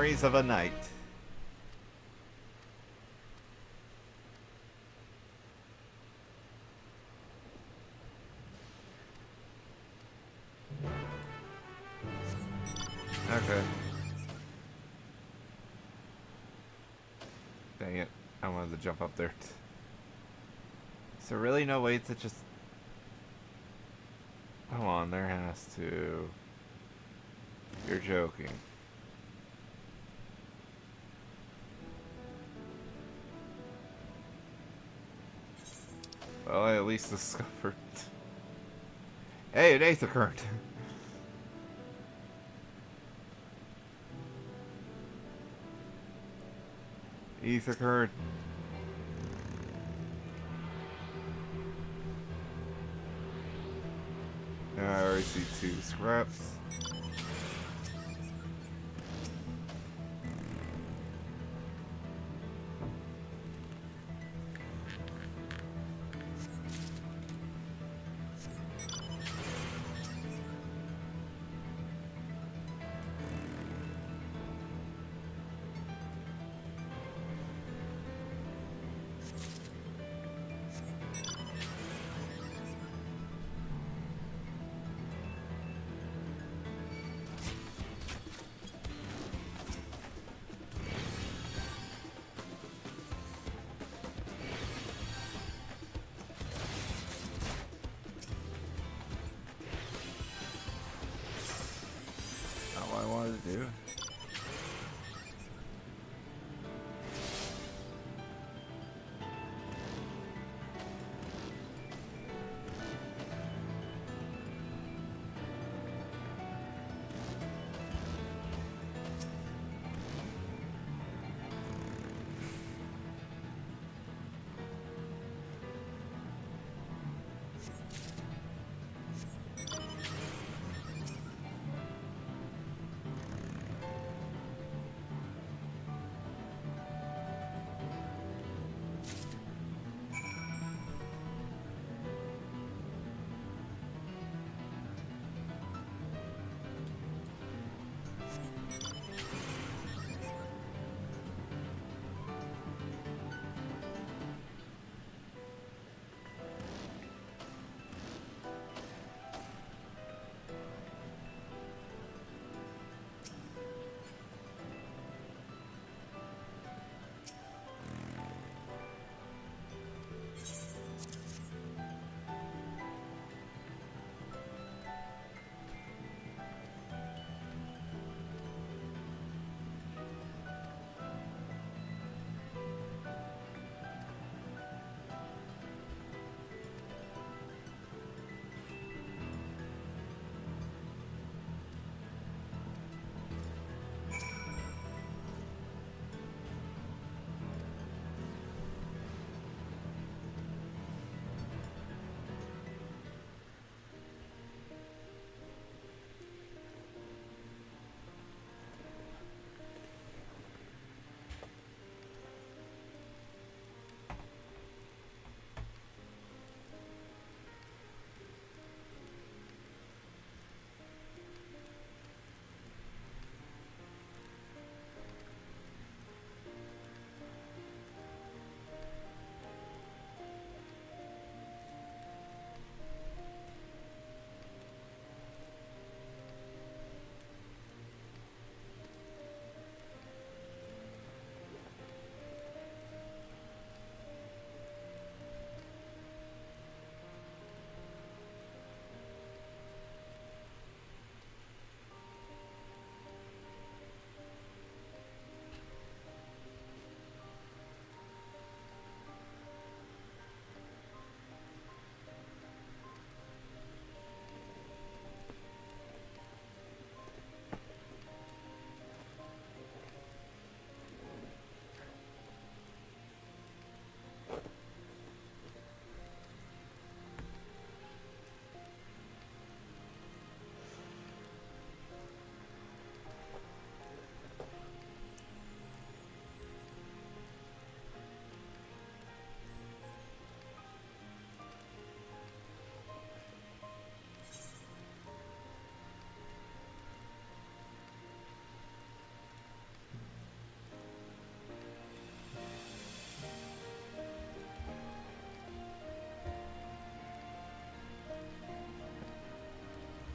Memories of a Night. Okay. Dang it. I wanted to jump up there. Is there really no way to just... Come on, there has to... You're joking. Well, I at least discovered... Hey, an eighth occurred! Ether current. I already see 2 scraps.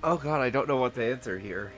Oh god, I don't know what to answer here.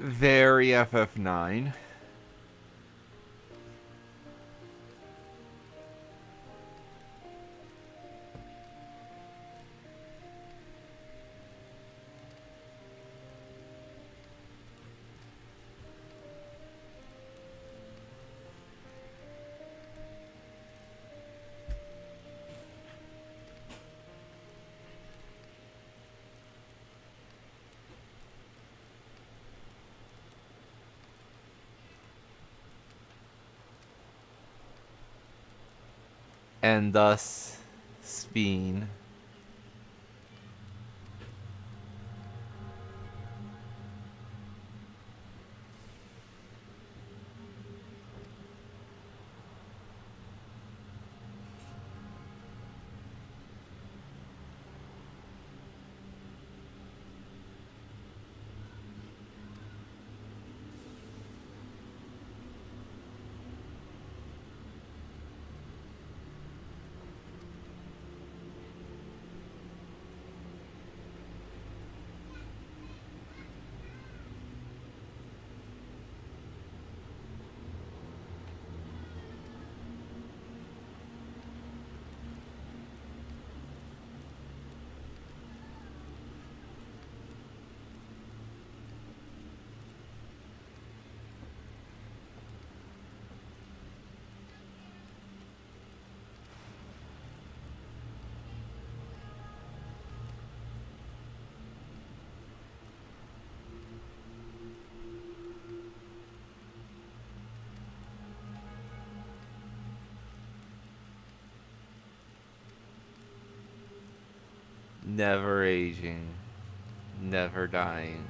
Very FF9. And thus, Speen. Never aging, never dying.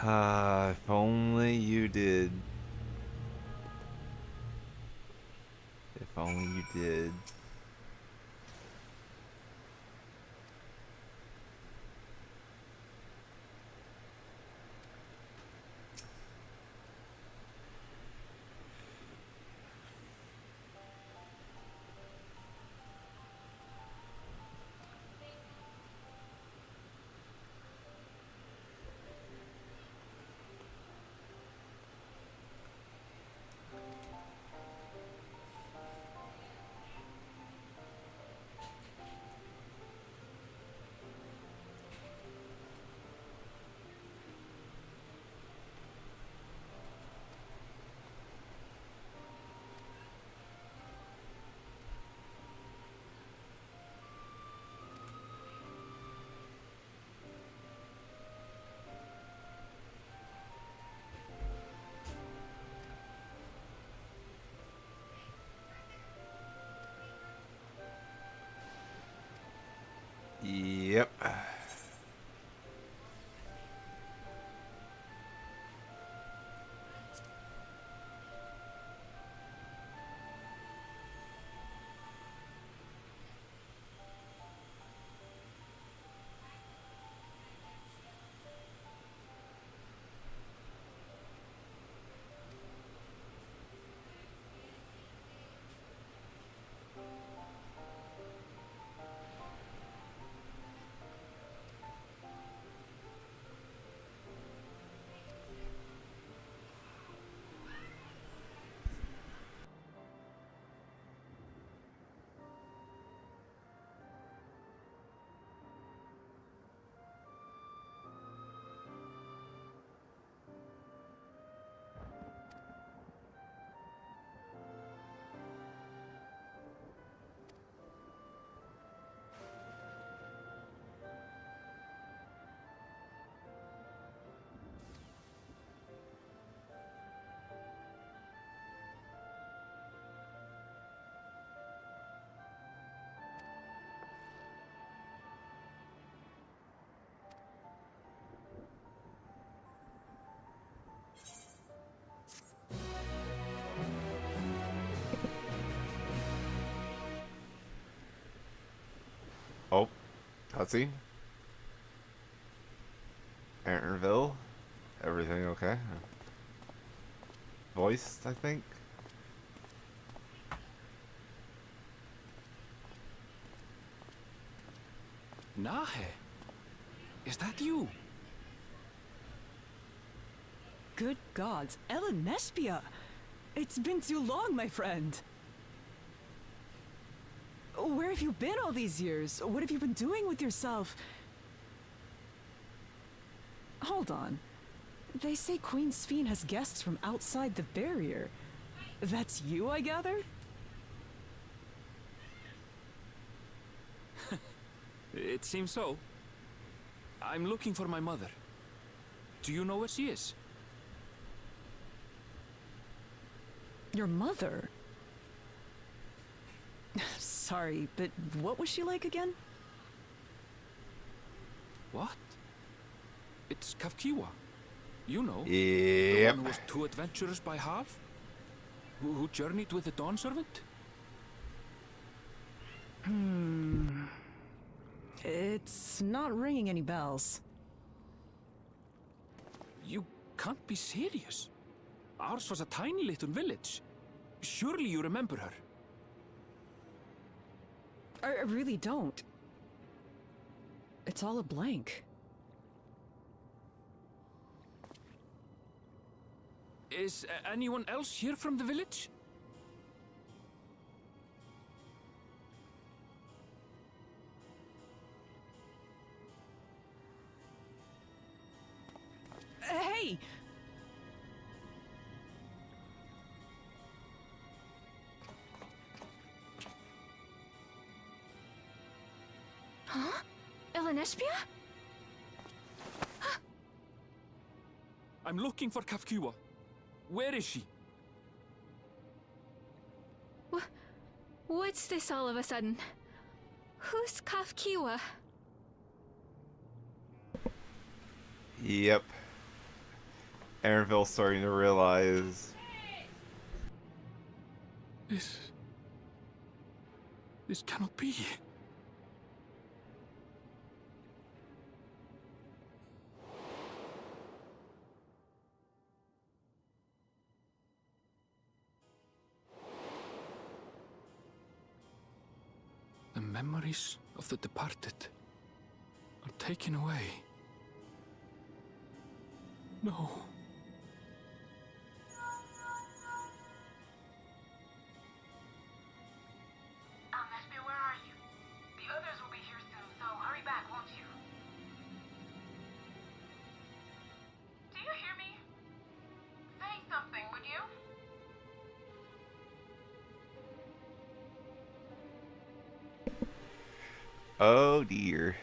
If only you did. If only you did. Yep. Oh, cutscene. Aaronville. Everything okay? Voiced, I think. Nahe, is that you? Good gods, Ellen Nespia! It's been too long, my friend. Where have you been all these years? What have you been doing with yourself? Hold on. They say Queen Sphene has guests from outside the barrier. That's you, I gather? It seems so. I'm looking for my mother. Do you know where she is? Your mother? Sorry, but what was she like again? What? It's Kafkiwa. You know. Yep. The one who was too adventurous by half? Who journeyed with the Dawn Servant? It's not ringing any bells. You can't be serious. Ours was a tiny little village. Surely you remember her. I really don't. It's all a blank. Is anyone else here from the village? Hey! Huh? Elenespia? I'm looking for Kafkiwa. Where is she? What's this all of a sudden? Who's Kafkiwa? Yep. Aaronville's starting to realize. This cannot be. The memories of the departed are taken away. No. Nashville, where are you? The others will be here soon, so hurry back, won't you? Do you hear me? Say something, would you? Oh dear.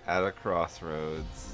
At a crossroads.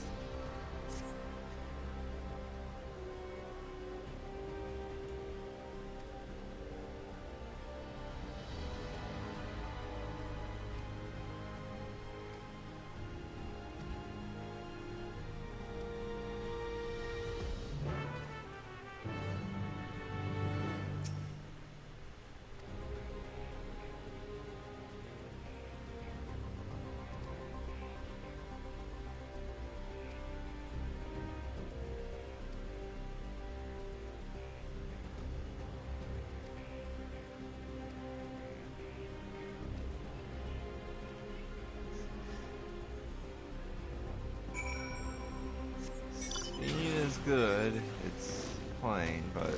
Good, it's plain, but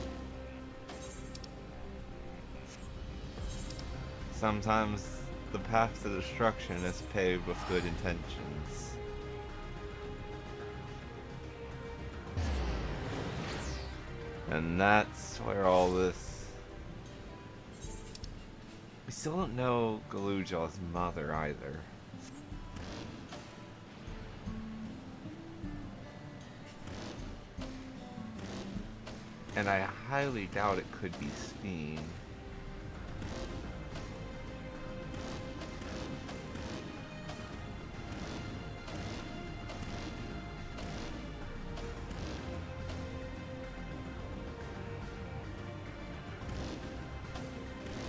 sometimes the path to destruction is paved with good intentions. And that's where all this... We still don't know Galujaw's mother either. And I highly doubt it could be Steen.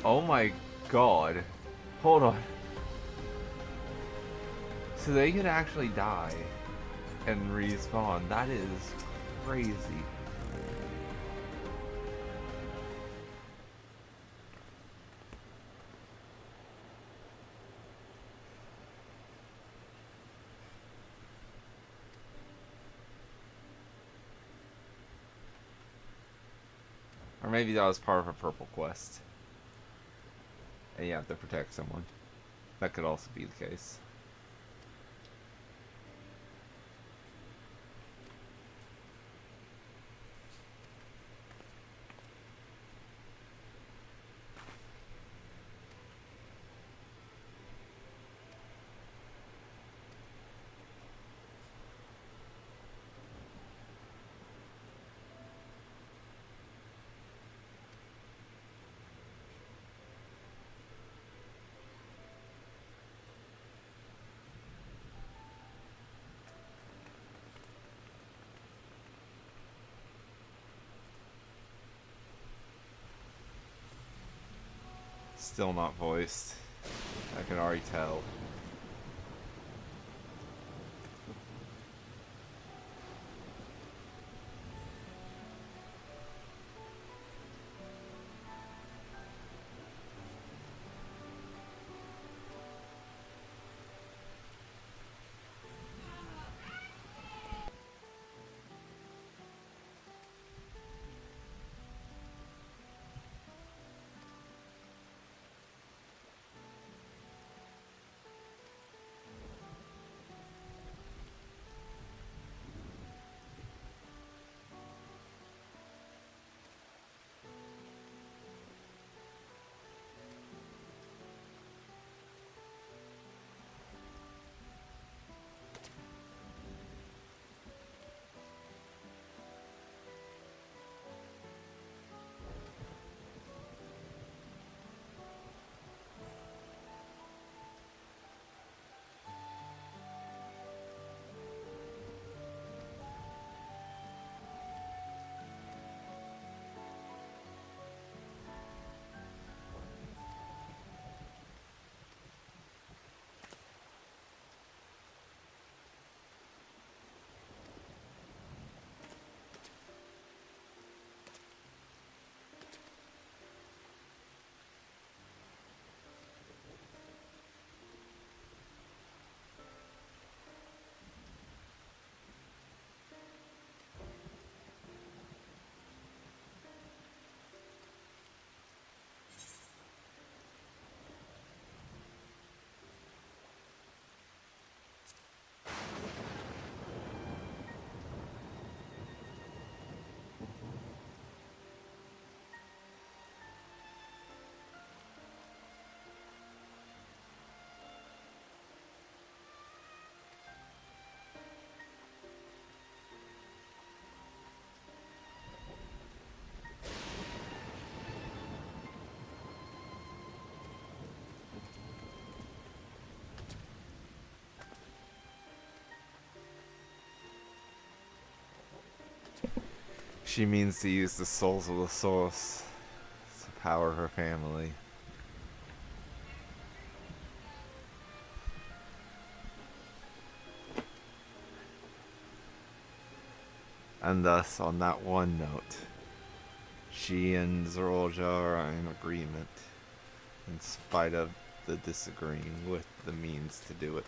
Oh my god. Hold on. So they could actually die and respawn. That is crazy. Or maybe that was part of a purple quest. And you have to protect someone. That could also be the case. Still not voiced. I can already tell. She means to use the souls of the source to power her family. And thus, on that one note, she and ZeRoja are in agreement, in spite of the disagreeing with the means to do it.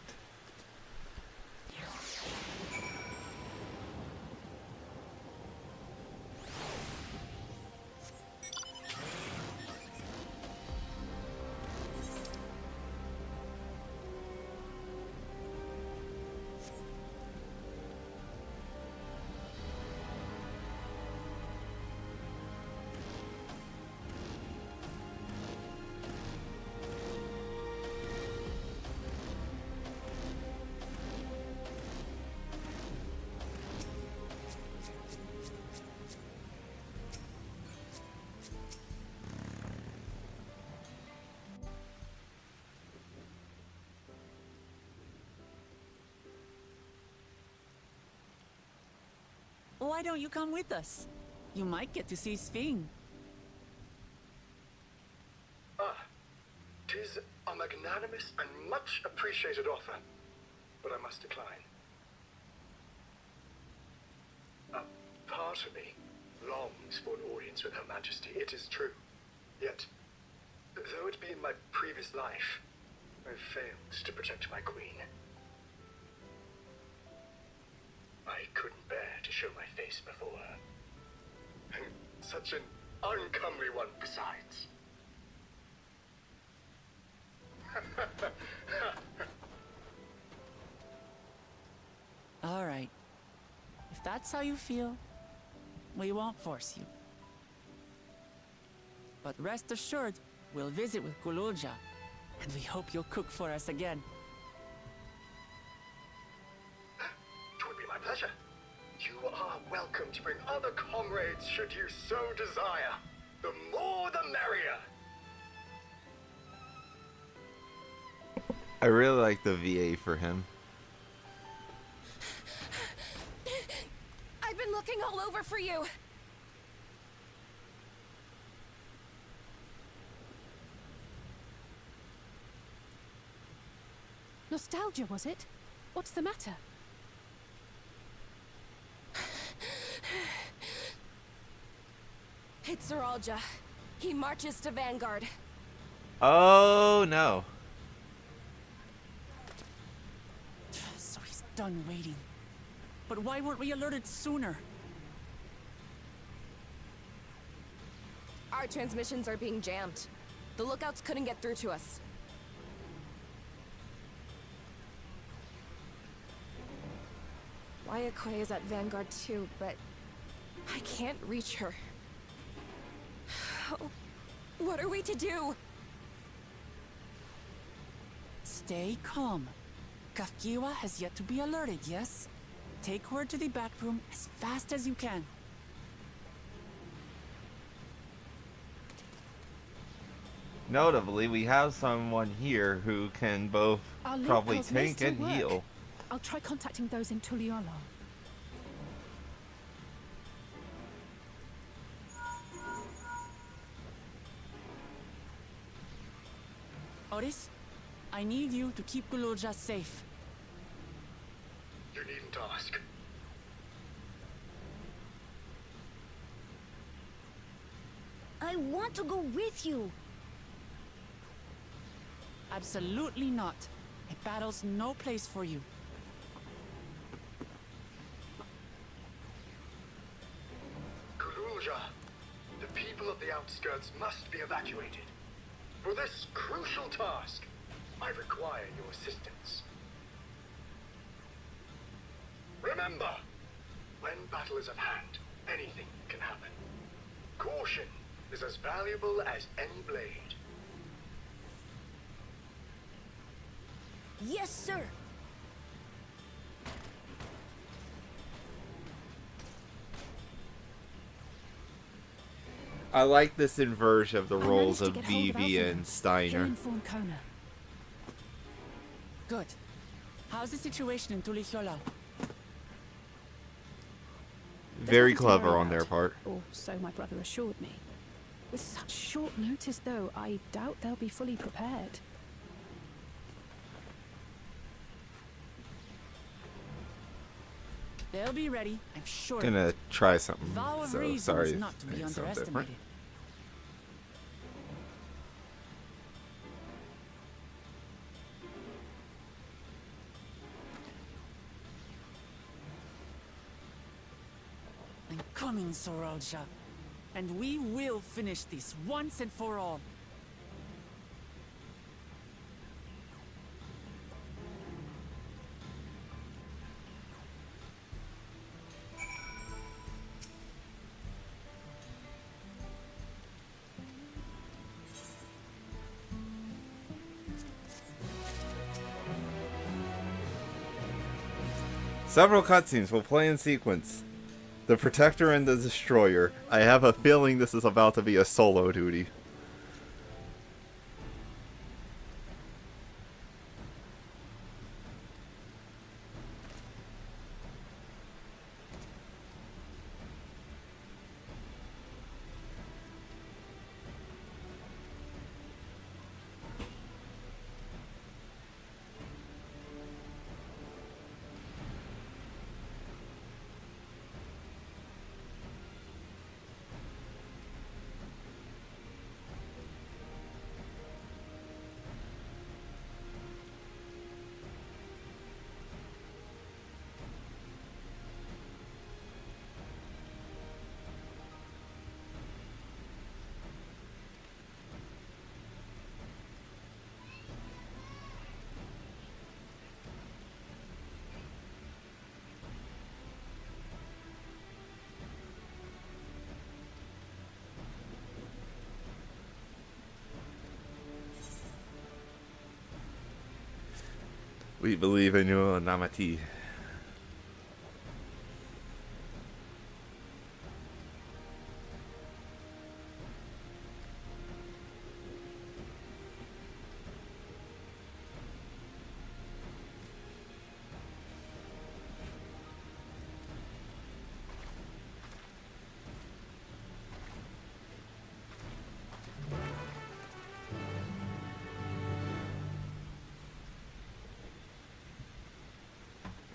Why don't you come with us? You might get to see Sphene. Tis a magnanimous and much appreciated offer, but I must decline. A part of me longs for an audience with Her Majesty, it is true. Yet, though it be in my previous life, I've failed to protect my queen. I couldn't bear to show my face before her. And such an uncomely one besides. All right. If that's how you feel, we won't force you. But rest assured, we'll visit with Kululja, and we hope you'll cook for us again. It would be my pleasure. You are welcome to bring other comrades should you so desire. The more the merrier. I really like the VA for him. I've been looking all over for you. Nostalgia, was it? What's the matter? It's Zeralja. He marches to Vanguard. Oh no. So he's done waiting. But why weren't we alerted sooner? Our transmissions are being jammed. The lookouts couldn't get through to us. Wayakoi is at Vanguard too, but I can't reach her. What are we to do? Stay calm. Kafkiwa has yet to be alerted, yes? Take her to the back room as fast as you can. Notably, we have someone here who can both Our link probably calls may tank still and work. heal. I'll try contacting those in Tuliolo. Otis, I need you to keep Kululja safe. You needn't ask. I want to go with you. Absolutely not. A battle's no place for you. Kululja, the people of the outskirts must be evacuated. For this crucial task, I require your assistance. Remember, when battle is at hand, anything can happen. Caution is as valuable as any blade. Yes, sir. I like this inversion of the roles of managed to get hold of Vivi Alpha. and He'll Steiner. inform Kona. Good. How's the situation in Tulihiola? Very nothing to clever worry on their about, part. or so my brother assured me. With such short notice, though, I doubt they'll be fully prepared. They'll be ready, I'm sure. Gonna try something. Vow of So reason sorry. is if not to be it sounds different. underestimated. I'm coming, Soralja. And we will finish this once and for all. Several cutscenes will play in sequence. The Protector and the Destroyer. I have a feeling this is about to be a solo duty. We believe in you, Namati.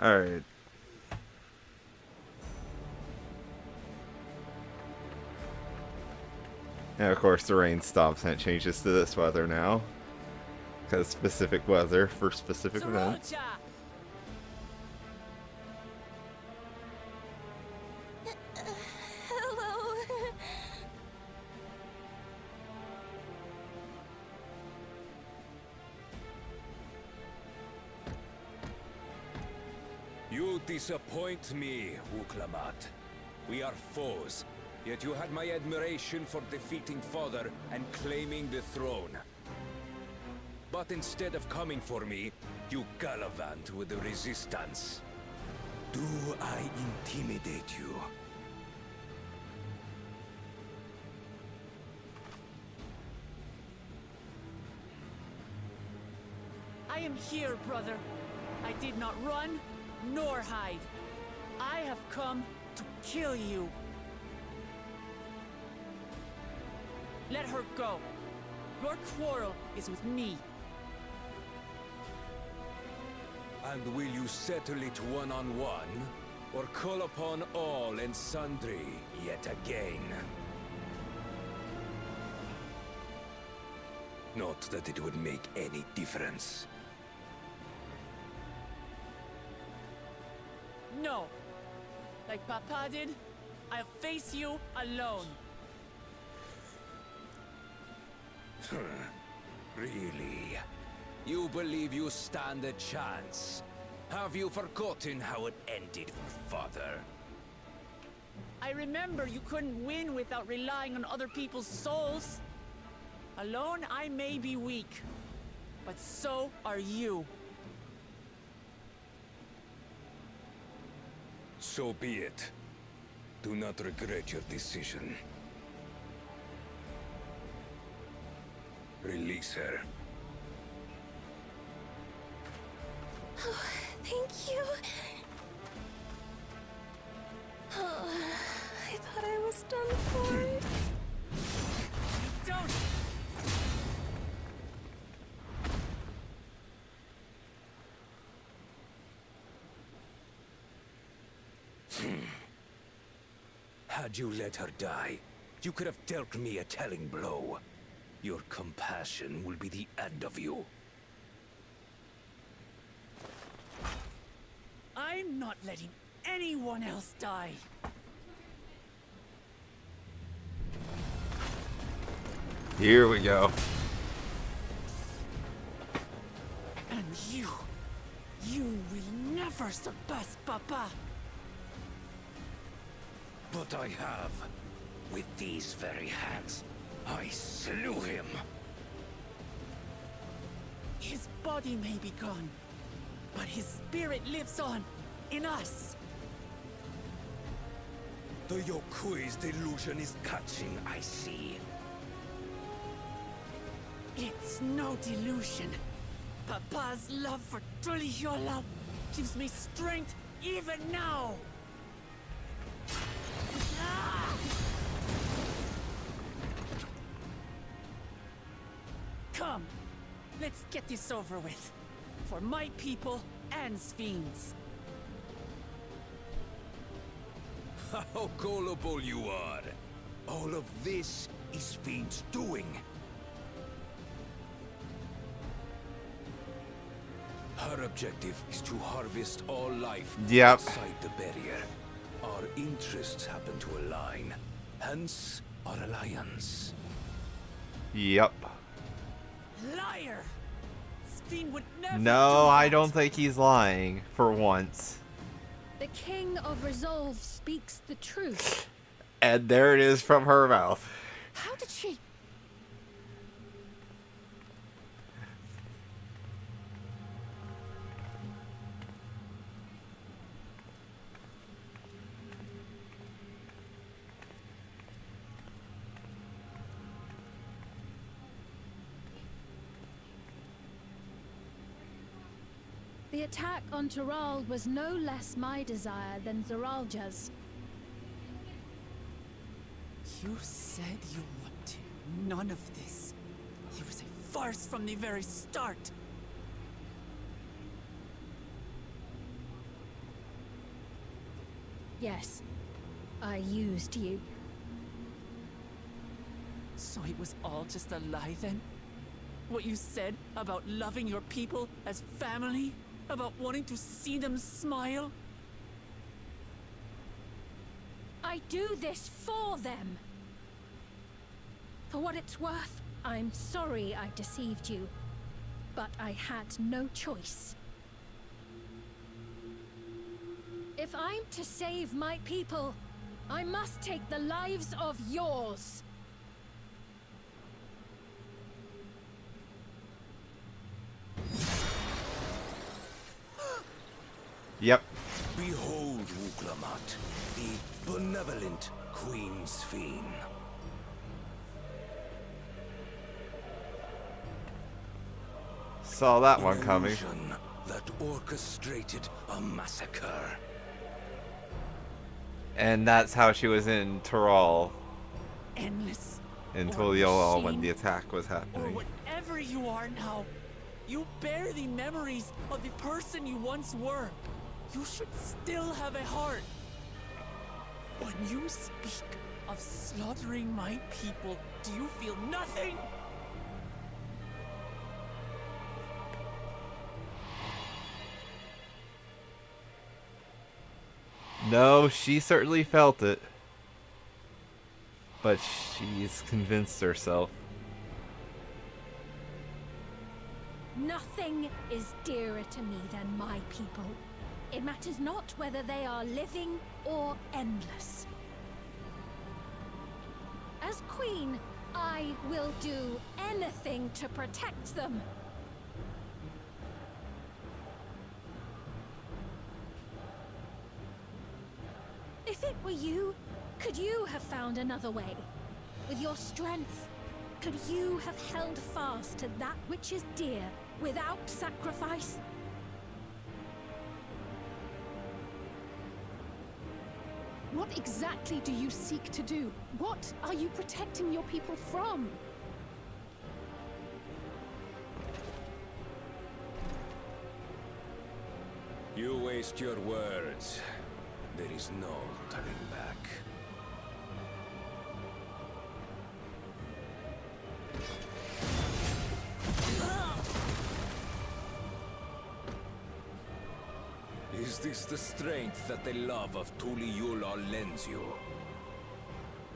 Alright. And of course the rain stops and it changes to this weather now. Because specific weather for specific events. Hello. You disappoint me, Wuklamat. We are foes, yet you had my admiration for defeating Father and claiming the throne. But instead of coming for me, you gallivant with the resistance. Do I intimidate you? I am here, brother. I did not run, nor hide. I have come to kill you. Let her go. Your quarrel is with me. And will you settle it one-on-one, or call upon all and sundry yet again? Not that it would make any difference. No. Like Papa did, I'll face you alone. Really? You believe you stand a chance? Have you forgotten how it ended for Father? I remember you couldn't win without relying on other people's souls. Alone, I may be weak, but so are you. So be it. Do not regret your decision. Release her. Oh, thank you. I thought I was done for. Don't! Had you let her die, you could have dealt me a telling blow. Your compassion will be the end of you. I'm not letting anyone else die. Here we go. And you will never surpass Papa. But I have. With these very hands, I slew him. His body may be gone, but his spirit lives on in us. The Yokui's delusion is catching, I see. It's no delusion. Papa's love for Trujillo gives me strength even now. Come, let's get this over with. For my people and Sfiend's. How gullible you are. All of this is Fiend's doing. Her objective is to harvest all life outside the barrier. Our interests happen to align, hence our alliance. Yep. Liar! Sfiend would never No, I don't think he's lying, for once. The King of Resolve speaks the truth. And there it is from her mouth. How did she... The attack on Tural was no less my desire than Zeralja's. You said you wanted none of this. It was a farce from the very start. Yes, I used you. So it was all just a lie then? What you said about loving your people as family? About wanting to see them smile? I do this for them. For what it's worth, I'm sorry I deceived you. But I had no choice. If I'm to save my people, I must take the lives of yours. Yep. Behold, Wuklamat, the benevolent Queen's Fiend. Saw that one coming. That orchestrated a massacre. And that's how she was in Tural. Endless. In or Tuliol when machine, the attack was Or happening. whatever you are now, you bear the memories of the person you once were. You should still have a heart. When you speak of slaughtering my people, do you feel nothing? No, she certainly felt it. But she's convinced herself. Nothing is dearer to me than my people. It matters not whether they are living or endless. As queen, I will do anything to protect them. If it were you, could you have found another way? With your strength, could you have held fast to that which is dear without sacrifice? What exactly do you seek to do? What are you protecting your people from? You waste your words. There is no turning back. Is this the strength that the love of Tuliyollal lends you?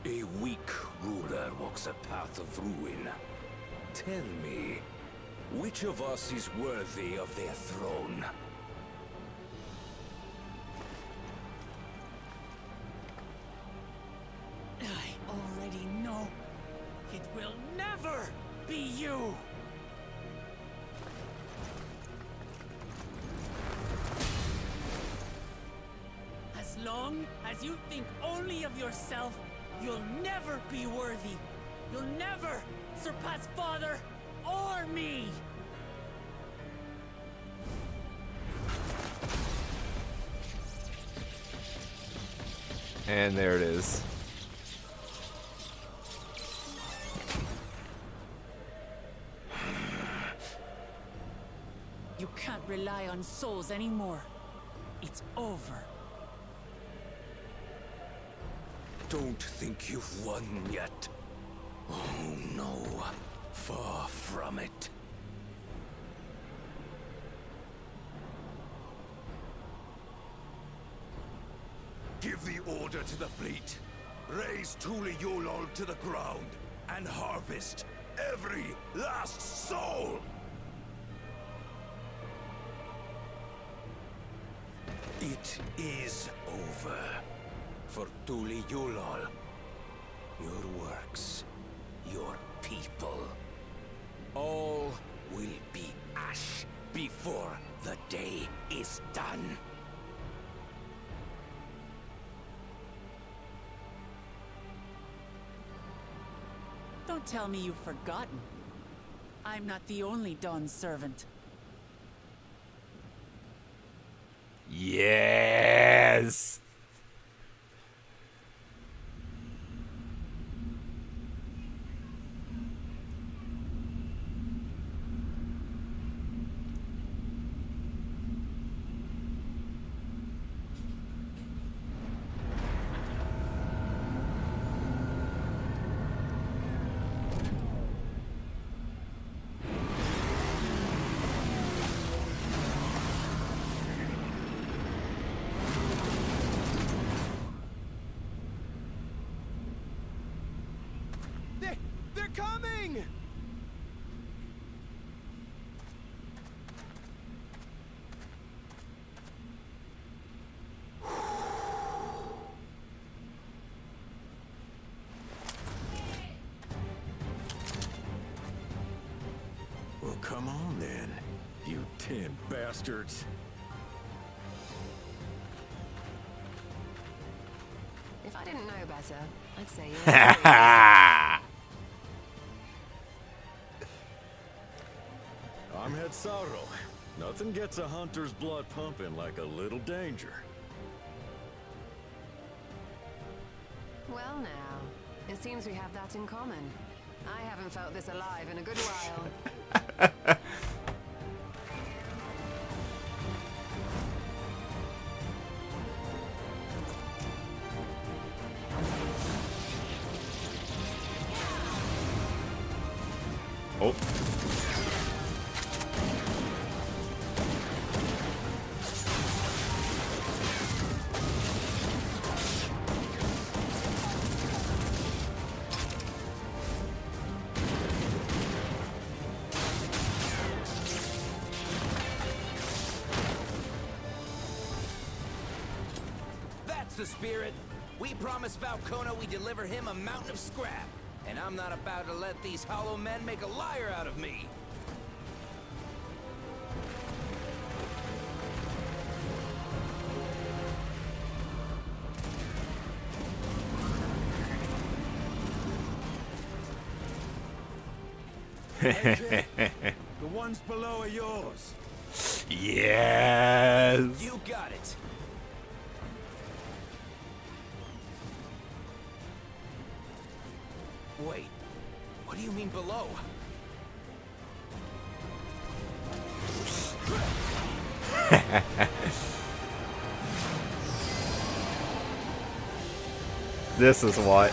A weak ruler walks a path of ruin. Tell me, which of us is worthy of their throne? I already know. It will never be you! As long as you think only of yourself, you'll never be worthy. You'll never surpass Father or me! And there it is. You can't rely on souls anymore. It's over. Don't think you've won yet. Oh no, far from it. Give the order to the fleet. Raise Tuliyollal to the ground and harvest every last soul! It is over. For Tuliyollal, your works, your people, all will be ash before the day is done. Don't tell me you've forgotten. I'm not the only Dawn's servant. Yes! They're coming! Well, come on then, you 10 bastards. If I didn't know better, I'd say I'm Head Sorrow. Nothing gets a hunter's blood pumping like a little danger. Well now, it seems we have that in common. I haven't felt this alive in a good while. Oh. That's the spirit. We promised Falcona we'd deliver him a mountain of scrap. And I'm not about to let these hollow men make a liar out of me. Hey, the ones below are yours. Yes! You got it. Wait, what do you mean below? This is what.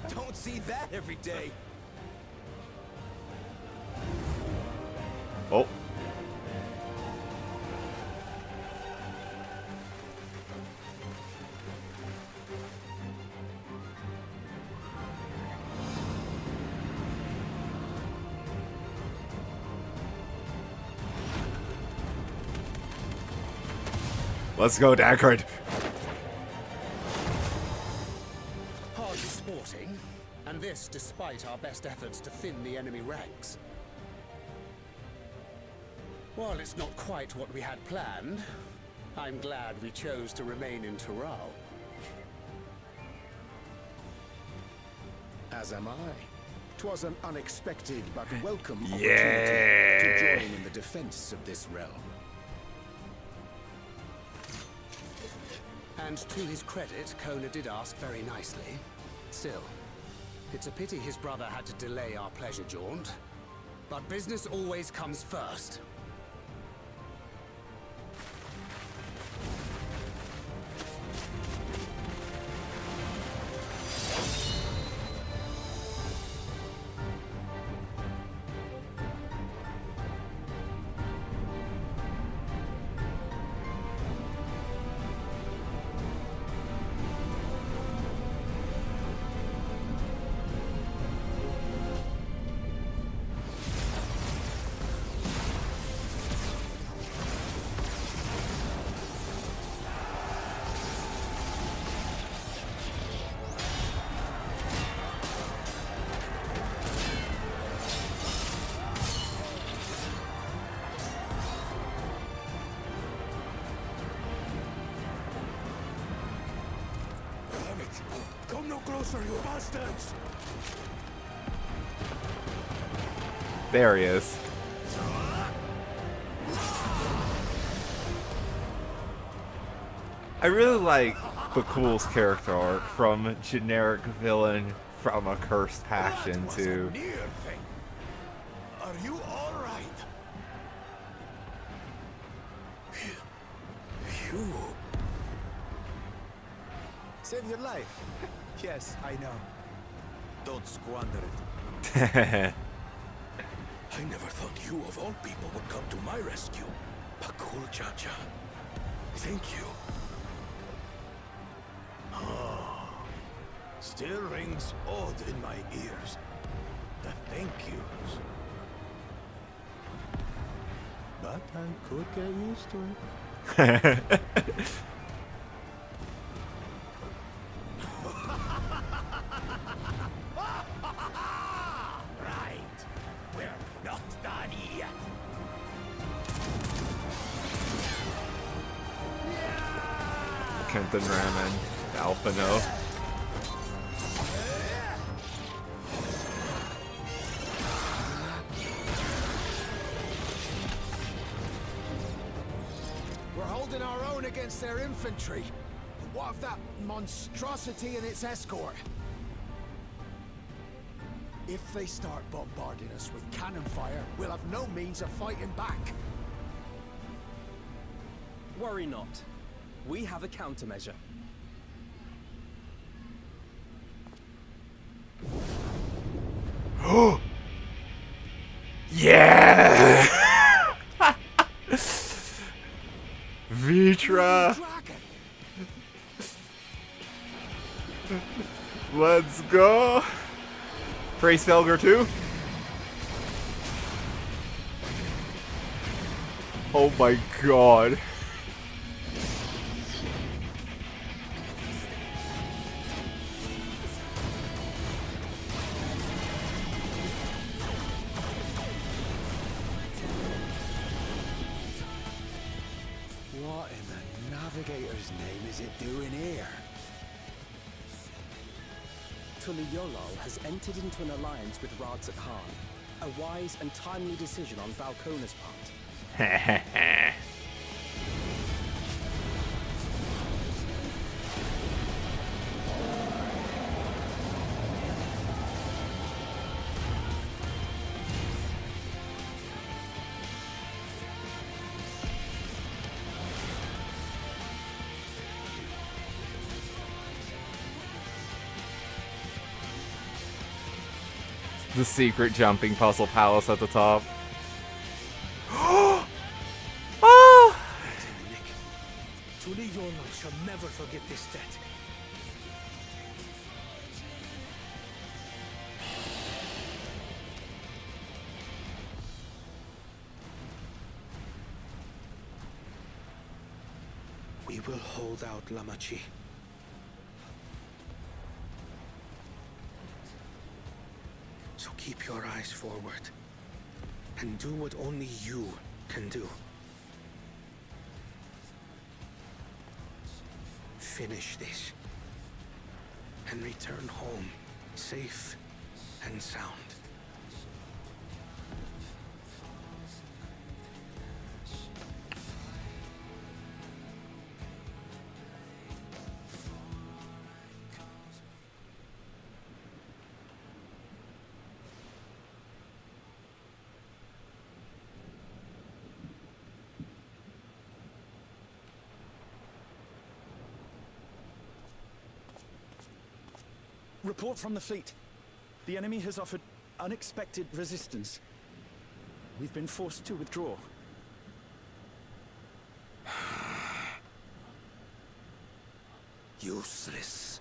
Don't see that every day. Oh. Let's go, Deckard. Hardly sporting, and this despite our best efforts to thin the enemy ranks. While it's not quite what we had planned, I'm glad we chose to remain in Tural. As am I. 'Twas an unexpected but welcome opportunity to join in the defense of this realm. And to his credit, Kona did ask very nicely. Still, it's a pity his brother had to delay our pleasure jaunt. But business always comes first. Come no closer, you bastards! There he is. I really like Bakul's character arc from generic villain from a cursed passion to Are you alright? You saved your life. Yes, I know. Don't squander it. I never thought you of all people would come to my rescue. Bakul Chacha. Thank you. Still rings odd in my ears. The thank yous. But I could get used to it. Right. We're not done yet. Kenton Ramen, Alphino. We're holding our own against their infantry. What of that monstrosity and its escort? If they start bombarding us with cannon fire, we'll have no means of fighting back. Worry not. We have a countermeasure. Yeah! Vitra! Let's go! Praise Felger too? Oh my god. What in the Navigator's name is it doing here? Tuliyolol has entered into an alliance with ReZaHydra Khan. A wise and timely decision on Valkona's part. The secret jumping puzzle palace at the top. Oh! Truly Yolal shall never forget this debt. We will hold out, Lamachi. So keep your eyes forward, and do what only you can do. Finish this, and return home, safe and sound. Report from the fleet. The enemy has offered unexpected resistance. We've been forced to withdraw. Useless.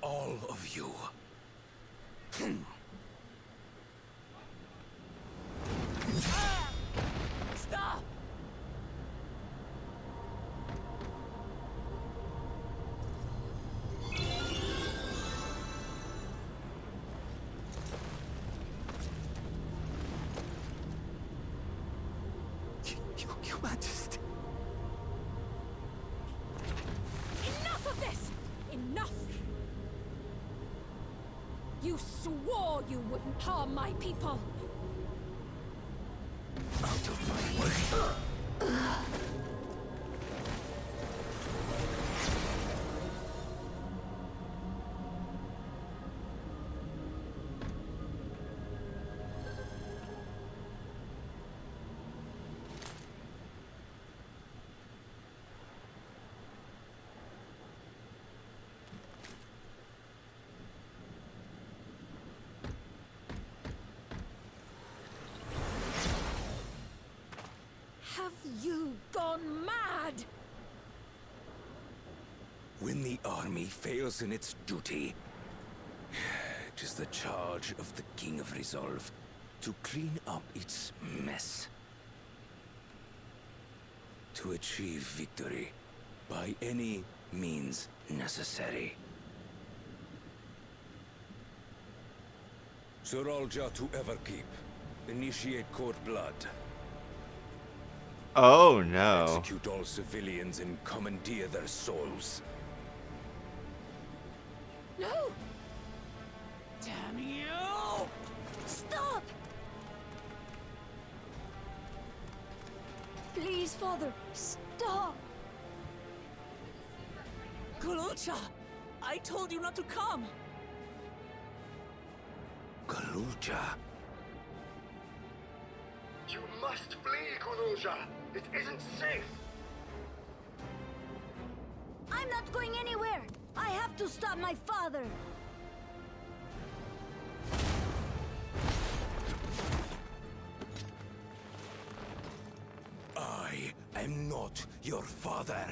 All of you. Stop! Your Majesty. Enough of this! Enough! You swore you wouldn't harm my people! Out of my way. Have you gone mad? When the army fails in its duty, it is the charge of the King of Resolve to clean up its mess. To achieve victory by any means necessary. Zoralja to Everkeep. Initiate court blood. Oh no. Execute all civilians and commandeer their souls. No! Damn you! Stop! Please, Father, stop! Gulucha! I told you not to come! Galuja. You must flee, Guluja. It isn't safe. I'm not going anywhere! I have to stop my father! I am not your father.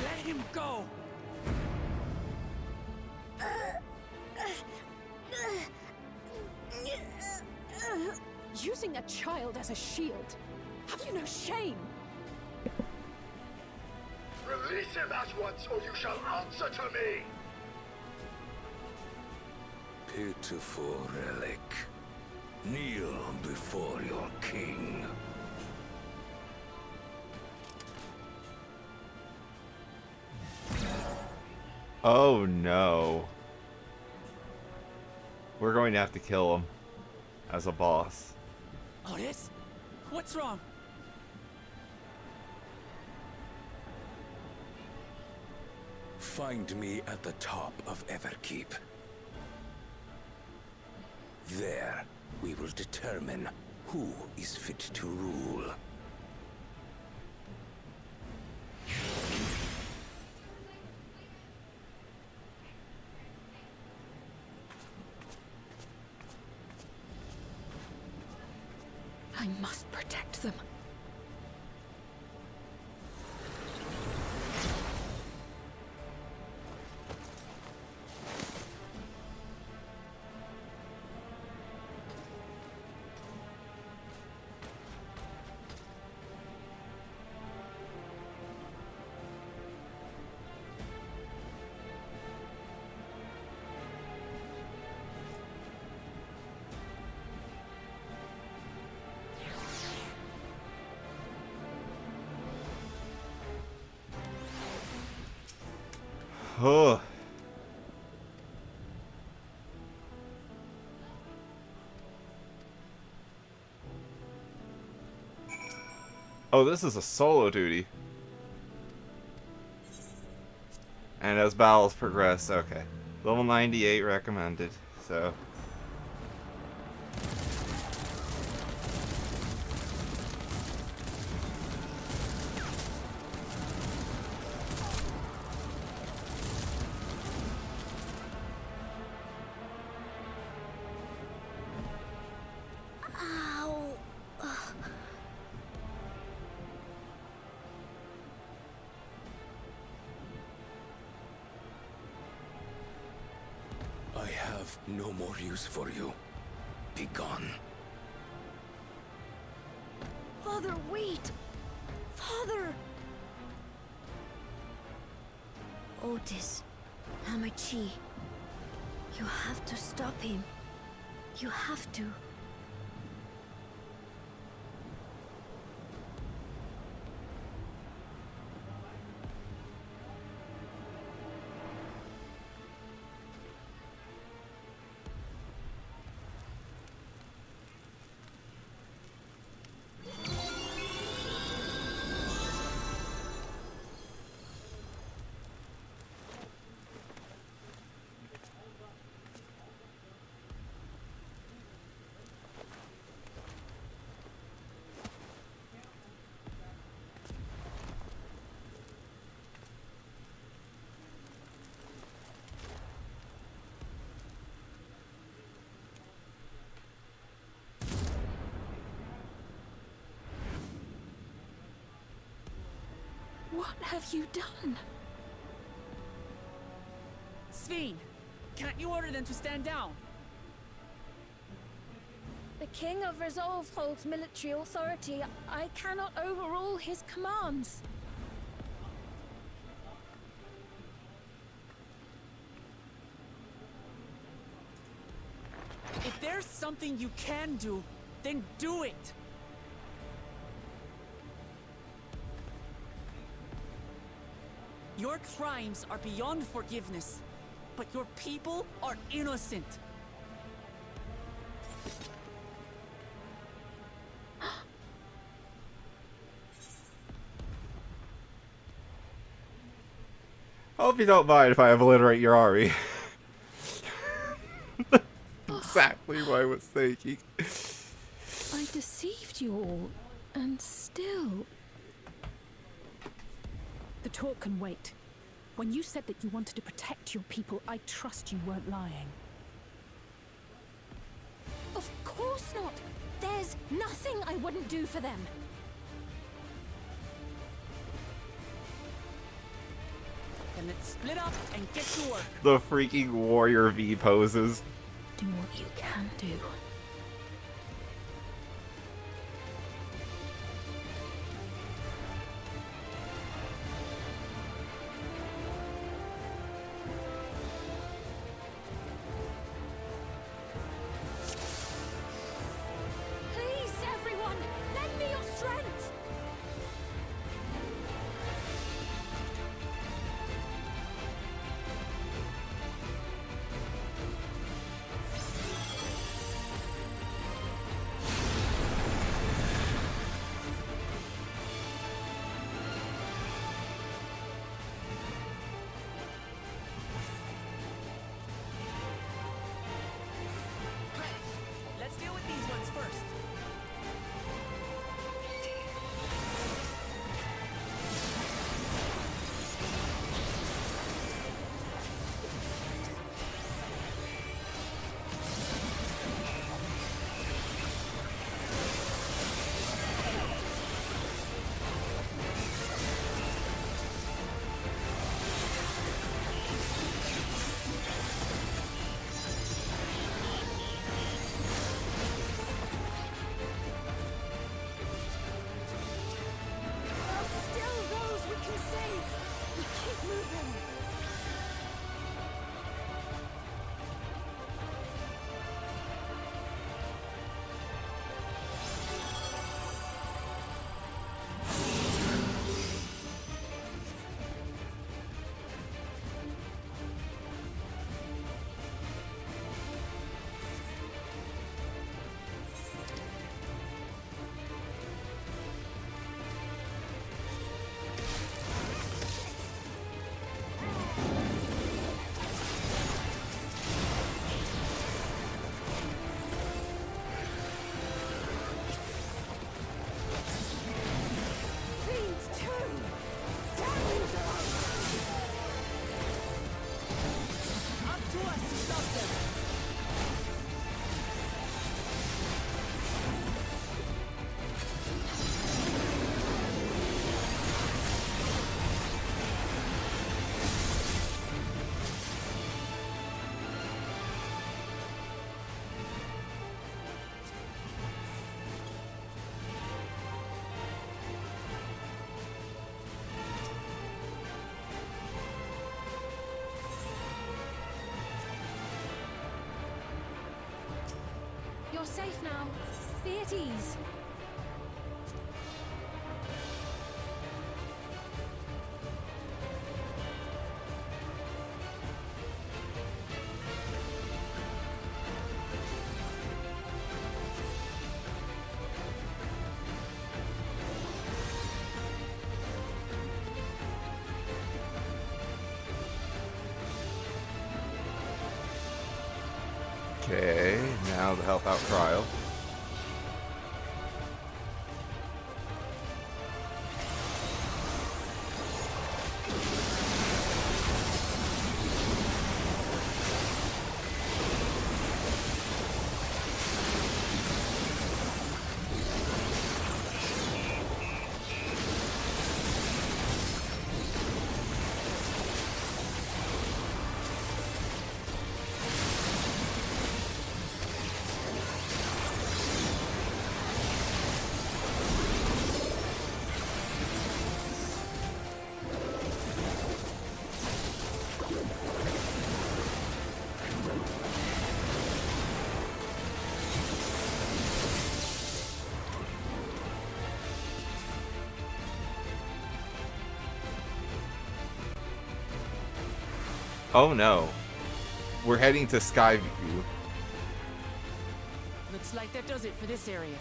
Let him go! Using a child as a shield. Have you no shame? Release him at once, or you shall answer to me! Pitiful relic. Kneel before your king. Oh no. We're going to have to kill him as a boss. Otis? What's wrong? Find me at the top of Everkeep. There, we will determine who is fit to rule. I must protect them. Oh. Oh, this is a solo duty. And as battles progress, okay. Level 98 recommended, so. Ow. I have no more use for you. Be gone. Father, wait! Father! Otis, Hamachi, you have to stop him. You have to. What have you done? Sveen, can't you order them to stand down? The King of Resolve holds military authority. I cannot overrule his commands. If there's something you can do, then do it! Your crimes are beyond forgiveness, but your people are innocent. I hope you don't mind if I obliterate your army. Exactly what I was thinking. I deceived you all, and still... The talk can wait. When you said that you wanted to protect your people, I trust you weren't lying. Of course not! There's nothing I wouldn't do for them! Then let's split up and get to work. The freaking warrior V poses. Do what you can do. Please, everyone! Lend me your strength! to us to stop them. You're safe now. Be at ease. Okay, now to help out Trial. Oh no. We're heading to Skyview. Looks like that does it for this area.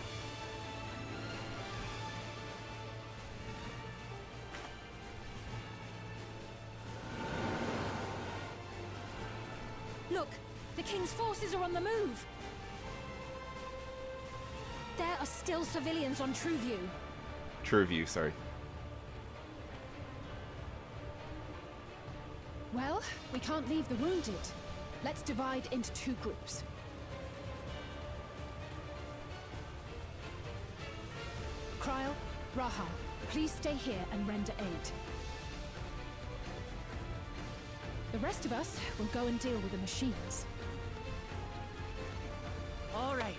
Look, the King's forces are on the move. There are still civilians on Trueview. Trueview, sorry. Well, we can't leave the wounded. Let's divide into two groups. Kryl, Raha, please stay here and render aid. The rest of us will go and deal with the machines. All right.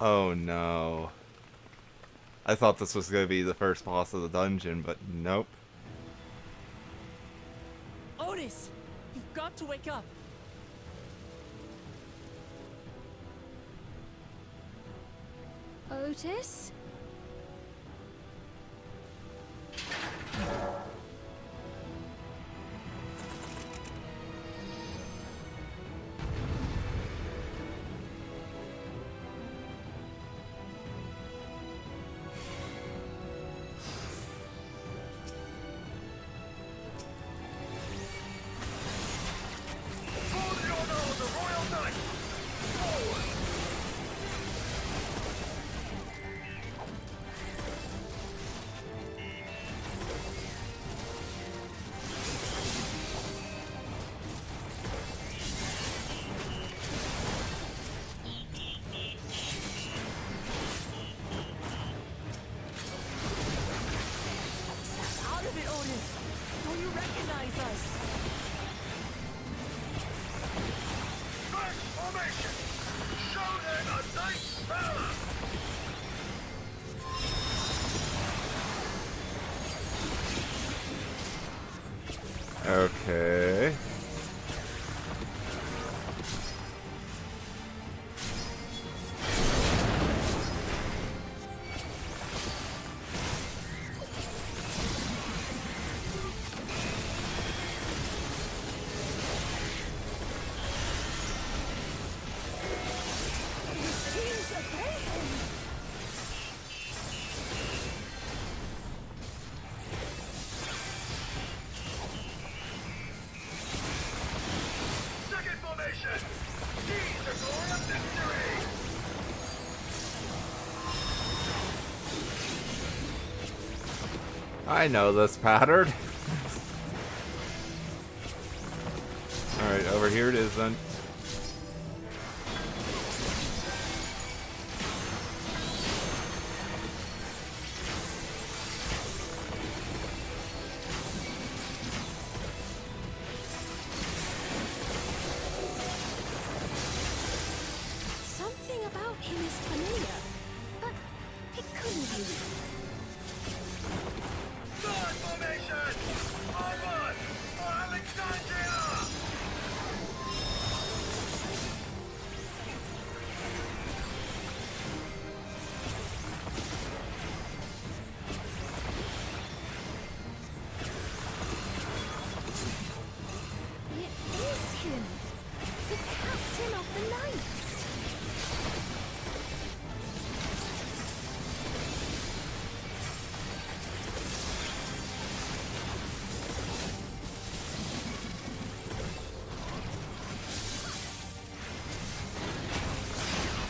Oh no. I thought this was going to be the first boss of the dungeon, but nope. Otis, you've got to wake up. Otis? Okay. I know this pattern. Alright, over here it is then. Something about him is familiar, but it couldn't be. Guard formation! Onward! For Alexandria! It is him, the captain of the knights.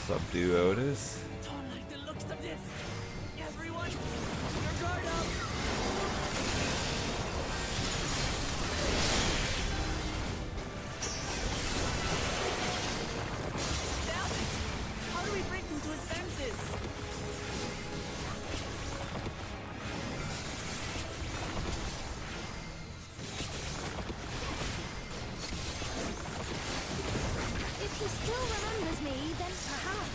Subdue Otis. Don't like the looks of this. Everyone, your guard up. Damn it! How do we bring him to his senses? If he still remembers me, then perhaps.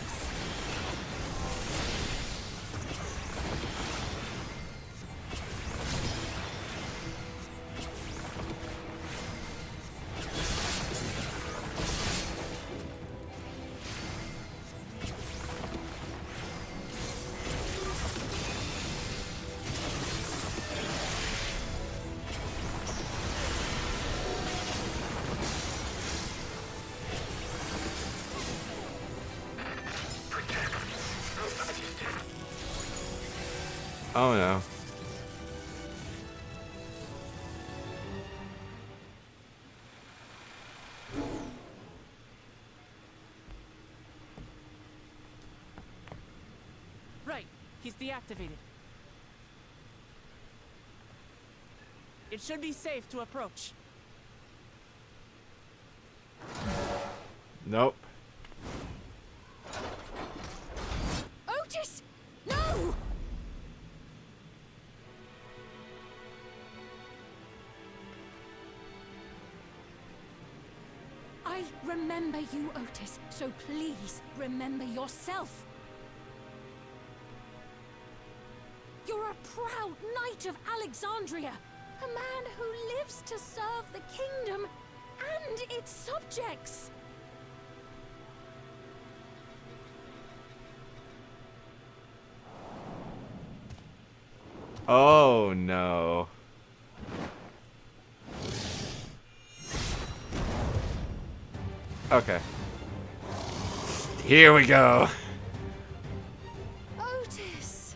Oh no. Right, he's deactivated. It should be safe to approach. Nope. Otis! No! I remember you, Otis, so please remember yourself. You're a proud knight of Alexandria, a man who lives to serve the kingdom and its subjects. Oh no. Okay. Here we go. Otis!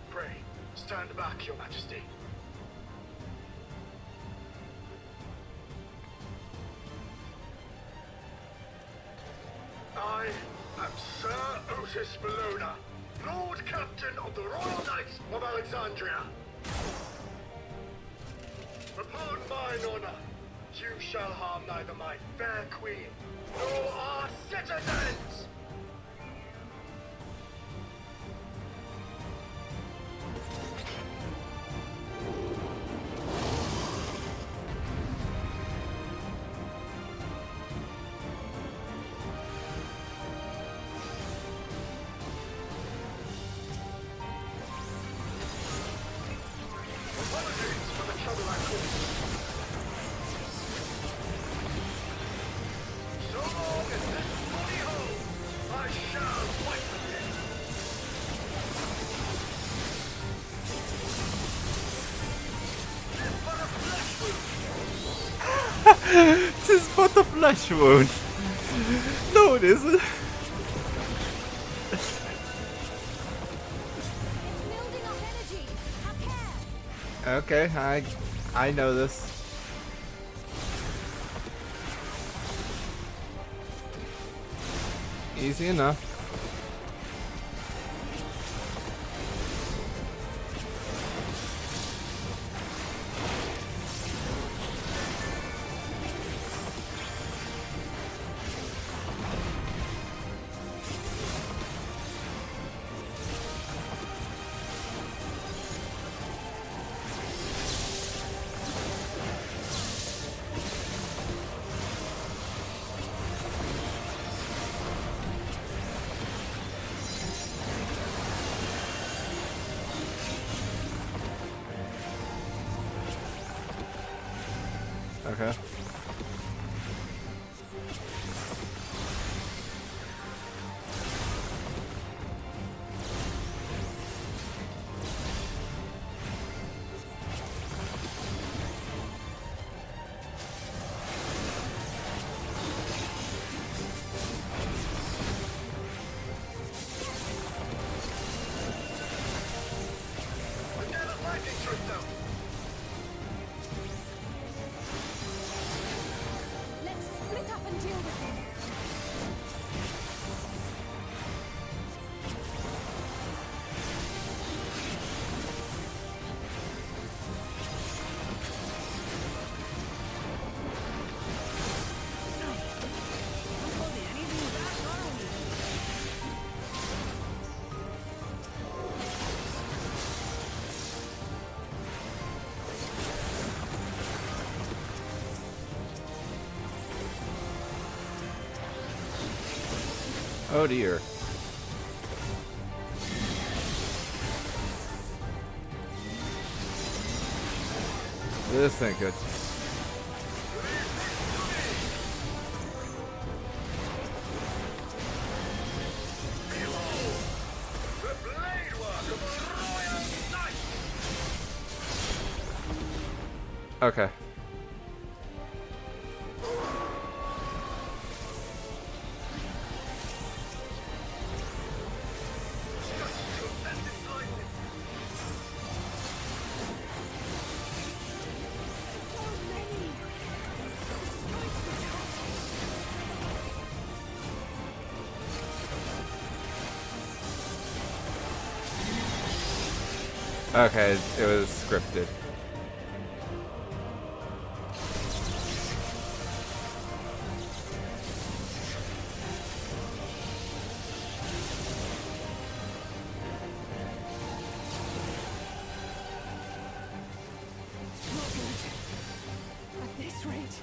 Pray, stand back, Your Majesty. I am Sir Otis Bologna, Lord Captain of the Royal Knights of Alexandria. Upon mine honor, you shall harm neither my fair queen nor our citizens! Apologies for the trouble I caused. So long as this body holds, I shall fight with it. It's but a flesh wound. Tis but a flesh wound. No, it isn't. Okay, I know this. Easy enough. Okay. Let's split up and deal with him. Oh dear. This ain't good. Okay. Okay, it was scripted. At this rate.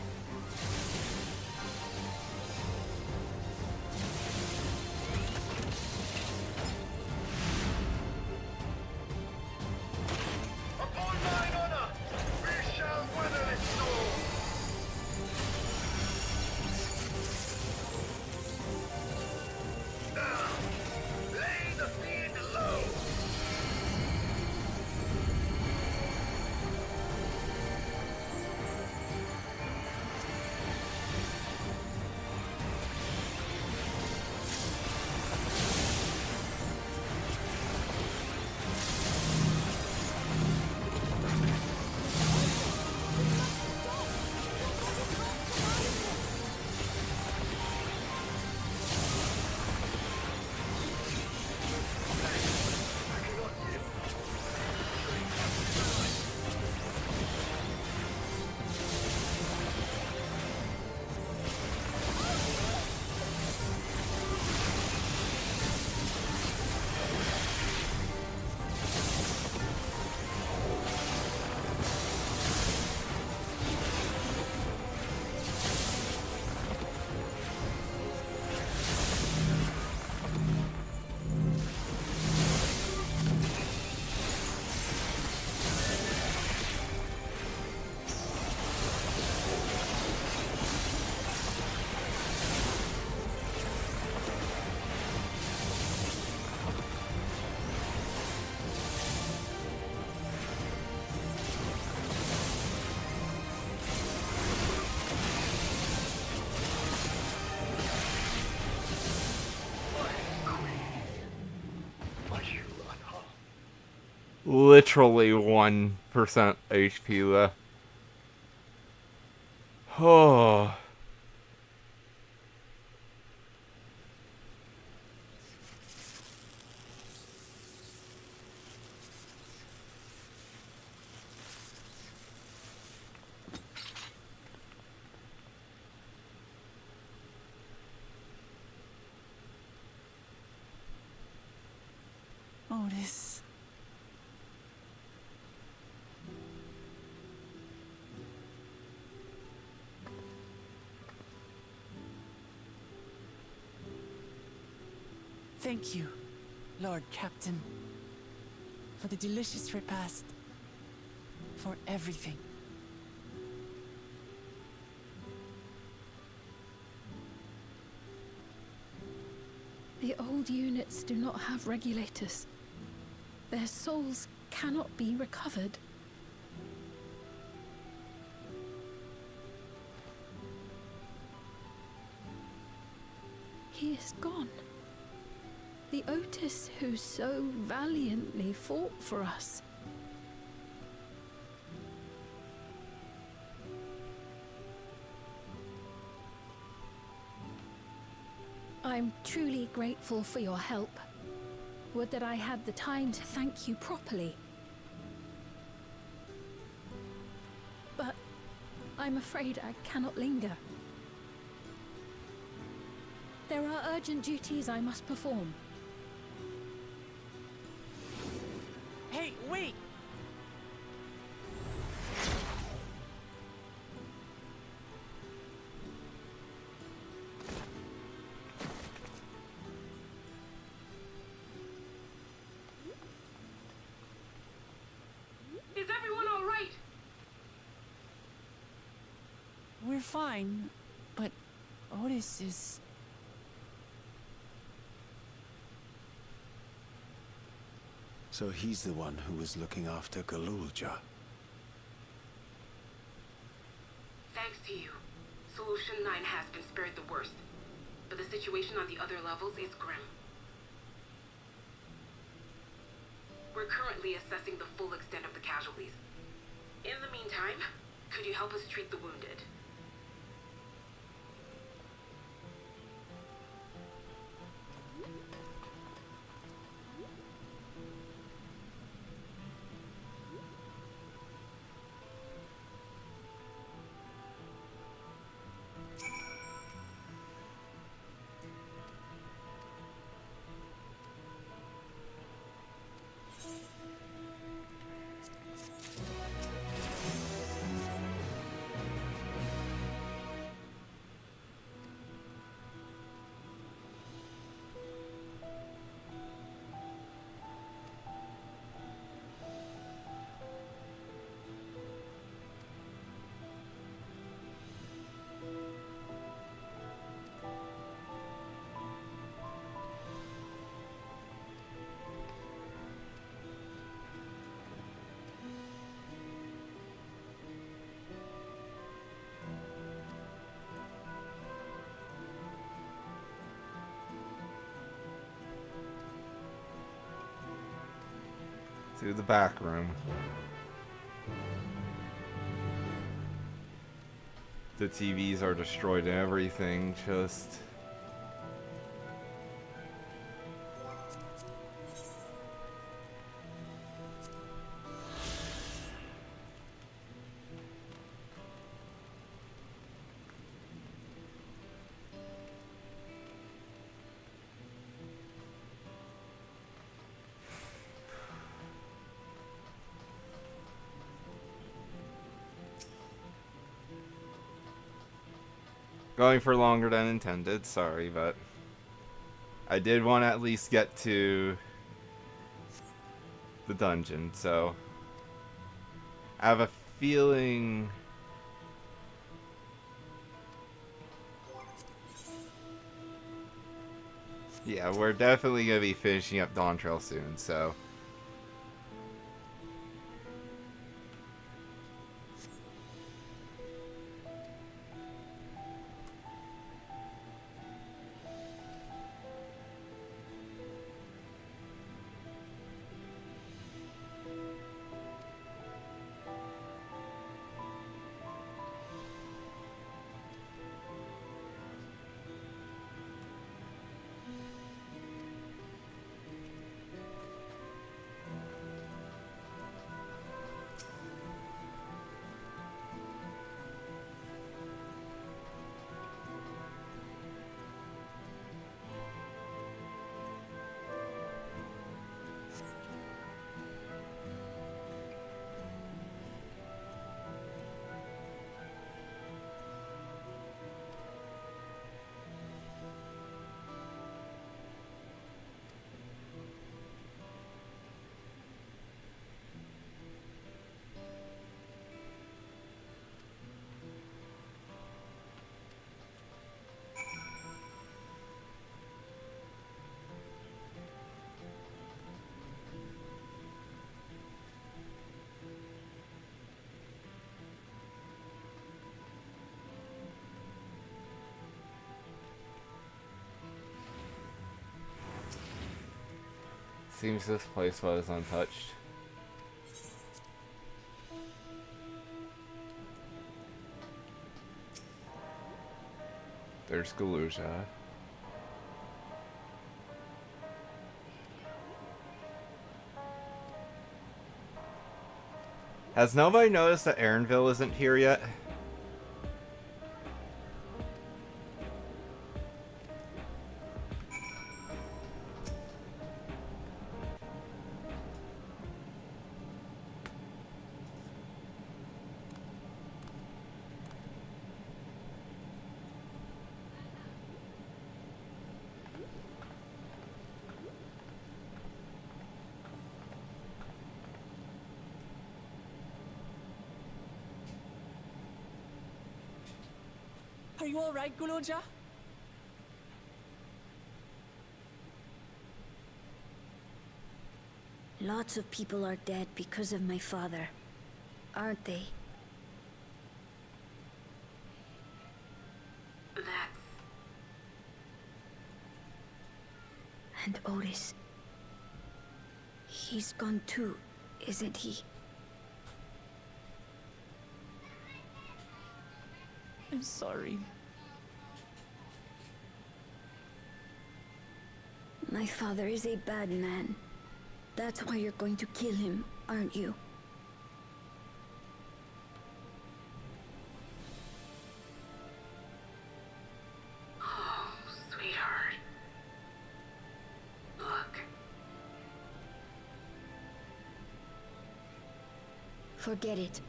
Literally 1% HP left. Oh. Otis. Thank you, Lord Captain, for the delicious repast, for everything. The old units do not have regulators. Their souls cannot be recovered. He is gone. The Otis who so valiantly fought for us. I'm truly grateful for your help. Would that I had the time to thank you properly. But I'm afraid I cannot linger. There are urgent duties I must perform. Hey, wait! Is everyone all right? We're fine, but Otis is... So he's the one who was looking after Galulja. Thanks to you, Solution 9 has been spared the worst, but the situation on the other levels is grim. We're currently assessing the full extent of the casualties. In the meantime, could you help us treat the wounded? To the back room. The TVs are destroyed and everything, just... Going for longer than intended, sorry, but I did want to at least get to the dungeon, so I have a feeling yeah, we're definitely going to be finishing up Dawntrail soon, so Seems this place was untouched. There's Galusha. Has nobody noticed that Aaronville isn't here yet? Are you all right, Guloja? Lots of people are dead because of my father, aren't they? That's... And Otis. He's gone too, isn't he? I'm sorry. My father is a bad man. That's why you're going to kill him, aren't you? Oh, sweetheart. Look. Forget it.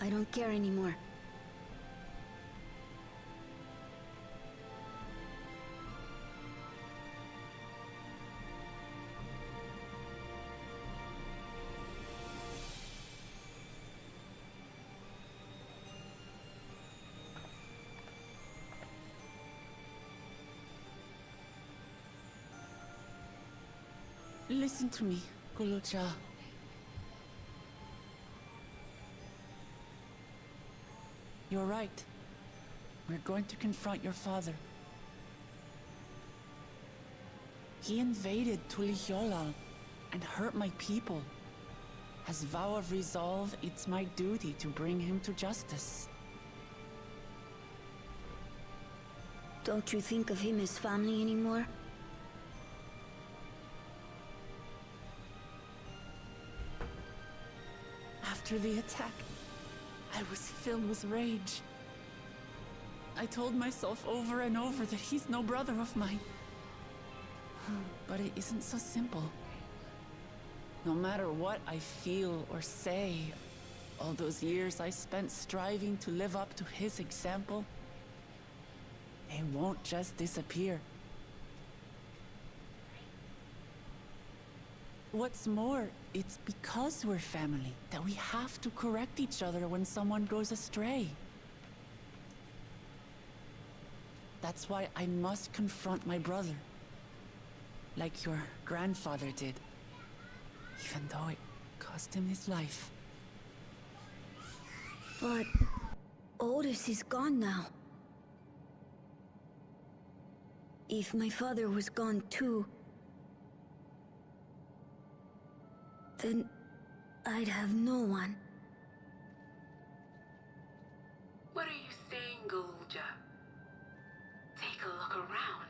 I don't care anymore. Listen to me, Guloja. You're right. We're going to confront your father. He invaded Tuliyola and hurt my people. As vow of resolve, it's my duty to bring him to justice. Don't you think of him as family anymore? After the attack, I was filled with rage. I told myself over and over that he's no brother of mine. But it isn't so simple. No matter what I feel or say, all those years I spent striving to live up to his example, they won't just disappear. What's more, it's because we're family that we have to correct each other when someone goes astray. That's why I must confront my brother, like your grandfather did, even though it cost him his life. But Otis is gone now. If my father was gone too, then I'd have no one. What are you saying, Galuja? Take a look around.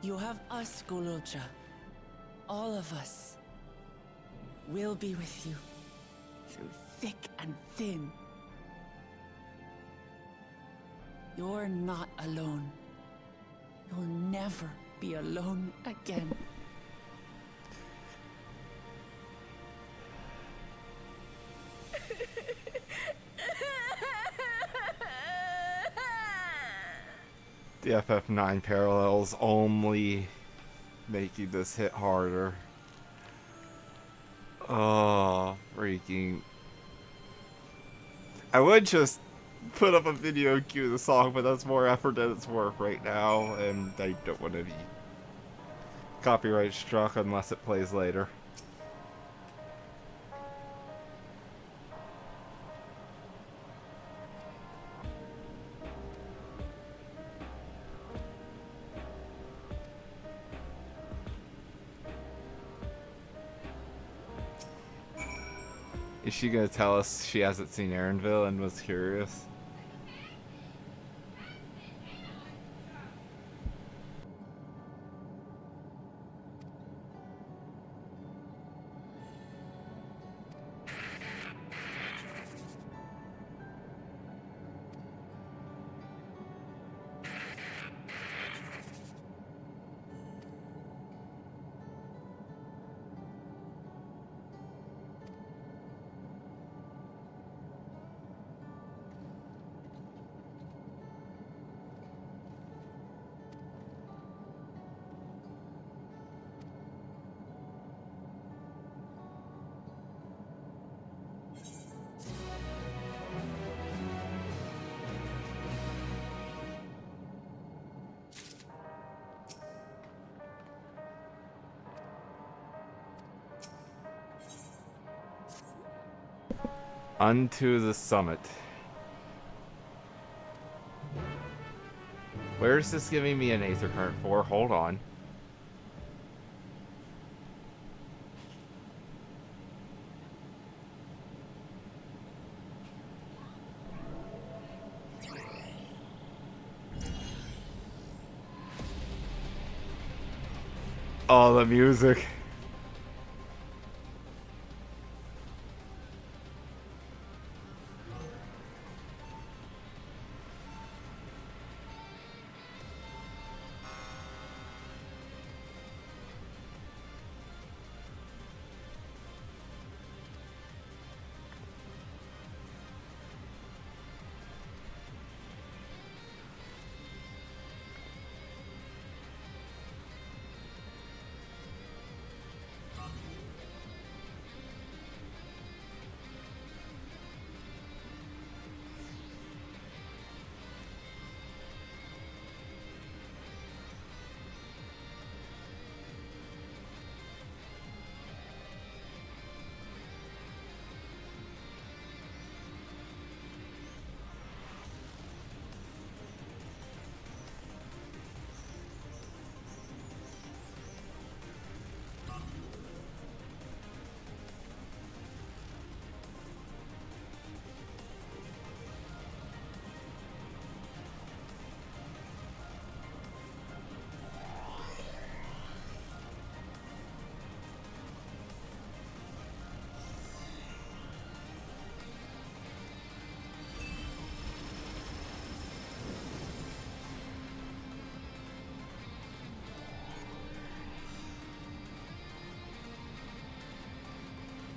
You have us, Guloja. All of us. We'll be with you. Through thick and thin. You're not alone. You'll never be alone again. The FF9 parallels only making this hit harder. Oh, freaking. I would just put up a video and cue the song, but that's more effort than it's worth right now, and I don't want to be copyright struck unless it plays later. Is she gonna tell us she hasn't seen Erinville and was curious? Unto the summit. Where is this giving me an Aether Current for? Hold on. Oh, the music.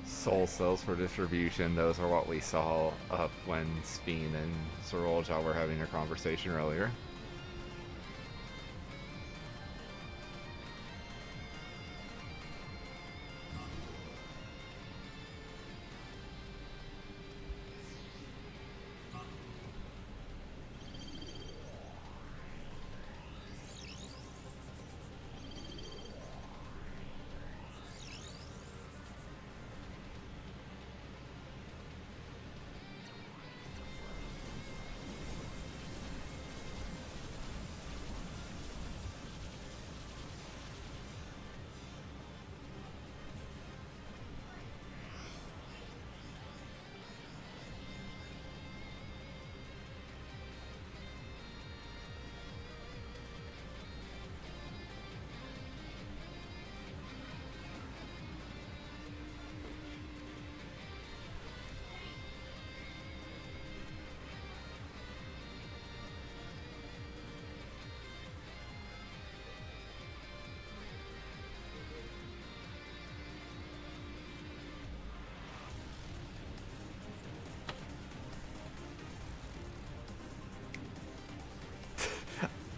Soul cells for distribution, those are what we saw up when Speen and Sorolja were having a conversation earlier.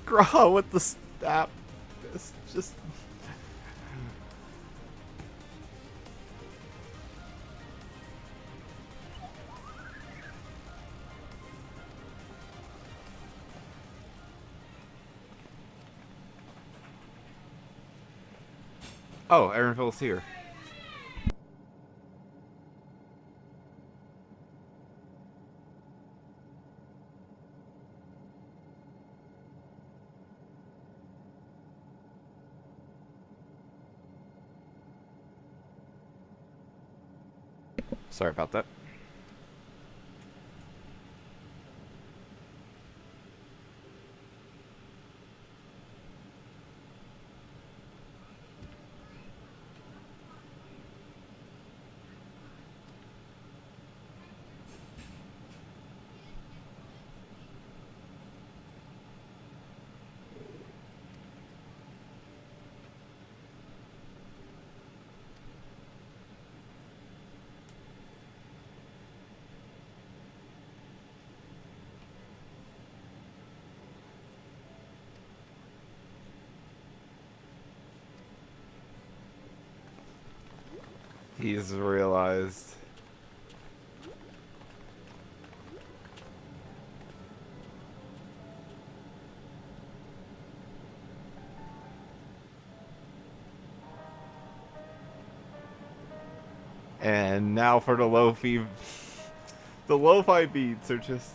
Graw with the snap. It's just... Oh, Aaronville's here. Sorry about that. He's realized. And now for the lo-fi. The lo-fi beats are just...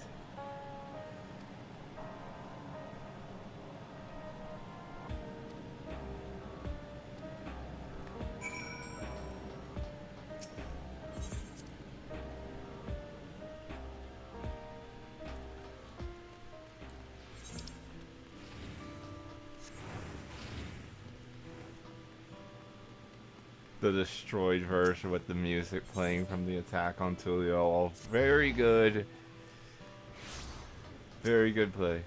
the destroyed version with the music playing from the attack on Tulio. Very good. Very good play.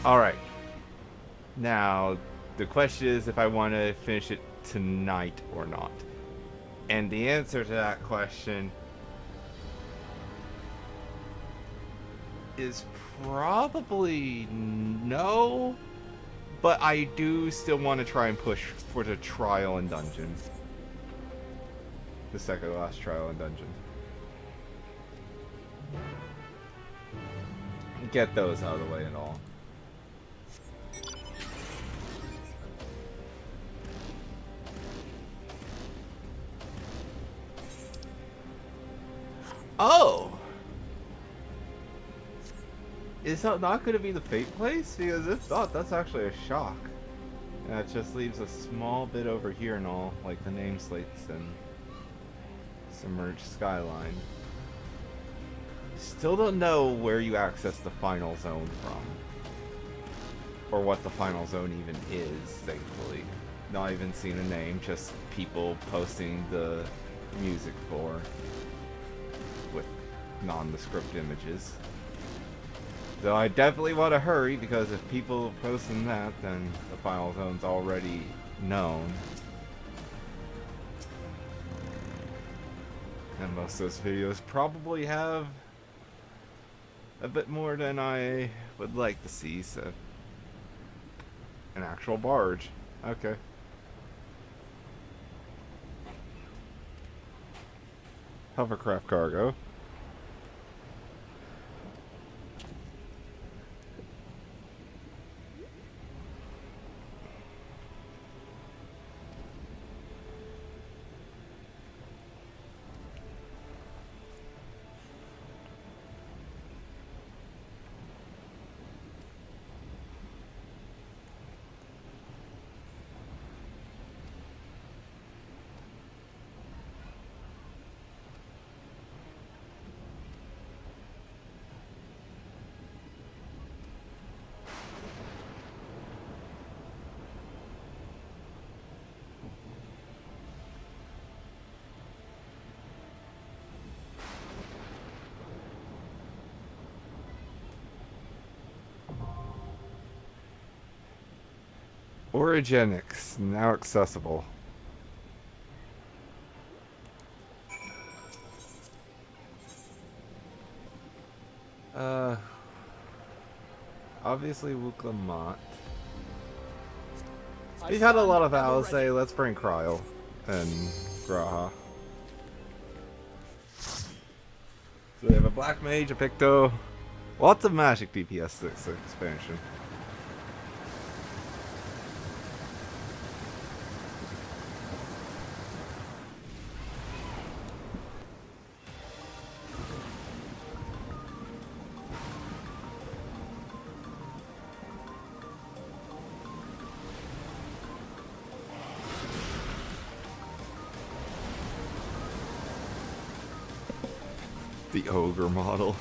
Alright. Now, the question is if I want to finish it tonight or not. And the answer to that question is probably no, but I do still want to try and push for the trial and dungeon. The second last trial and dungeon. Get those out of the way and all. Oh! Is that not going to be the fate place? Because if not, that's actually a shock. And that just leaves a small bit over here and all, like the name slates and submerged skyline. Still don't know where you access the final zone from. Or what the final zone even is, thankfully. Not even seen a name, just people posting the music for with nondescript images. Though I definitely want to hurry, because if people are posting that, then the final zone's already known. And most of those videos probably have a bit more than I would like to see, so... An actual barge. Okay. Hovercraft cargo. Origenics, now accessible. Obviously Wuklamat. We've had a lot of Alizé, let's bring Cryo and Graha. So we have a Black Mage, a Picto, Lots of magic DPS this expansion. The ogre model.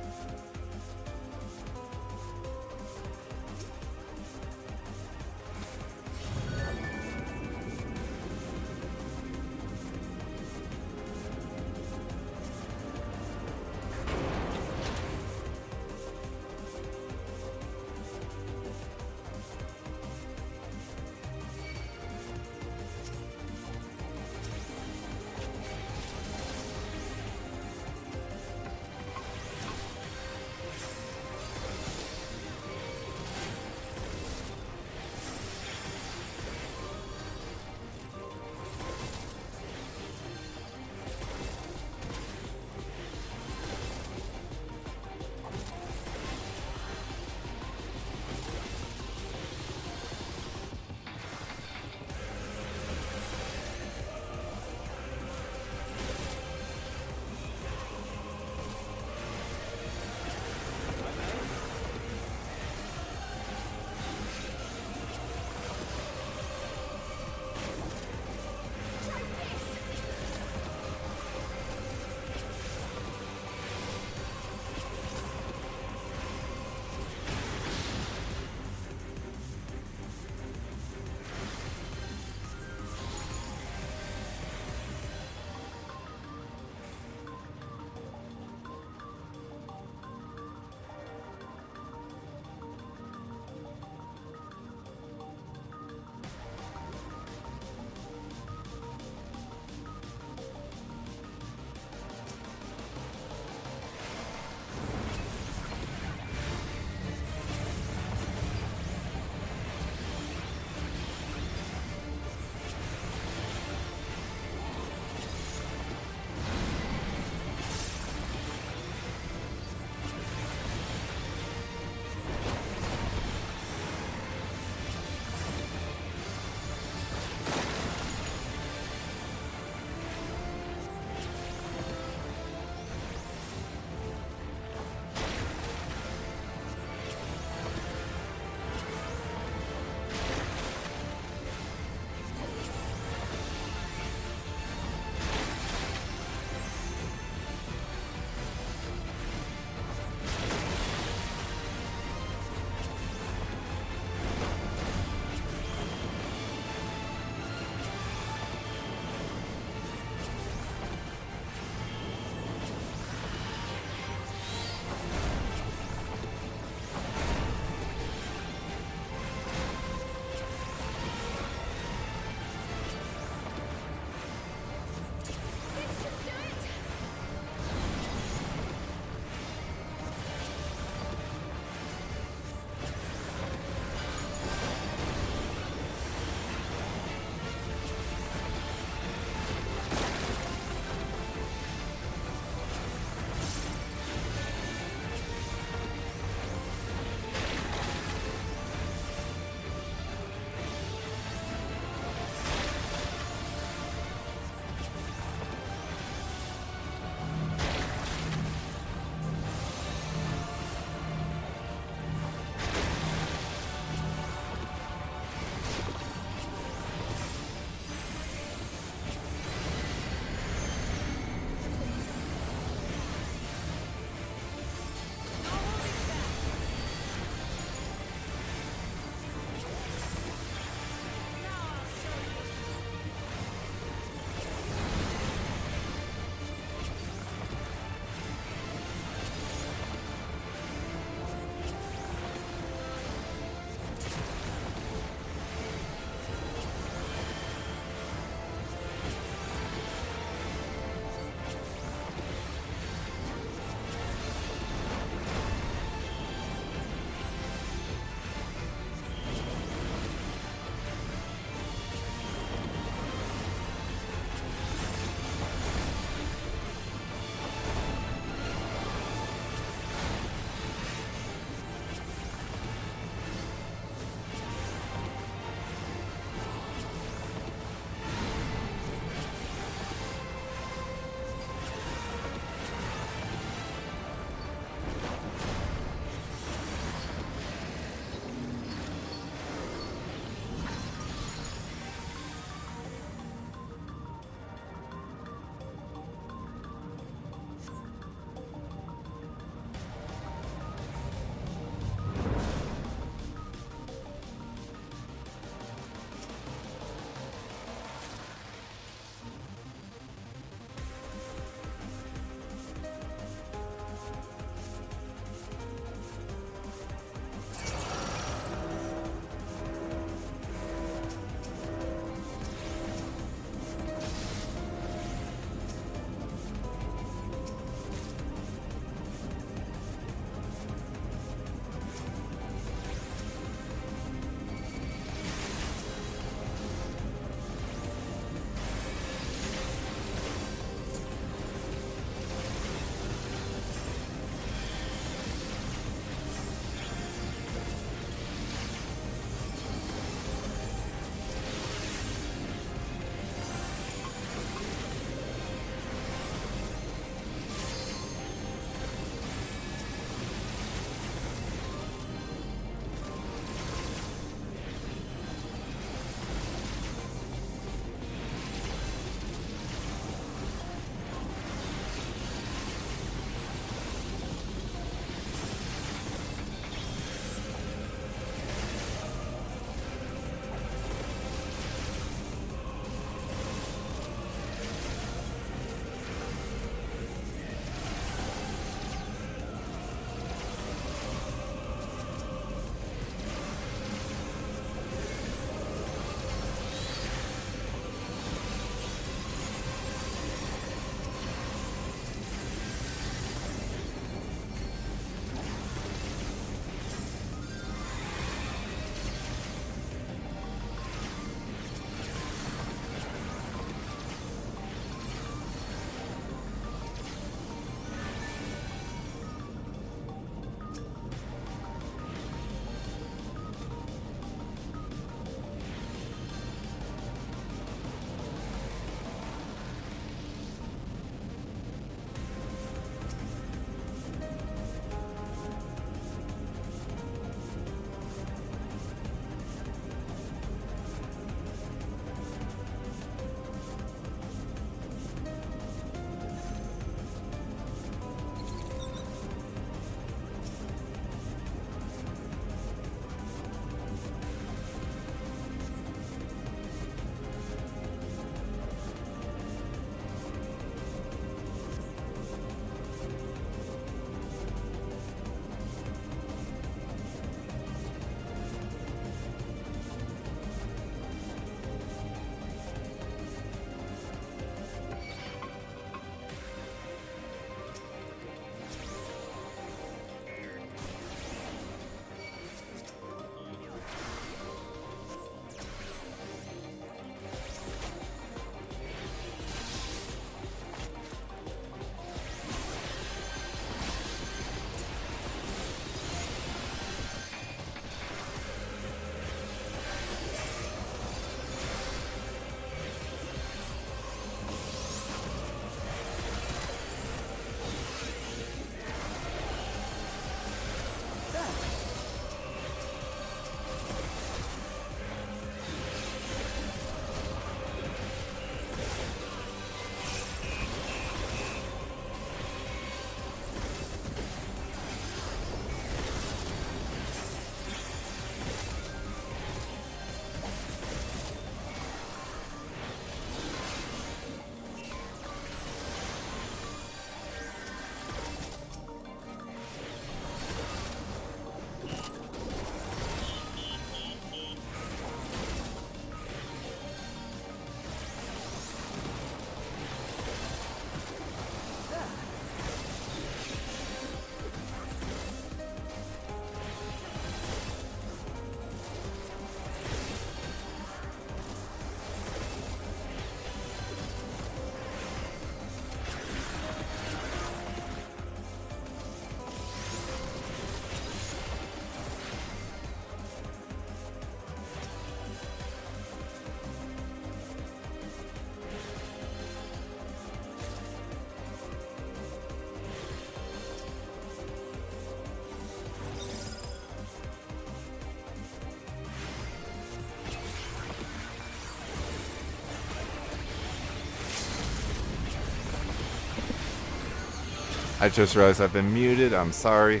I just realized I've been muted. I'm sorry.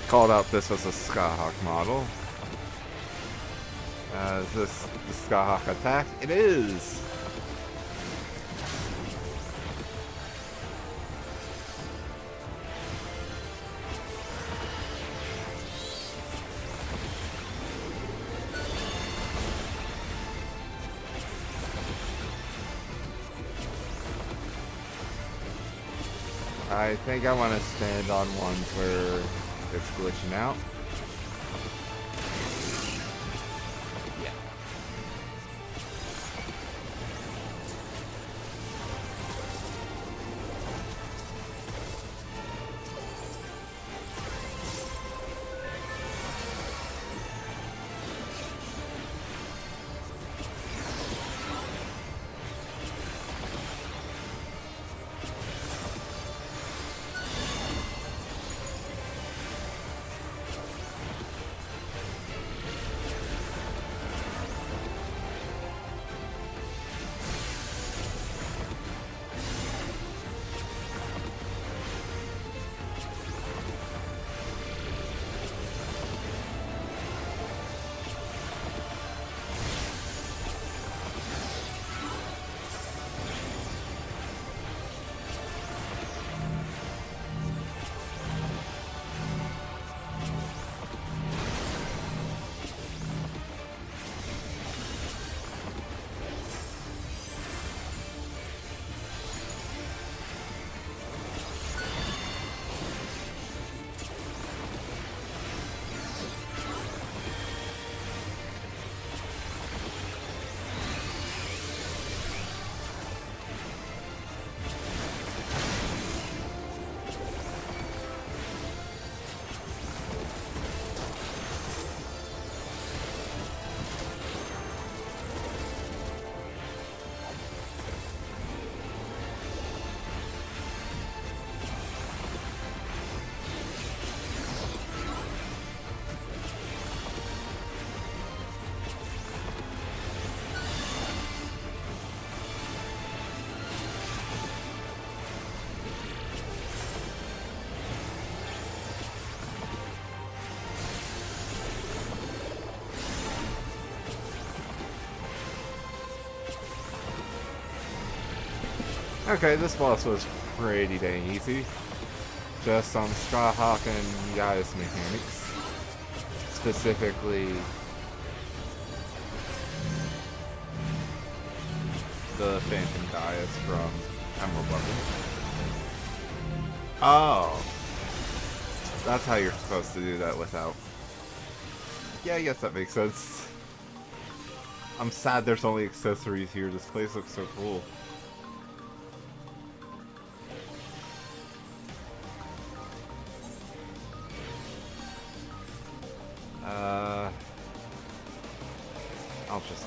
Called out this was a Skyhawk model. Is this the Skyhawk attack? It is! I think I want to stand on ones where it's glitching out. Yeah. Okay, this boss was pretty dang easy. Just some Skyhawk and Gaius mechanics. Specifically, the Phantom Gaius from Emerald Weapon. Oh! That's how you're supposed to do that without... Yeah, I guess that makes sense. I'm sad there's only accessories here. This place looks so cool. I'll just...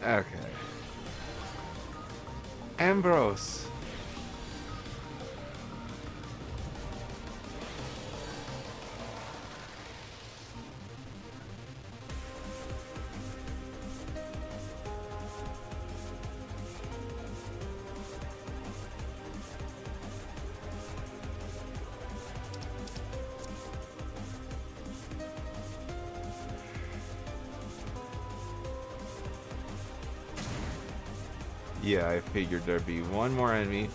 Okay. Ambrose. Yeah, I figured there'd be one more enemy.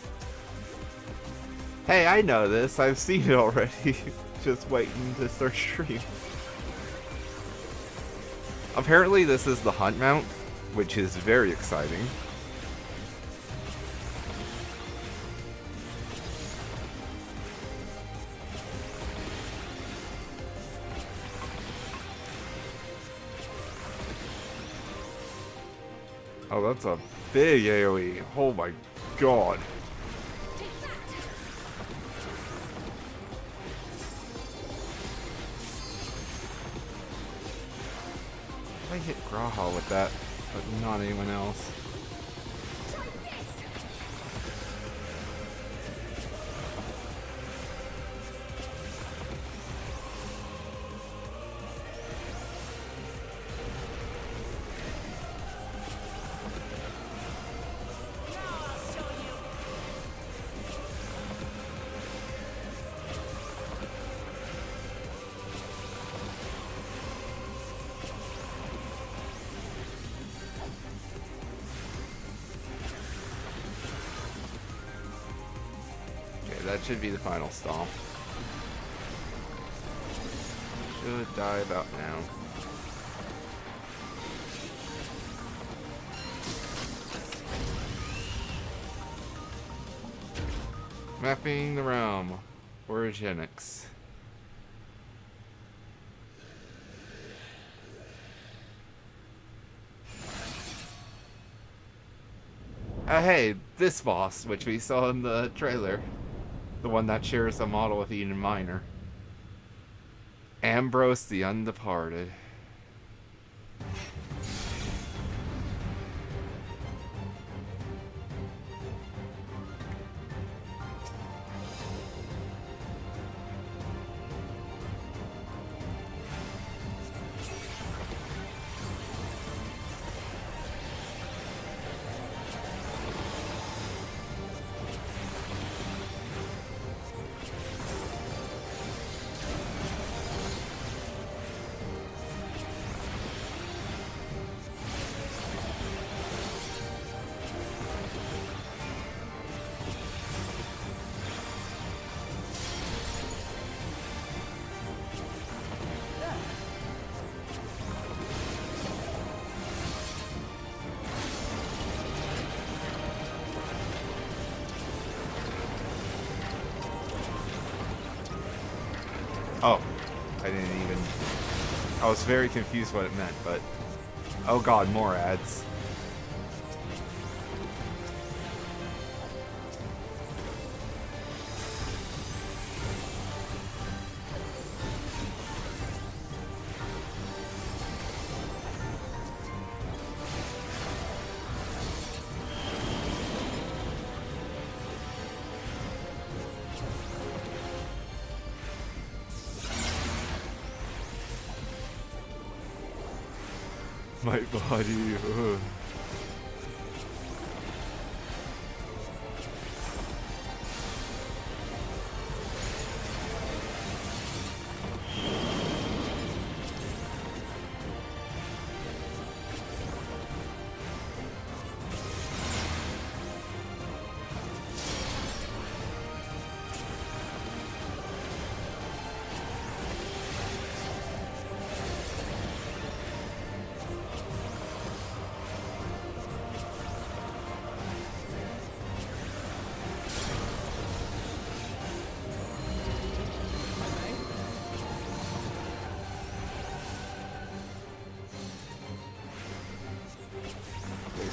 Hey, I know this. I've seen it already. Just waiting to start stream. Apparently this is the hunt mount, which is very exciting. Oh, that's a big AoE. Oh my god. I hit Graha with that, but not anyone else. That should be the final stomp. Should die about now. Mapping the realm. Origenics. Hey, this boss, which we saw in the trailer. The one that shares a model with Eden Minor. Ambrose the Undeparted. Oh, I didn't even... I was very confused what it meant, but... Oh god, more ads. My body. Ugh.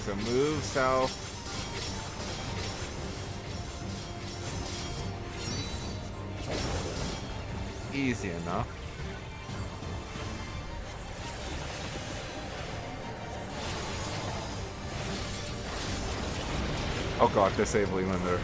So move south. Easy enough. Oh god, disabling them there.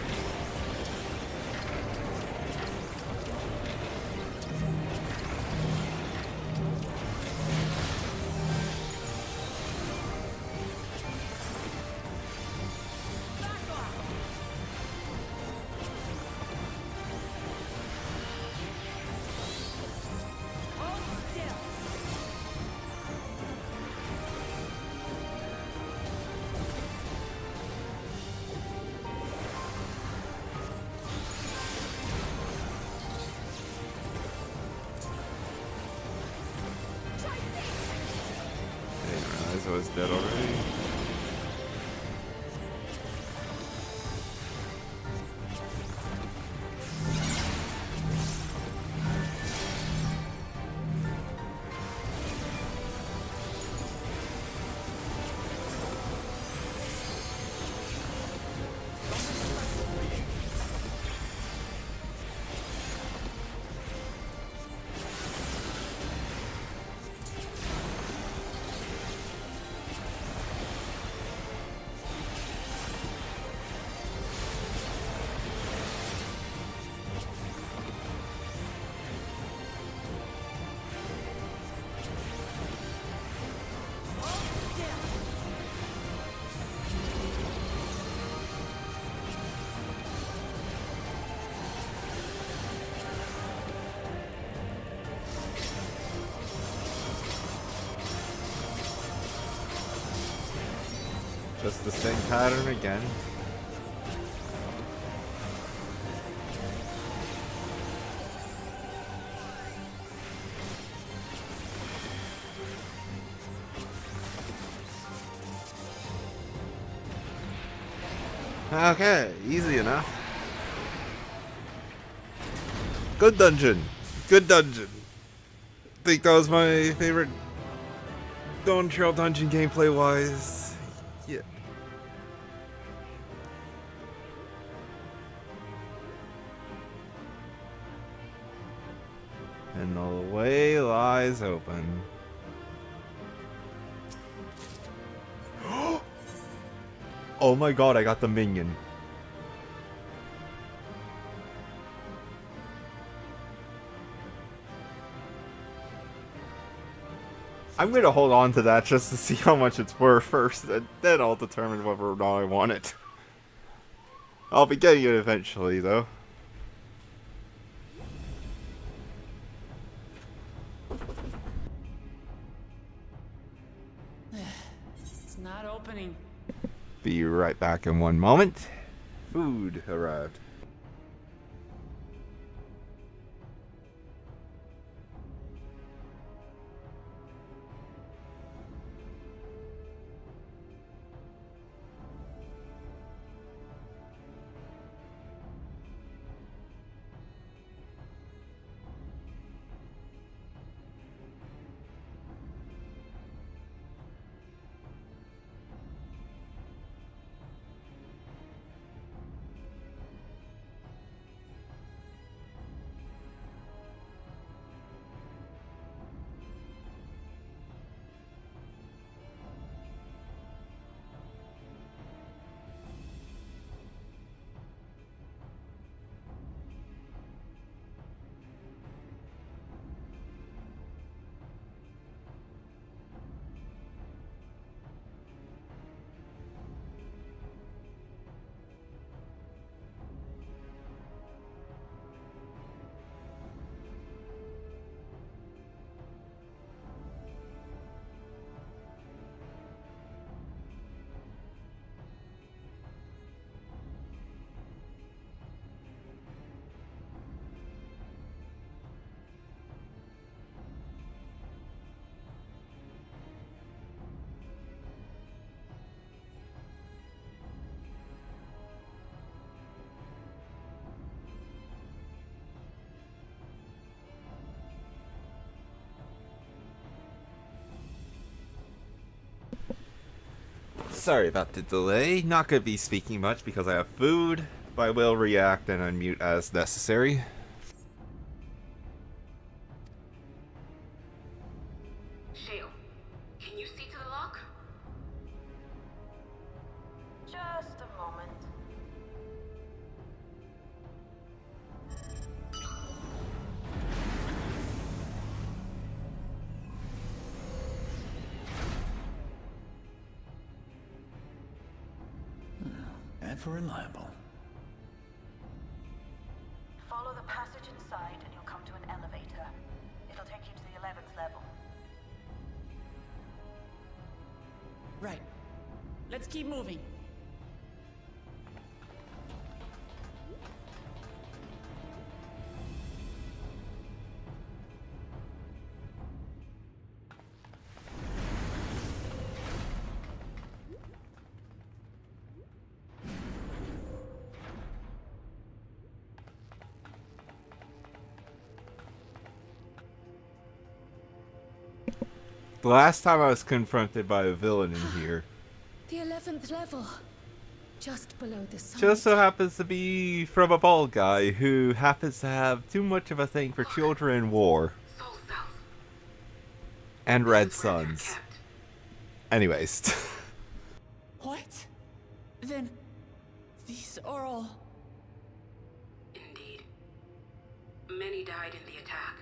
I was dead already. Just the same pattern again. Okay, easy enough. Good dungeon. Good dungeon. I think that was my favorite Dawntrail dungeon gameplay wise. Yeah. And the way lies open. Oh my god, I got the minion. I'm gonna hold on to that just to see how much it's worth first, and then I'll determine whether or not I want it. I'll be getting it eventually, though. It's not opening. Be right back in one moment. Food arrived. Sorry about the delay. Not going to be speaking much because I have food, but I will react and unmute as necessary. Shale, can you see to the lock? Just a moment. never reliable. Follow the passage inside and you'll come to an elevator. It'll take you to the 11th level. Right. Let's keep moving. The last time I was confronted by a villain in here The 11th level. Just below the summit. just so happens to be from a bald guy who happens to have too much of a thing for children in war. And red suns. Anyways. What? Then these are all... Indeed. Many died in the attack.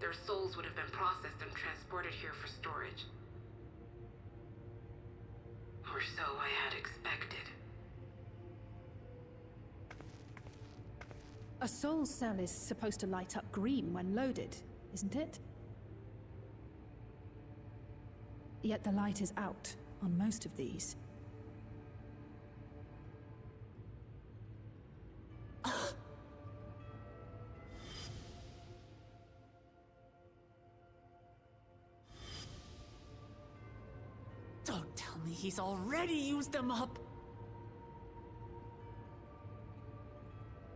Their souls would have been processed and transported here for storage. Or so I had expected. A soul cell is supposed to light up green when loaded, isn't it? Yet the light is out on most of these. Don't tell me he's already used them up.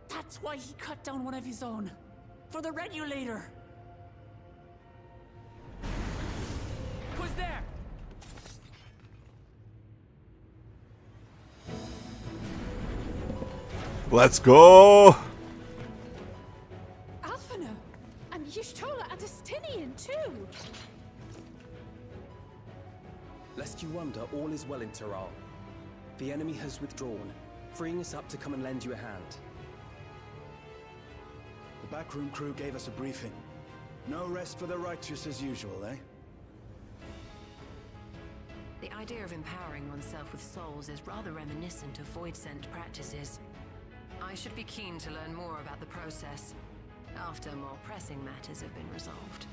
That's why he cut down one of his own. For the regulator. Who's there? Let's go! Alphino! And Y'shtola and Astinian too! Lest you wonder, all is well in Terral. The enemy has withdrawn, freeing us up to come and lend you a hand. The backroom crew gave us a briefing. No rest for the righteous as usual, eh? The idea of empowering oneself with souls is rather reminiscent of void-sent practices. I should be keen to learn more about the process, after more pressing matters have been resolved.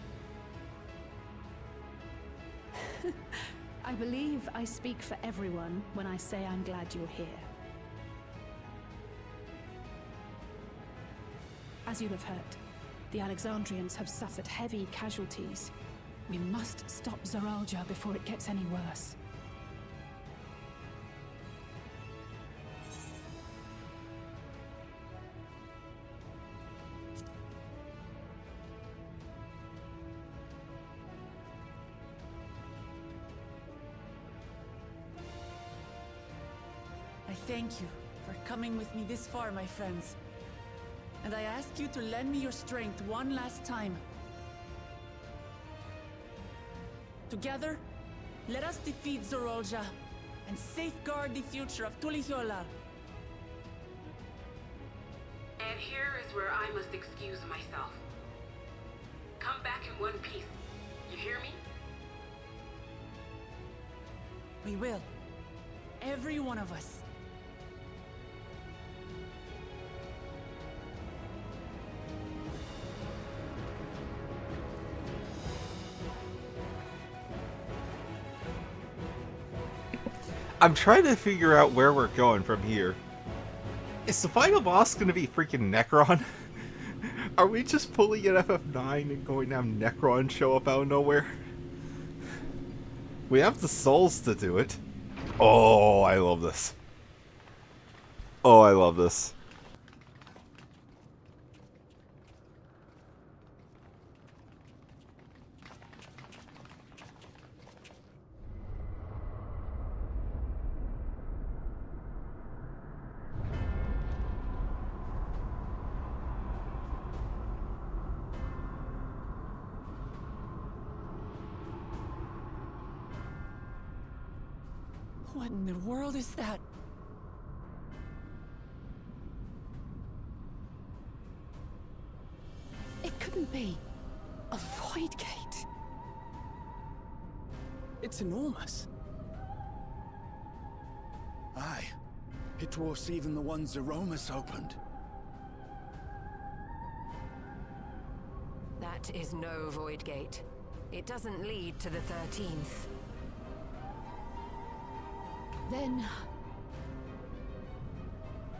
I believe I speak for everyone when I say I'm glad you're here. As you'll have heard, the Alexandrians have suffered heavy casualties. We must stop ReZaHydra before it gets any worse. I thank you for coming with me this far, my friends. And I ask you to lend me your strength one last time. Together, let us defeat ReZaHydra and safeguard the future of Tuliyollal. And here is where I must excuse myself. Come back in one piece. You hear me? We will. Every one of us. I'm trying to figure out where we're going from here. Is the final boss going to be freaking Necron? Are we just pulling an FF9 and going to have Necron show up out of nowhere? We have the souls to do it. Oh, I love this. Oh, I love this. What in the world is that? It couldn't be a void gate. It's enormous. Aye. It dwarfs even the one Zeromus opened. That is no void gate. It doesn't lead to the 13th. Then...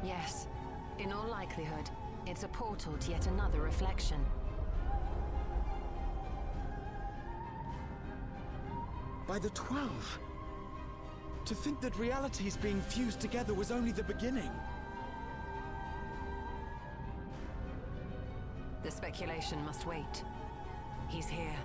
Yes. In all likelihood, it's a portal to yet another reflection. By the 12. To think that realities being fused together was only the beginning. The speculation must wait. He's here.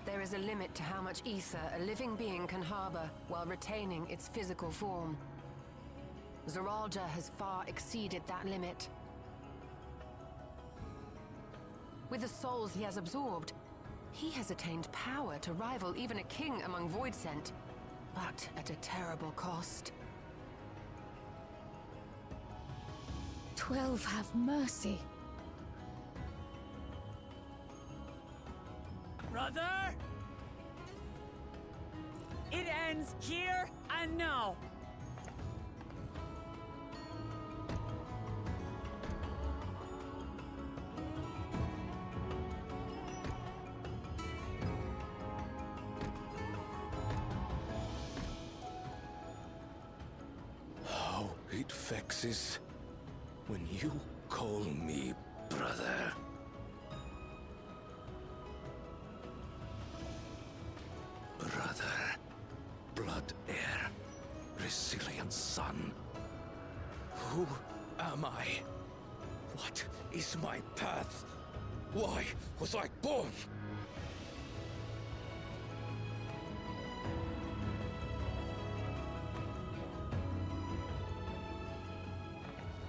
There is a limit to how much ether a living being can harbor while retaining its physical form. ReZaHydra has far exceeded that limit. With the souls he has absorbed, he has attained power to rival even a king among Voidsent, but at a terrible cost. 12 have mercy. Brother! It ends here and now. How it vexes when you call me brother. Brother, blood heir, resilient son. Who am I? What is my path? Why was I born?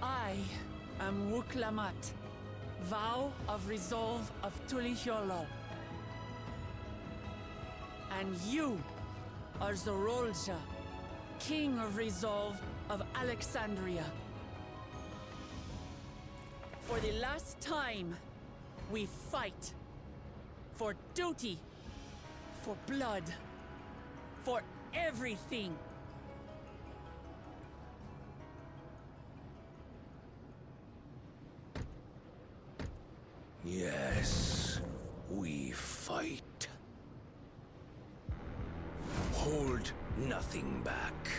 I am Wuklamat, vow of resolve of Tulihyolo. And you are ReZaHydra, king of resolve of Alexandria. For the last time, we fight. For duty. For blood. For everything. Yes, we fight. Hold nothing back.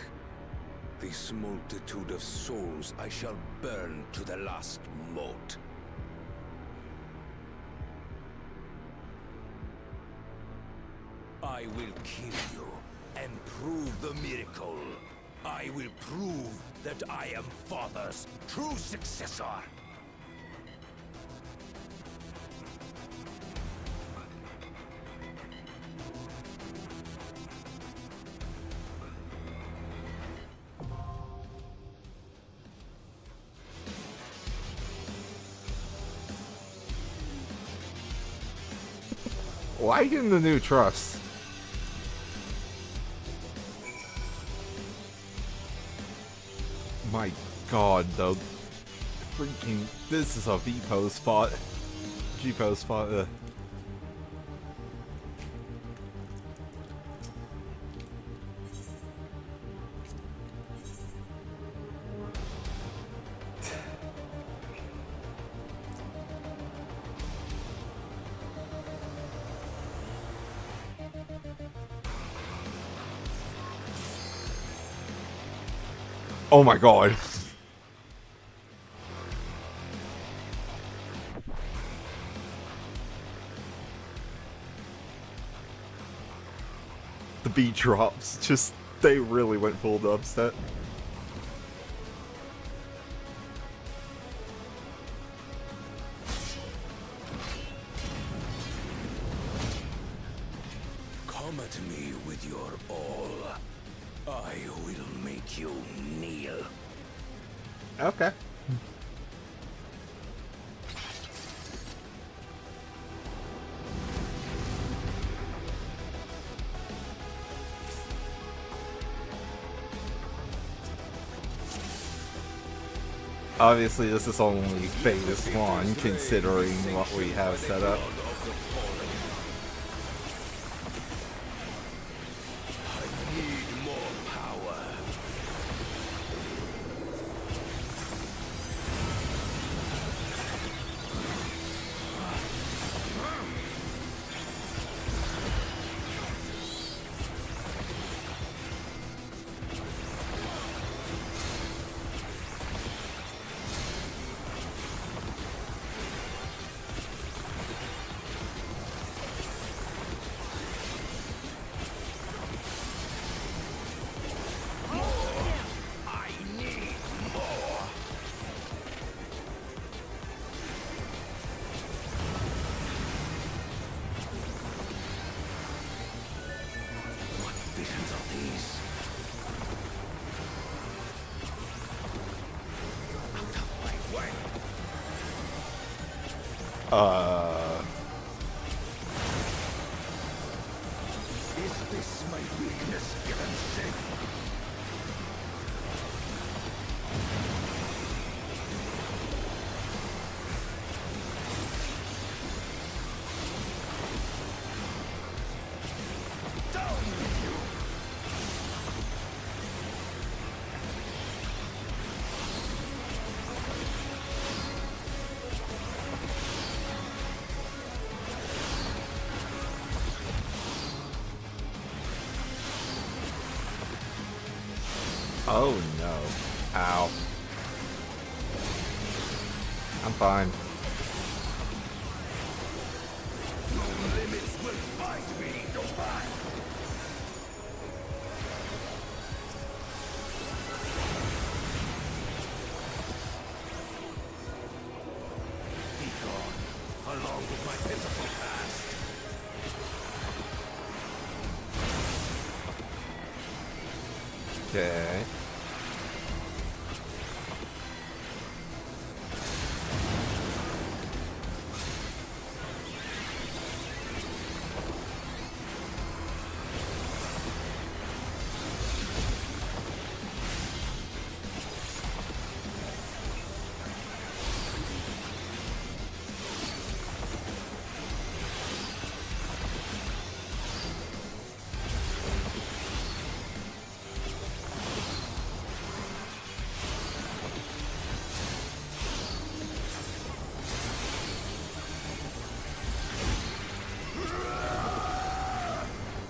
This multitude of souls I shall burn to the last mote. I will kill you and prove the miracle. I will prove that I am Father's true successor. Why getting the new trust? My god, though. Freaking, this is a V-pose spot. G-pose spot, Oh my god. The beat drops, just, they really went full dubstep. Come Come at me with your all. I will make you kneel. Okay. Obviously, this is only phase 1, considering what we have set up. Is this my weakness given sin? Down with you! Oh no. Ow. I'm fine. No limits will find me, don't I? Be gone, along with my pitiful past. Okay.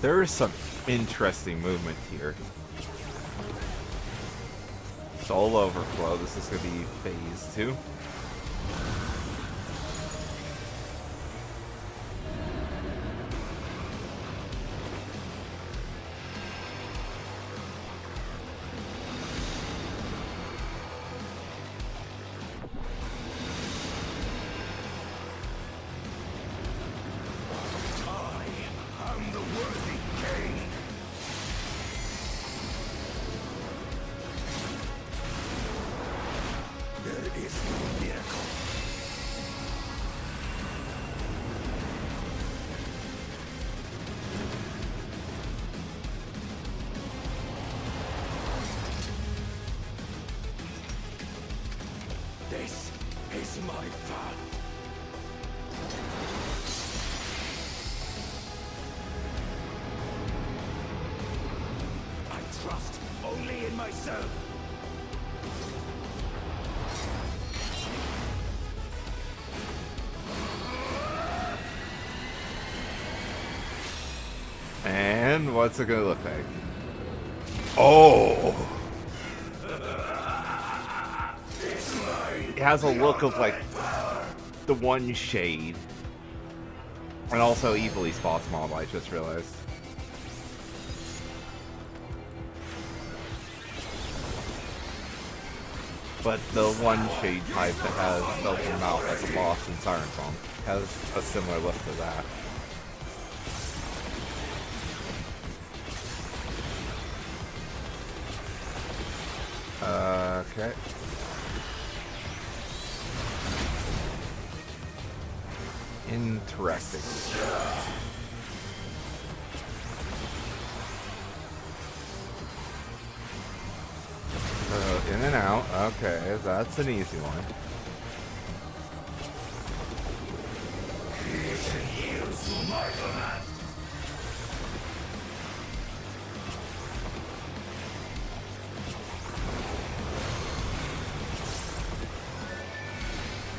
There is some interesting movement here. Soul Overflow, this is going to be phase 2. This is my path. I trust only in myself. And what's it gonna look like? Oh! It has a look of like the one shade. And also evilly spots model, I just realized. But the one shade type that has Open Mouth as a boss in Siren Song has a similar look to that. Okay. Interesting. In and out. Okay, that's an easy one.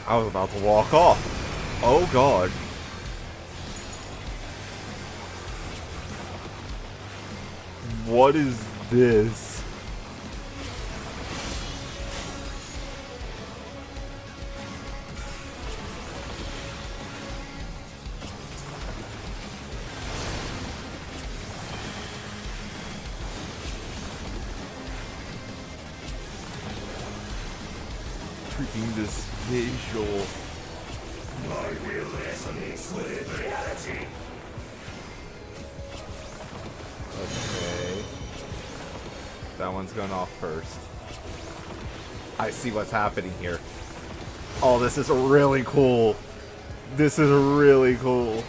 I was about to walk off. Oh god. What is this? Freaking this visual. My will resonates with reality. Okay. That one's going off first. I see what's happening here. Oh, this is really cool. This is really cool.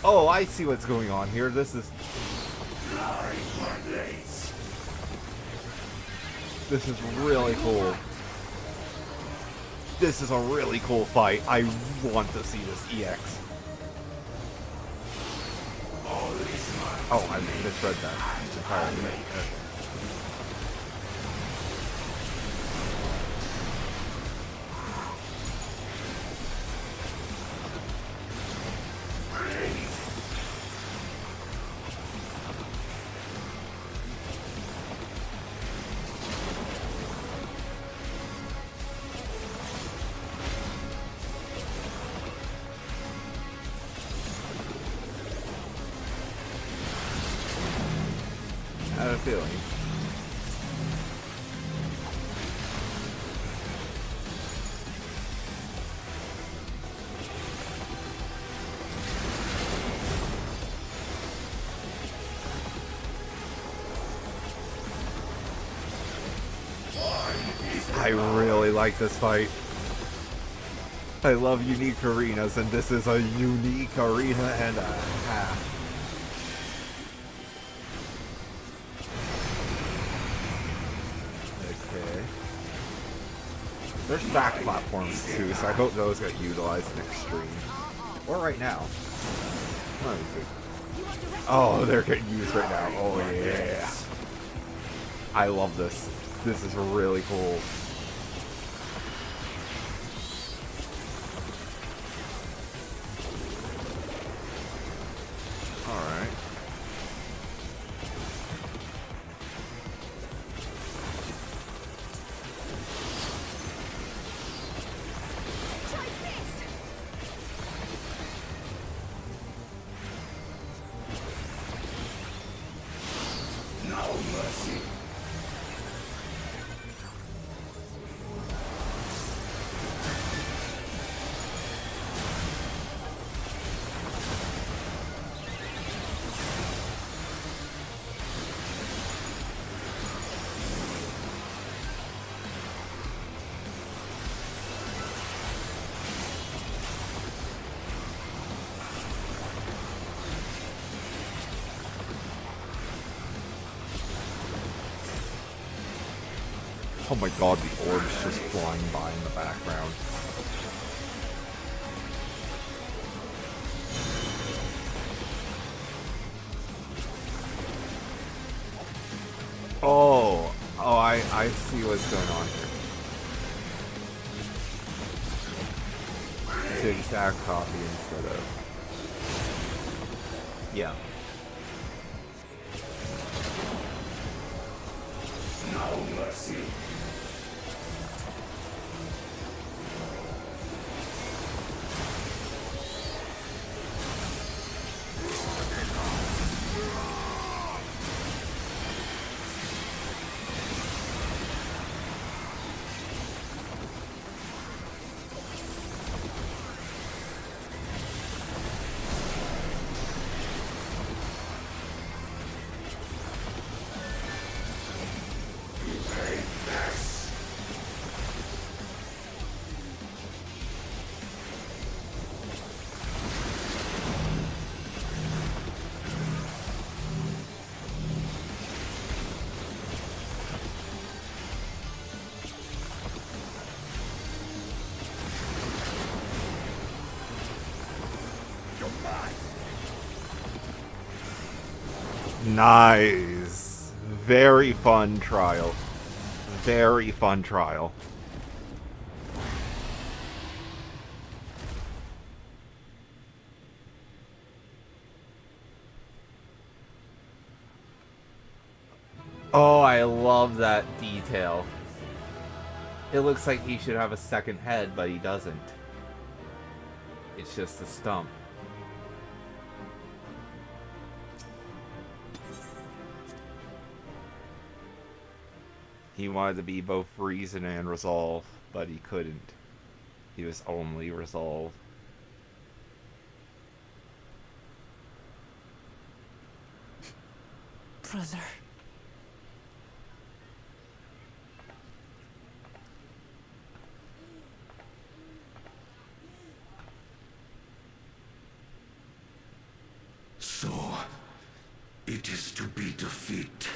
Oh, I see what's going on here. This is really cool. This is a really cool fight. I want to see this EX. Oh, I misread that entirely. Okay. I have a feeling. I really like this fight. I love unique arenas, and this is a unique arena and a half. There's back platforms too, so I hope those get utilized in Extreme. Or right now. What is it? Oh, they're getting used right now. Oh yeah. I love this. This is really cool. Alright. Oh my god, the orb's just flying by in the background. Oh, I see what's going on here. the exact copy instead of... Yeah. No mercy. Nice. Very fun trial. Very fun trial. Oh, I love that detail. It looks like he should have a second head, but he doesn't. It's just a stump. He wanted to be both reason and resolve, but he couldn't. He was only resolve. Brother. So, it is to be defeat.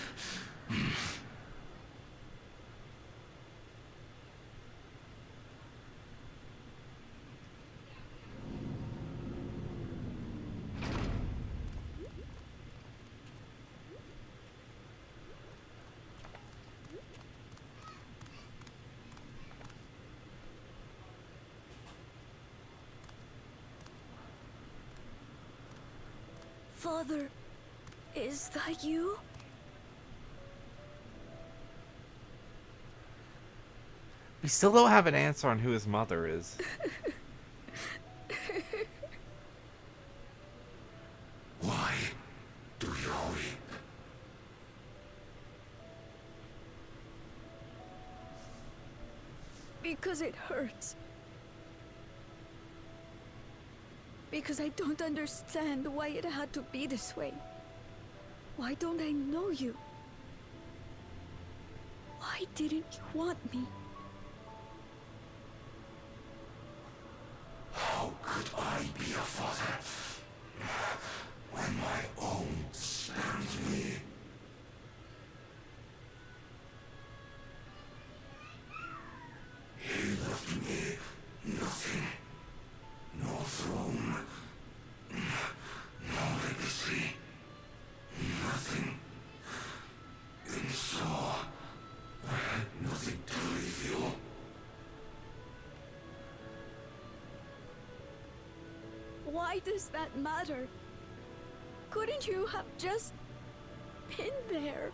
Father, is that you? We still don't have an answer on who his mother is. Why do you weep? Because it hurts. Because I don't understand why it had to be this way. Why don't I know you? Why didn't you want me? How could I be a father when my own spurned me? He left me nothing. No throne. No legacy. Nothing. And so, I had nothing to leave you. Why does that matter? Couldn't you have just been there?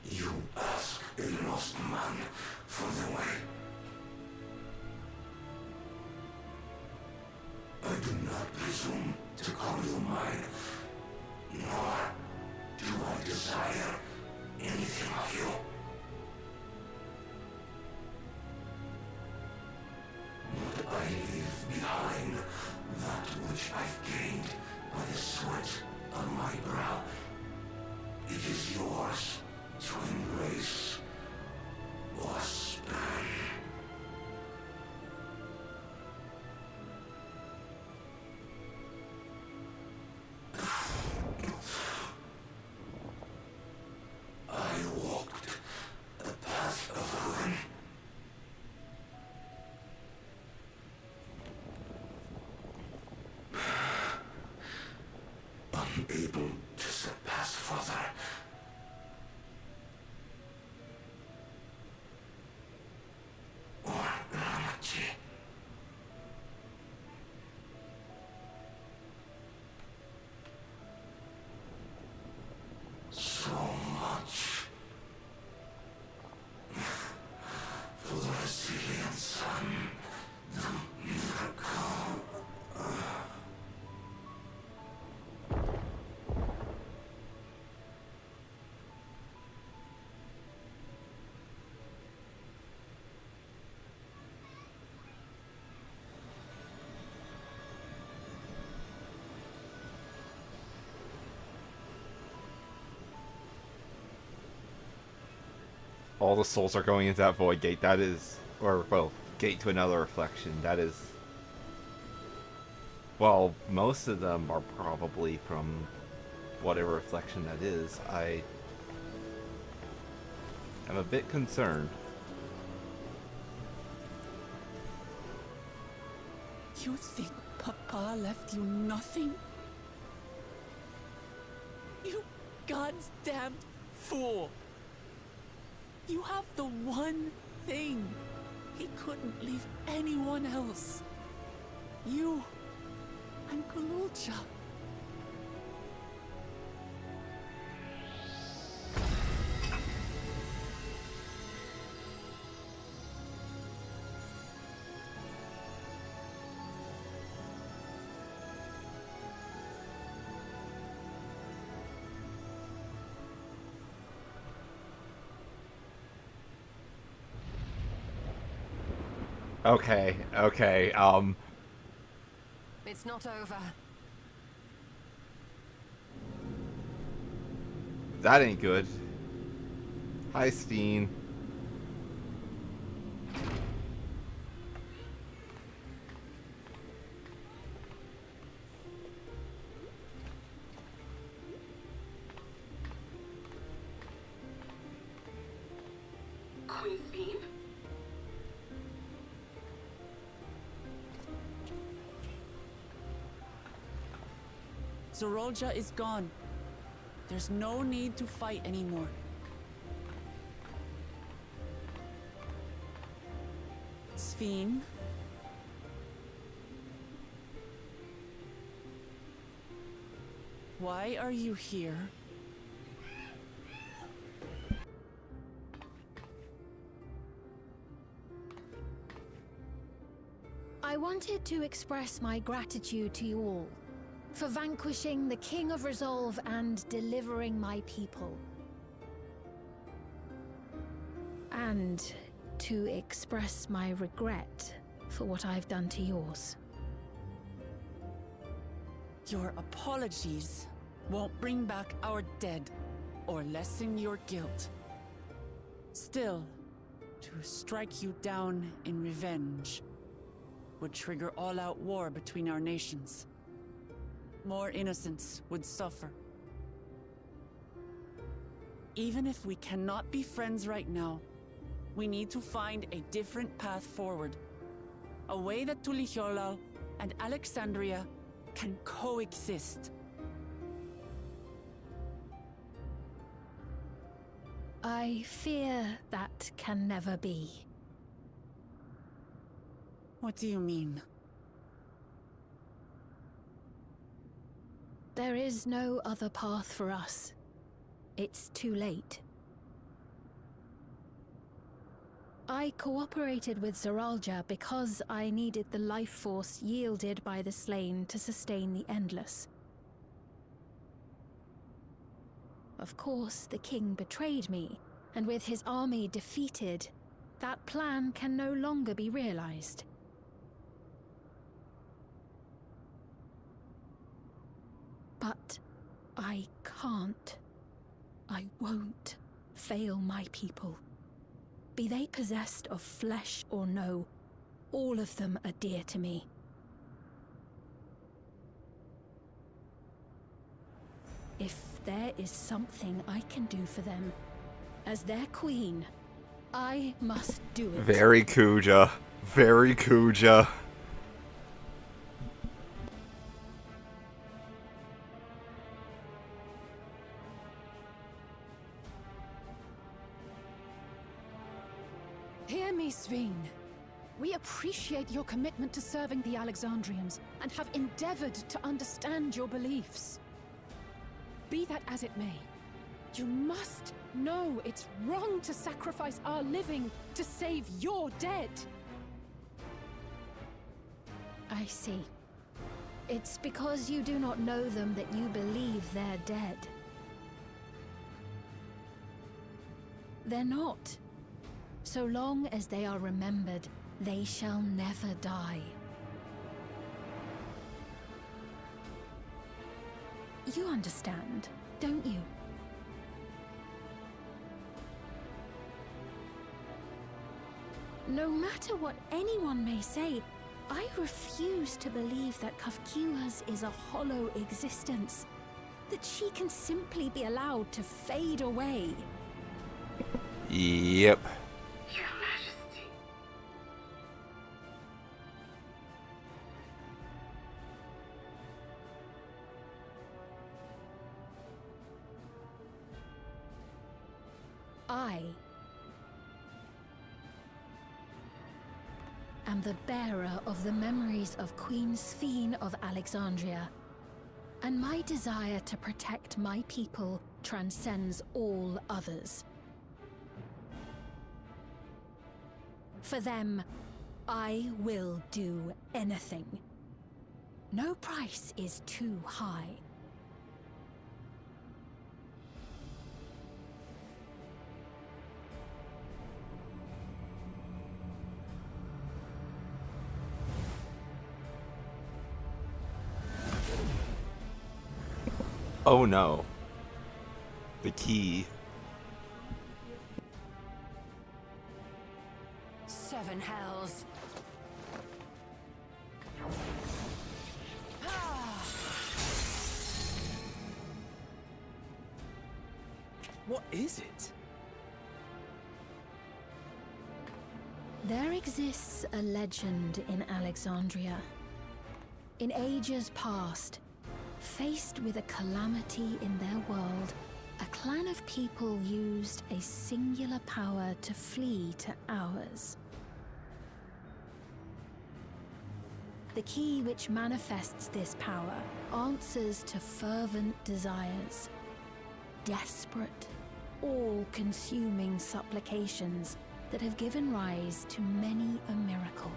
You ask a lost man for the way. I do not presume to call you mine, nor do I desire anything of you. But I leave behind that which I've gained by the sweat on my brow. It is yours to embrace or spurn. I walked the path of ruin. Unable to surpass Father, all the souls are going into that void gate. That is, or well, gate to another reflection. That is, well, most of them are probably from whatever reflection that is. I am a bit concerned. You think Papa left you nothing? You God's damned fool! You have the one thing he couldn't leave anyone else. You and Kululcha. Okay, It's not over. that ain't good. Hi, Steen. Queen's Beam? Zorolja is gone. There's no need to fight anymore. Sphene? Why are you here? I wanted to express my gratitude to you all for vanquishing the King of Resolve and delivering my people. And to express my regret for what I've done to yours. Your apologies won't bring back our dead or lessen your guilt. Still, to strike you down in revenge would trigger all-out war between our nations. More innocents would suffer. Even if we cannot be friends right now, we need to find a different path forward. A way that Tuliholal and Alexandria can coexist. I fear that can never be. What do you mean? There is no other path for us. It's too late. I cooperated with Zoralja because I needed the life force yielded by the slain to sustain the Endless. Of course, the king betrayed me, and with his army defeated, that plan can no longer be realized. But I can't. I won't fail my people. Be they possessed of flesh or no, all of them are dear to me. If there is something I can do for them, as their queen, I must do it. Very Kuja. Very Kuja. Hear me, Sphene. We appreciate your commitment to serving the Alexandrians and have endeavored to understand your beliefs. Be that as it may, you must know it's wrong to sacrifice our living to save your dead. I see. It's because you do not know them that you believe they're dead. They're not. So long as they are remembered, they shall never die. You understand, don't you? No matter what anyone may say, I refuse to believe that Kafkiwa's is a hollow existence. That she can simply be allowed to fade away. Yep. Your Majesty. I am the bearer of the memories of Queen Sphene of Alexandria, and my desire to protect my people transcends all others. For them, I will do anything. No price is too high. Oh no. The key. 7 hells. What is it? There exists a legend in Alexandria. In ages past, faced with a calamity in their world, a clan of people used a singular power to flee to ours. The key which manifests this power answers to fervent desires, desperate, all-consuming supplications that have given rise to many a miracle.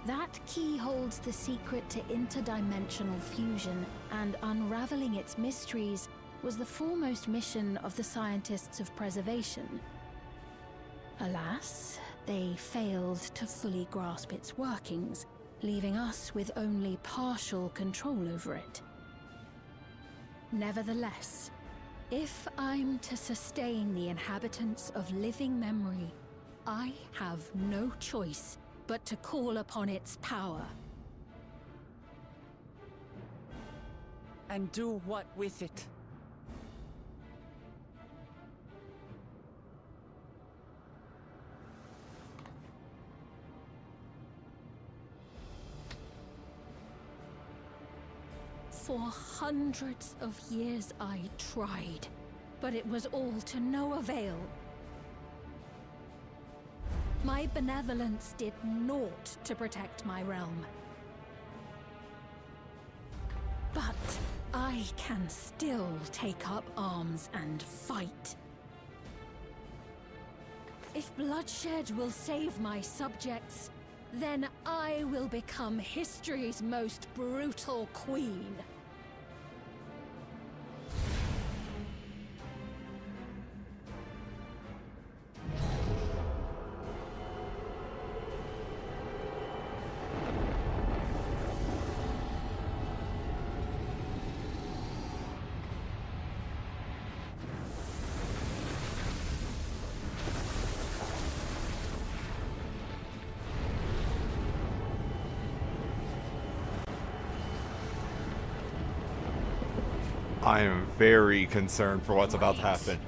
That key holds the secret to interdimensional fusion, and unraveling its mysteries was the foremost mission of the scientists of preservation. Alas, they failed to fully grasp its workings, leaving us with only partial control over it. Nevertheless, if I'm to sustain the inhabitants of living memory, I have no choice but to call upon its power. And do what with it? For hundreds of years I tried, but it was all to no avail. My benevolence did naught to protect my realm. But I can still take up arms and fight. If bloodshed will save my subjects, then I will become history's most brutal queen. I am very concerned for what's about to happen.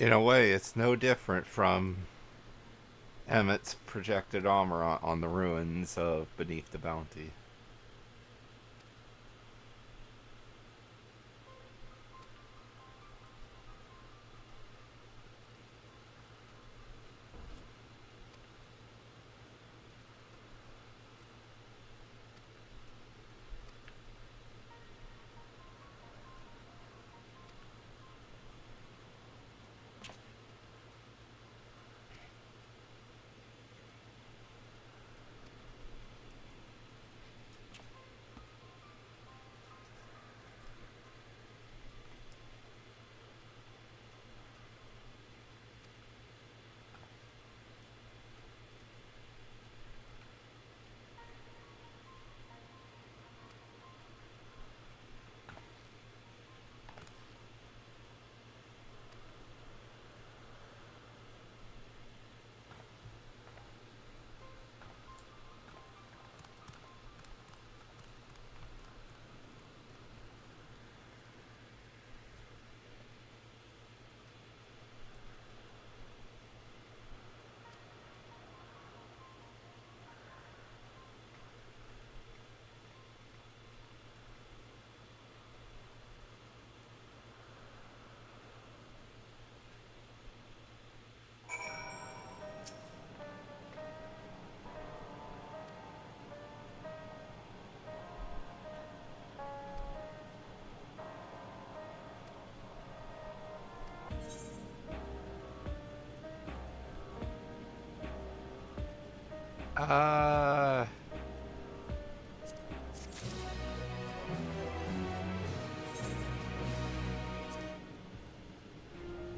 In a way, it's no different from Emmett's projected armor on the ruins of Beneath the Bounty.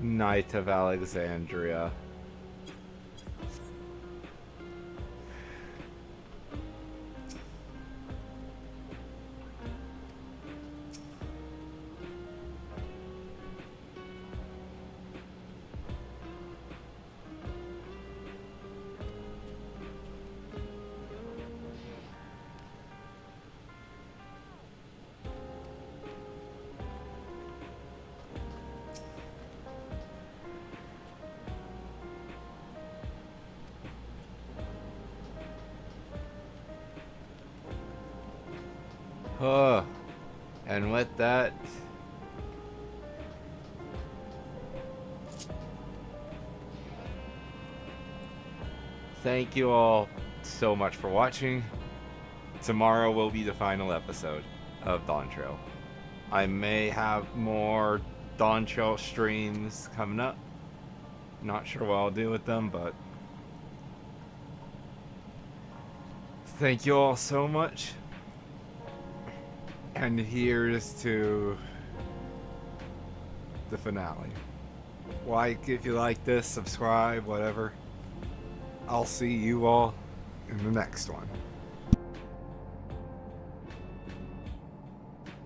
Knight of Alexandria. And with that, thank you all so much for watching. Tomorrow will be the final episode of Dawntrail. I may have more Dawntrail streams coming up. Not sure what I'll do with them, but thank you all so much. And here's to the finale. Like if you like this, subscribe, whatever. I'll see you all in the next one.